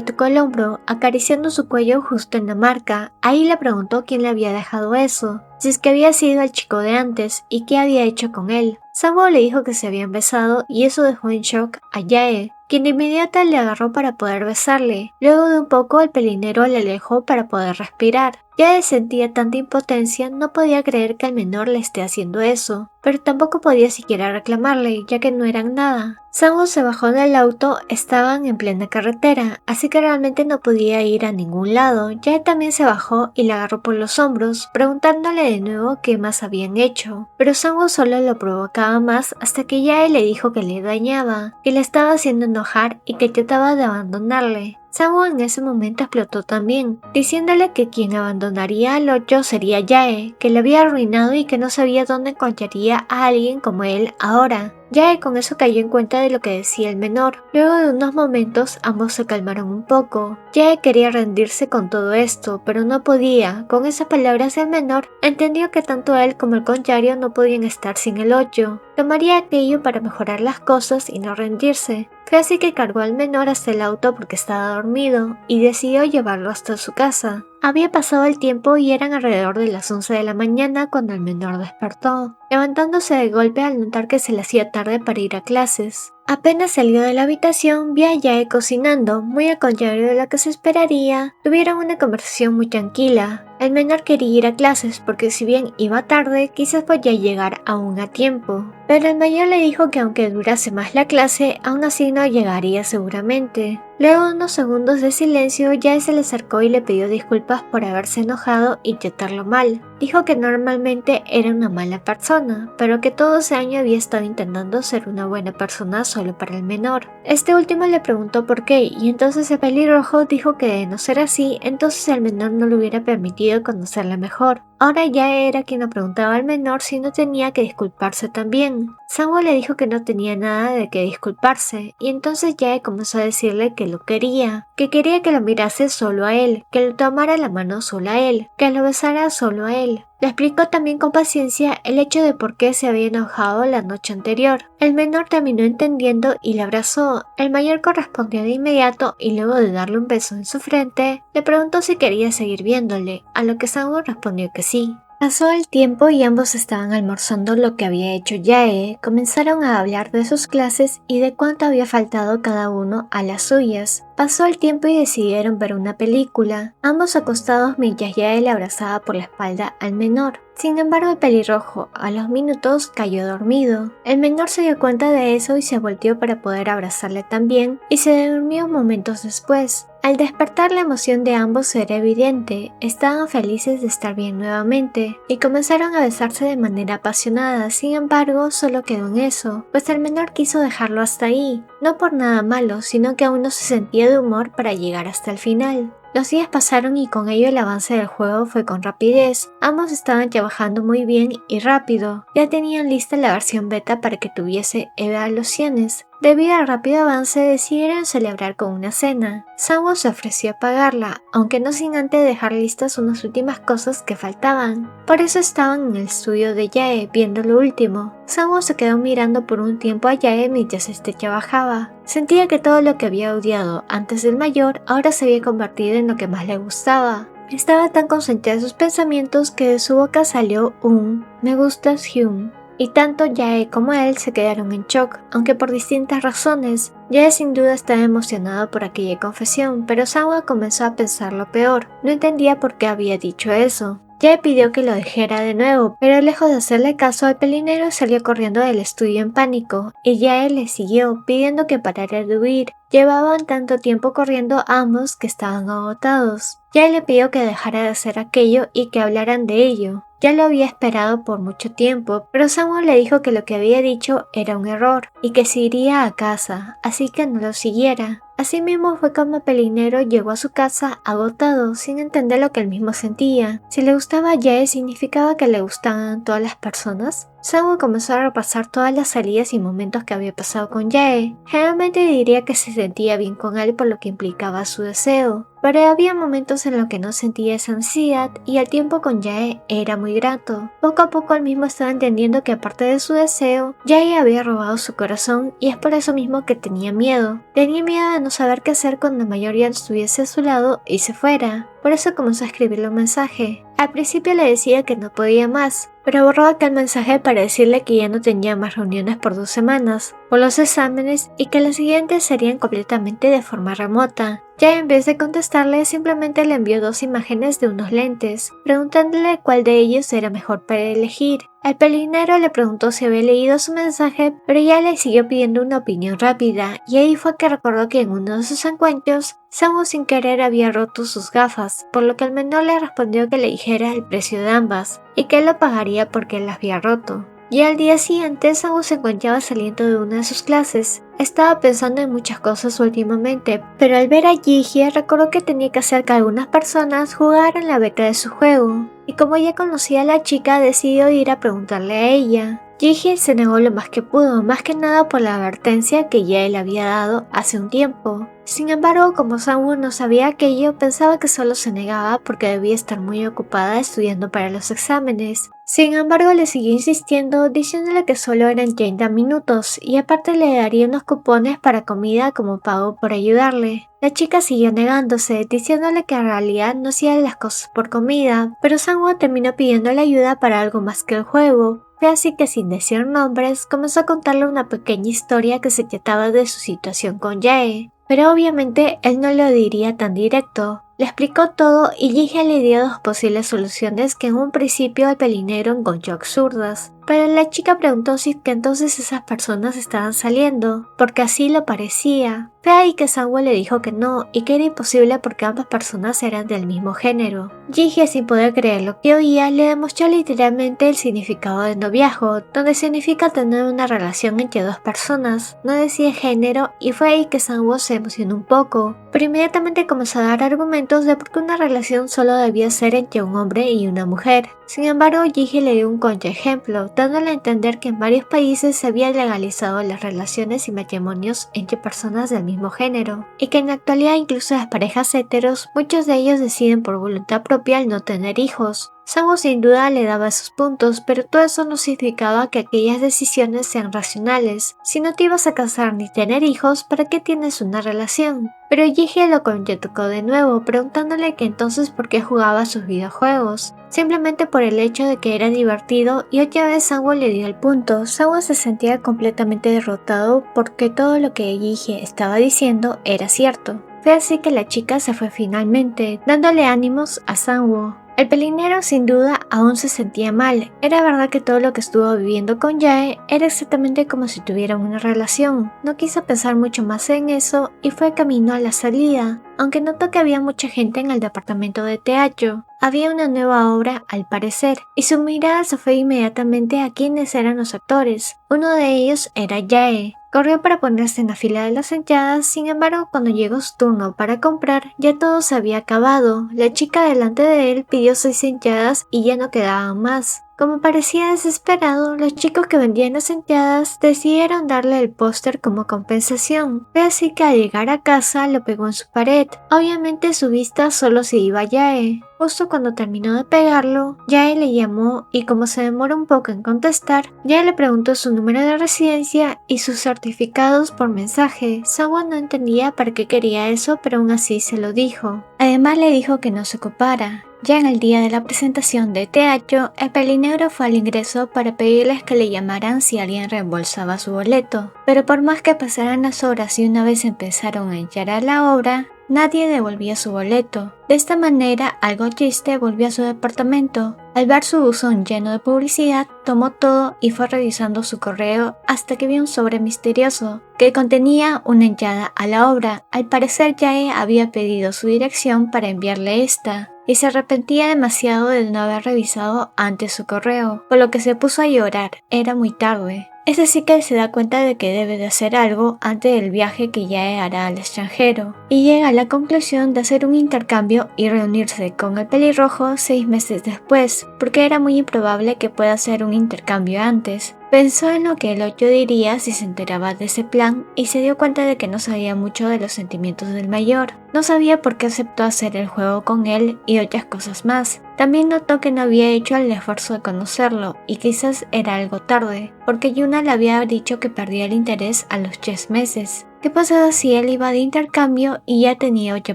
tocó el hombro, acariciando su cuello justo en la marca. Ahí le preguntó quién le había dejado eso, si es que había sido el chico de antes y qué había hecho con él. Sang-woo le dijo que se habían besado y eso dejó en shock a Jae, quien de inmediato le agarró para poder besarle. Luego de un poco el pelinero le alejó para poder respirar. Jae sentía tanta impotencia, no podía creer que el menor le esté haciendo eso, pero tampoco podía siquiera reclamarle, ya que no eran nada. Sang-woo se bajó del auto, estaban en plena carretera, así que realmente no podía ir a ningún lado. Jae también se bajó y le agarró por los hombros, preguntándole de nuevo qué más habían hecho, pero Sang-woo solo lo provocaba más hasta que Jae le dijo que le dañaba, que le estaba haciendo enojar y que trataba de abandonarle. Sang-woo en ese momento explotó también, diciéndole que quien abandonaría al 8 sería Jae, que le había arruinado y que no sabía dónde encontraría a alguien como él ahora. Jae con eso cayó en cuenta de lo que decía el menor. Luego de unos momentos ambos se calmaron un poco. Jae quería rendirse con todo esto, pero no podía. Con esas palabras el menor entendió que tanto él como el contrario no podían estar sin el 8. Tomaría aquello para mejorar las cosas y no rendirse. Fue así que cargó al menor hasta el auto porque estaba dormido y decidió llevarlo hasta su casa. Había pasado el tiempo y eran alrededor de las 11 de la mañana cuando el menor despertó, levantándose de golpe al notar que se le hacía tarde para ir a clases. Apenas salió de la habitación, vi a Jae cocinando, muy al contrario de lo que se esperaría. Tuvieron una conversación muy tranquila. El menor quería ir a clases porque si bien iba tarde, quizás podía llegar aún a tiempo. Pero el mayor le dijo que aunque durase más la clase, aún así no llegaría seguramente. Luego de unos segundos de silencio, Jae se le acercó y le pidió disculpas por haberse enojado y tratarlo mal. Dijo que normalmente era una mala persona, pero que todo ese año había estado intentando ser una buena persona solo para el menor. Este último le preguntó por qué, y entonces el pelirrojo dijo que de no ser así, entonces el menor no le hubiera permitido conocerla mejor. Ahora Jae era quien le preguntaba al menor si no tenía que disculparse también. Sang-woo le dijo que no tenía nada de qué disculparse, y entonces Jae comenzó a decirle que lo quería, que quería que lo mirase solo a él, que le tomara la mano solo a él, que lo besara solo a él. Le explicó también con paciencia el hecho de por qué se había enojado la noche anterior. El menor terminó entendiendo y le abrazó. El mayor correspondió de inmediato y luego de darle un beso en su frente, le preguntó si quería seguir viéndole, a lo que Sang-woo respondió que sí. Pasó el tiempo y ambos estaban almorzando lo que había hecho Jae. Comenzaron a hablar de sus clases y de cuánto había faltado cada uno a las suyas. Pasó el tiempo y decidieron ver una película, ambos acostados mientras Jae le abrazaba por la espalda al menor. Sin embargo, el pelirrojo, a los minutos, cayó dormido. El menor se dio cuenta de eso y se volteó para poder abrazarle también, y se durmió momentos después. Al despertar, la emoción de ambos era evidente, estaban felices de estar bien nuevamente, y comenzaron a besarse de manera apasionada. Sin embargo, solo quedó en eso, pues el menor quiso dejarlo hasta ahí, no por nada malo, sino que aún no se sentía de humor para llegar hasta el final. Los días pasaron y con ello el avance del juego fue con rapidez. Ambos estaban trabajando muy bien y rápido. Ya tenían lista la versión beta para que tuviese evaluaciones. Debido al rápido avance, decidieron celebrar con una cena. Sang-woo se ofreció a pagarla, aunque no sin antes dejar listas unas últimas cosas que faltaban. Por eso estaban en el estudio de Jae viendo lo último. Sang-woo se quedó mirando por un tiempo a Jae mientras este trabajaba. Sentía que todo lo que había odiado antes del mayor ahora se había convertido en lo que más le gustaba. Estaba tan concentrada en sus pensamientos que de su boca salió un "me gustas, Hyun". Y tanto Jae como él se quedaron en shock, aunque por distintas razones. Jae sin duda estaba emocionado por aquella confesión, pero Sang-woo comenzó a pensar lo peor. No entendía por qué había dicho eso. Jae pidió que lo dejara de nuevo, pero lejos de hacerle caso, el pelinero salió corriendo del estudio en pánico, y Jae le siguió, pidiendo que parara de huir. Llevaban tanto tiempo corriendo ambos que estaban agotados. Jae le pidió que dejara de hacer aquello y que hablaran de ello. Ya lo había esperado por mucho tiempo, pero Sang-woo le dijo que lo que había dicho era un error y que se iría a casa, así que no lo siguiera. Asimismo fue como el pelinero llegó a su casa agotado, sin entender lo que él mismo sentía. Si le gustaba a Jae, ¿significaba que le gustaban todas las personas? Sang-woo comenzó a repasar todas las salidas y momentos que había pasado con Jae. Generalmente diría que se sentía bien con él por lo que implicaba su deseo, pero había momentos en los que no sentía esa ansiedad y el tiempo con Jae era muy grato. Poco a poco él mismo estaba entendiendo que aparte de su deseo, Jae había robado su corazón y es por eso mismo que tenía miedo. Tenía miedo de no saber qué hacer cuando la mayoría estuviese a su lado y se fuera. Por eso comenzó a escribirle un mensaje. Al principio le decía que no podía más, pero borró aquel mensaje para decirle que ya no tenía más reuniones por 2 semanas, por los exámenes y que las siguientes serían completamente de forma remota. Ya en vez de contestarle, simplemente le envió 2 imágenes de unos lentes, preguntándole cuál de ellos era mejor para elegir. El pelinero le preguntó si había leído su mensaje, pero ya le siguió pidiendo una opinión rápida, y ahí fue que recordó que en uno de sus encuentros, Sang-woo sin querer había roto sus gafas, por lo que el menor le respondió que le dijera el precio de ambas, y que él lo pagaría porque él las había roto. Y al día siguiente, Sang-woo se encontraba saliendo de una de sus clases. Estaba pensando en muchas cosas últimamente, pero al ver a Ji-hye recordó que tenía que hacer que algunas personas jugaran la beca de su juego. Y como ya conocía a la chica, decidió ir a preguntarle a ella. Ji-hye se negó lo más que pudo, más que nada por la advertencia que ya él había dado hace un tiempo. Sin embargo, como Sang-woo no sabía aquello, pensaba que solo se negaba porque debía estar muy ocupada estudiando para los exámenes. Sin embargo, le siguió insistiendo, diciéndole que solo eran 30 minutos y aparte le daría unos cupones para comida como pago por ayudarle. La chica siguió negándose, diciéndole que en realidad no hacía las cosas por comida, pero Sang-woo terminó pidiéndole ayuda para algo más que el juego. Fue así que sin decir nombres, comenzó a contarle una pequeña historia que se trataba de su situación con Jae. Pero obviamente él no lo diría tan directo. Le explicó todo y Ji-hye le dio 2 posibles soluciones que en un principio el pelinero encontró absurdas. Pero la chica preguntó si que entonces esas personas estaban saliendo, porque así lo parecía. Fue ahí que Sang-woo le dijo que no y que era imposible porque ambas personas eran del mismo género. Ji-hye, sin poder creer lo que oía, le demostró literalmente el significado de noviazgo, donde significa tener una relación entre 2 personas, no decía género, y fue ahí que Sang-woo se emocionó un poco, pero inmediatamente comenzó a dar argumentos de por qué una relación solo debía ser entre un hombre y una mujer. Sin embargo, Ji-hye le dio un contraejemplo, dándole a entender que en varios países se habían legalizado las relaciones y matrimonios entre personas del mismo género, y que en la actualidad incluso las parejas heteros, muchos de ellos deciden por voluntad propia el no tener hijos. Sang-woo sin duda le daba esos puntos, pero todo eso no significaba que aquellas decisiones sean racionales. Si no te ibas a casar ni tener hijos, ¿para qué tienes una relación? Pero Ji-hye lo contraatacó de nuevo, preguntándole que entonces por qué jugaba sus videojuegos. Simplemente por el hecho de que era divertido, y otra vez Sang-woo le dio el punto. Sang-woo se sentía completamente derrotado porque todo lo que Ji-hye estaba diciendo era cierto. Fue así que la chica se fue finalmente, dándole ánimos a Sang-woo. El pelinero sin duda aún se sentía mal. Era verdad que todo lo que estuvo viviendo con Jae era exactamente como si tuvieran una relación. No quiso pensar mucho más en eso y fue camino a la salida, aunque notó que había mucha gente en el departamento de teatro. Había una nueva obra al parecer, y su mirada se fue inmediatamente a quienes eran los actores. Uno de ellos era Jae. Corrió para ponerse en la fila de las entradas, sin embargo cuando llegó su turno para comprar ya todo se había acabado. La chica delante de él pidió 6 entradas y ya no quedaban más. Como parecía desesperado, los chicos que vendían las entradas decidieron darle el póster como compensación. Fue así que al llegar a casa lo pegó en su pared. Obviamente su vista solo se iba a Jae. Justo cuando terminó de pegarlo, Jae le llamó y como se demoró un poco en contestar, Jae le preguntó su número de residencia y sus certificados por mensaje. Sang-woo no entendía para qué quería eso, pero aún así se lo dijo. Además le dijo que no se ocupara. Ya en el día de la presentación de teatro, el pelinegro fue al ingreso para pedirles que le llamaran si alguien reembolsaba su boleto. Pero por más que pasaran las horas y una vez empezaron a entrar a la obra, nadie devolvía su boleto. De esta manera, algo triste, volvió a su departamento. Al ver su buzón lleno de publicidad, tomó todo y fue revisando su correo hasta que vio un sobre misterioso que contenía una entrada a la obra. Al parecer, Jae había pedido su dirección para enviarle esta, y se arrepentía demasiado de no haber revisado antes su correo, por lo que se puso a llorar. Era muy tarde. Es así que se da cuenta de que debe de hacer algo antes del viaje que Jae hará al extranjero, y llega a la conclusión de hacer un intercambio y reunirse con el pelirrojo 6 meses después, porque era muy improbable que pueda hacer un intercambio antes. Pensó en lo que el otro diría si se enteraba de ese plan y se dio cuenta de que no sabía mucho de los sentimientos del mayor. No sabía por qué aceptó hacer el juego con él y otras cosas más. También notó que no había hecho el esfuerzo de conocerlo y quizás era algo tarde, porque Yuna le había dicho que perdía el interés a los 3 meses. ¿Qué pasaba si él iba de intercambio y ya tenía otra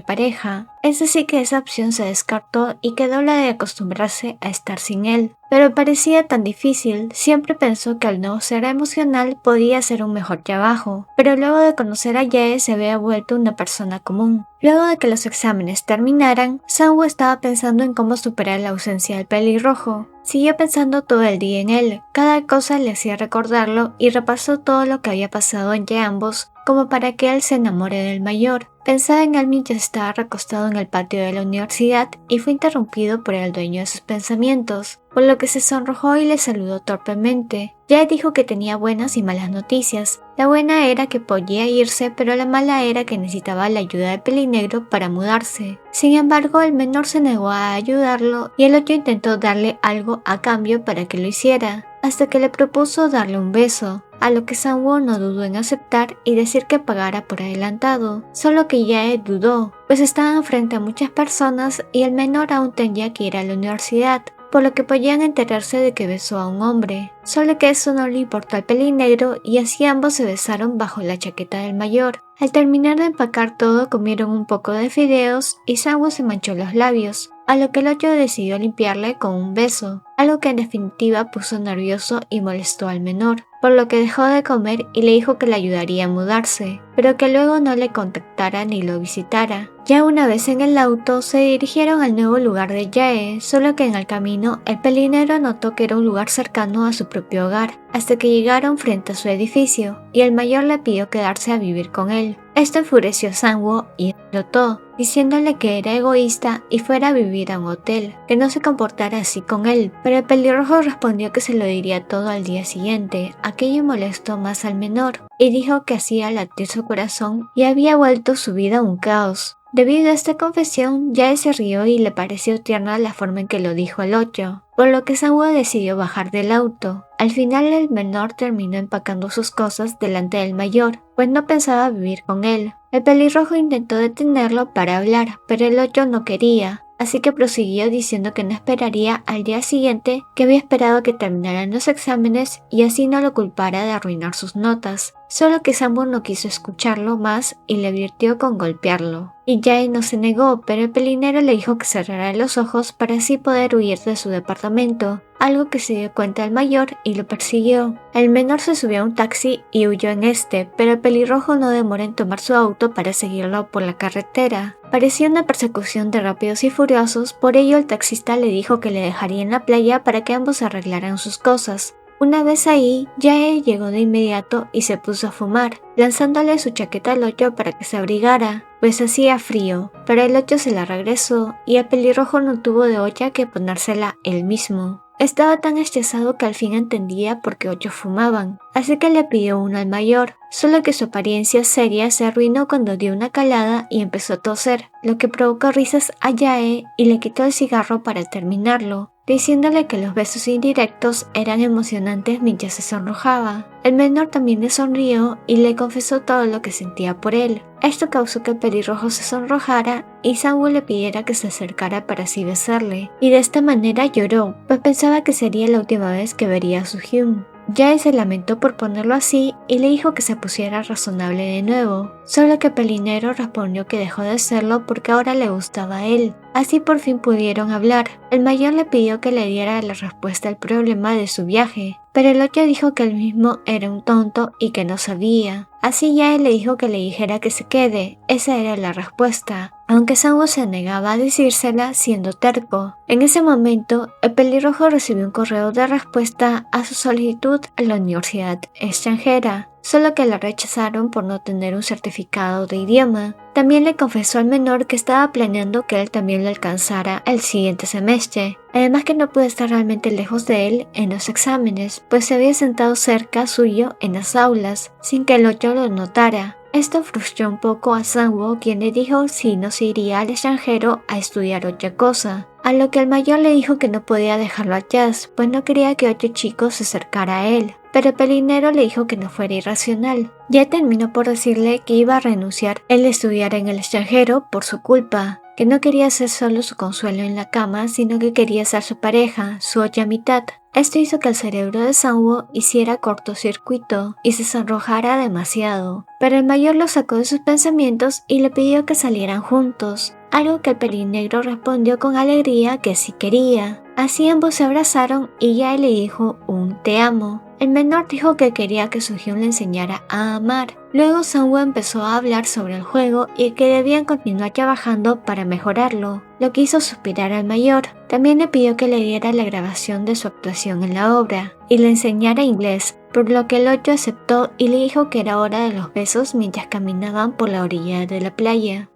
pareja? Es así que esa opción se descartó y quedó la de acostumbrarse a estar sin él. Pero parecía tan difícil, siempre pensó que al no ser emocional podía hacer un mejor trabajo, pero luego de conocer a Jae se había vuelto una persona común. Luego de que los exámenes terminaran, Sang-woo estaba pensando en cómo superar la ausencia del pelirrojo. Siguió pensando todo el día en él, cada cosa le hacía recordarlo y repasó todo lo que había pasado entre ambos como para que él se enamore del mayor. Pensaba en él mientras estaba recostado en el patio de la universidad y fue interrumpido por el dueño de sus pensamientos, por lo que se sonrojó y le saludó torpemente. Jae dijo que tenía buenas y malas noticias. La buena era que podía irse, pero la mala era que necesitaba la ayuda de Pelinegro para mudarse. Sin embargo, el menor se negó a ayudarlo y el otro intentó darle algo a cambio para que lo hiciera, hasta que le propuso darle un beso, a lo que Sang-woo no dudó en aceptar y decir que pagara por adelantado, solo que Jae dudó, pues estaban frente a muchas personas y el menor aún tenía que ir a la universidad, por lo que podían enterarse de que besó a un hombre, solo que eso no le importó al pelinegro y así ambos se besaron bajo la chaqueta del mayor. Al terminar de empacar todo comieron un poco de fideos y Sang-woo se manchó los labios, a lo que el otro decidió limpiarle con un beso, algo que en definitiva puso nervioso y molestó al menor, por lo que dejó de comer y le dijo que le ayudaría a mudarse, pero que luego no le contactara ni lo visitara. Ya una vez en el auto se dirigieron al nuevo lugar de Jae, solo que en el camino el pelinegro notó que era un lugar cercano a su propio hogar, hasta que llegaron frente a su edificio, y el mayor le pidió quedarse a vivir con él. Esto enfureció a Sang-woo y explotó, diciéndole que era egoísta y fuera a vivir a un hotel, que no se comportara así con él, pero el pelirrojo respondió que se lo diría todo al día siguiente. Aquello molestó más al menor, y dijo que hacía latir su corazón y había vuelto su vida un caos. Debido a esta confesión, Jae se rió y le pareció tierna la forma en que lo dijo el otro, por lo que Sang-woo decidió bajar del auto. Al final el menor terminó empacando sus cosas delante del mayor, pues no pensaba vivir con él. El pelirrojo intentó detenerlo para hablar, pero el otro no quería. Así que prosiguió diciendo que no esperaría al día siguiente, que había esperado que terminaran los exámenes y así no lo culpara de arruinar sus notas. Solo que Sang-woo no quiso escucharlo más y le advirtió con golpearlo. Y Jae no se negó, pero el pelinero le dijo que cerrara los ojos para así poder huir de su departamento, algo que se dio cuenta el mayor y lo persiguió. El menor se subió a un taxi y huyó en este, pero el pelirrojo no demoró en tomar su auto para seguirlo por la carretera. Parecía una persecución de rápidos y furiosos, por ello el taxista le dijo que le dejaría en la playa para que ambos arreglaran sus cosas. Una vez ahí, Jae llegó de inmediato y se puso a fumar, lanzándole su chaqueta al otro para que se abrigara, pues hacía frío, pero el otro se la regresó y el pelirrojo no tuvo de otra que ponérsela él mismo. Estaba tan estresado que al fin entendía por qué otros fumaban, así que le pidió uno al mayor, solo que su apariencia seria se arruinó cuando dio una calada y empezó a toser, lo que provocó risas a Jae y le quitó el cigarro para terminarlo, diciéndole que los besos indirectos eran emocionantes mientras se sonrojaba. El menor también le sonrió y le confesó todo lo que sentía por él. Esto causó que el pelirrojo se sonrojara y Sang-woo le pidiera que se acercara para así besarle, y de esta manera lloró, pues pensaba que sería la última vez que vería a Soo-hyun. Jae se lamentó por ponerlo así y le dijo que se pusiera razonable de nuevo, solo que Pelinero respondió que dejó de hacerlo porque ahora le gustaba a él. Así por fin pudieron hablar. El mayor le pidió que le diera la respuesta al problema de su viaje, pero el otro dijo que él mismo era un tonto y que no sabía. Así Jae le dijo que le dijera que se quede, esa era la respuesta, aunque Sang-woo se negaba a decírsela siendo terco. En ese momento, el pelirrojo recibió un correo de respuesta a su solicitud a la universidad extranjera, solo que la rechazaron por no tener un certificado de idioma. También le confesó al menor que estaba planeando que él también lo alcanzara el siguiente semestre, además que no pudo estar realmente lejos de él en los exámenes, pues se había sentado cerca suyo en las aulas, sin que el otro lo notara. Esto frustró un poco a Sang-woo, quien le dijo si no se iría al extranjero a estudiar otra cosa, a lo que el mayor le dijo que no podía dejarlo atrás, pues no quería que otro chico se acercara a él. Pero el pelinero le dijo que no fuera irracional. Ya terminó por decirle que iba a renunciar el estudiar en el extranjero por su culpa, que no quería ser solo su consuelo en la cama, sino que quería ser su pareja, su otra mitad. Esto hizo que el cerebro de Sang-woo hiciera cortocircuito y se sonrojara demasiado, pero el mayor lo sacó de sus pensamientos y le pidió que salieran juntos. algo que el pelinegro respondió con alegría que sí quería. Así ambos se abrazaron y Yae le dijo un te amo. El menor dijo que quería que Su-hyun le enseñara a amar. Luego Sang-woo empezó a hablar sobre el juego y que debían continuar trabajando para mejorarlo, lo que hizo suspirar al mayor. También le pidió que le diera la grabación de su actuación en la obra y le enseñara inglés, por lo que el otro aceptó y le dijo que era hora de los besos mientras caminaban por la orilla de la playa.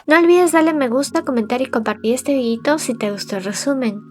No olvides darle me gusta, comentar y compartir este video si te gustó el resumen.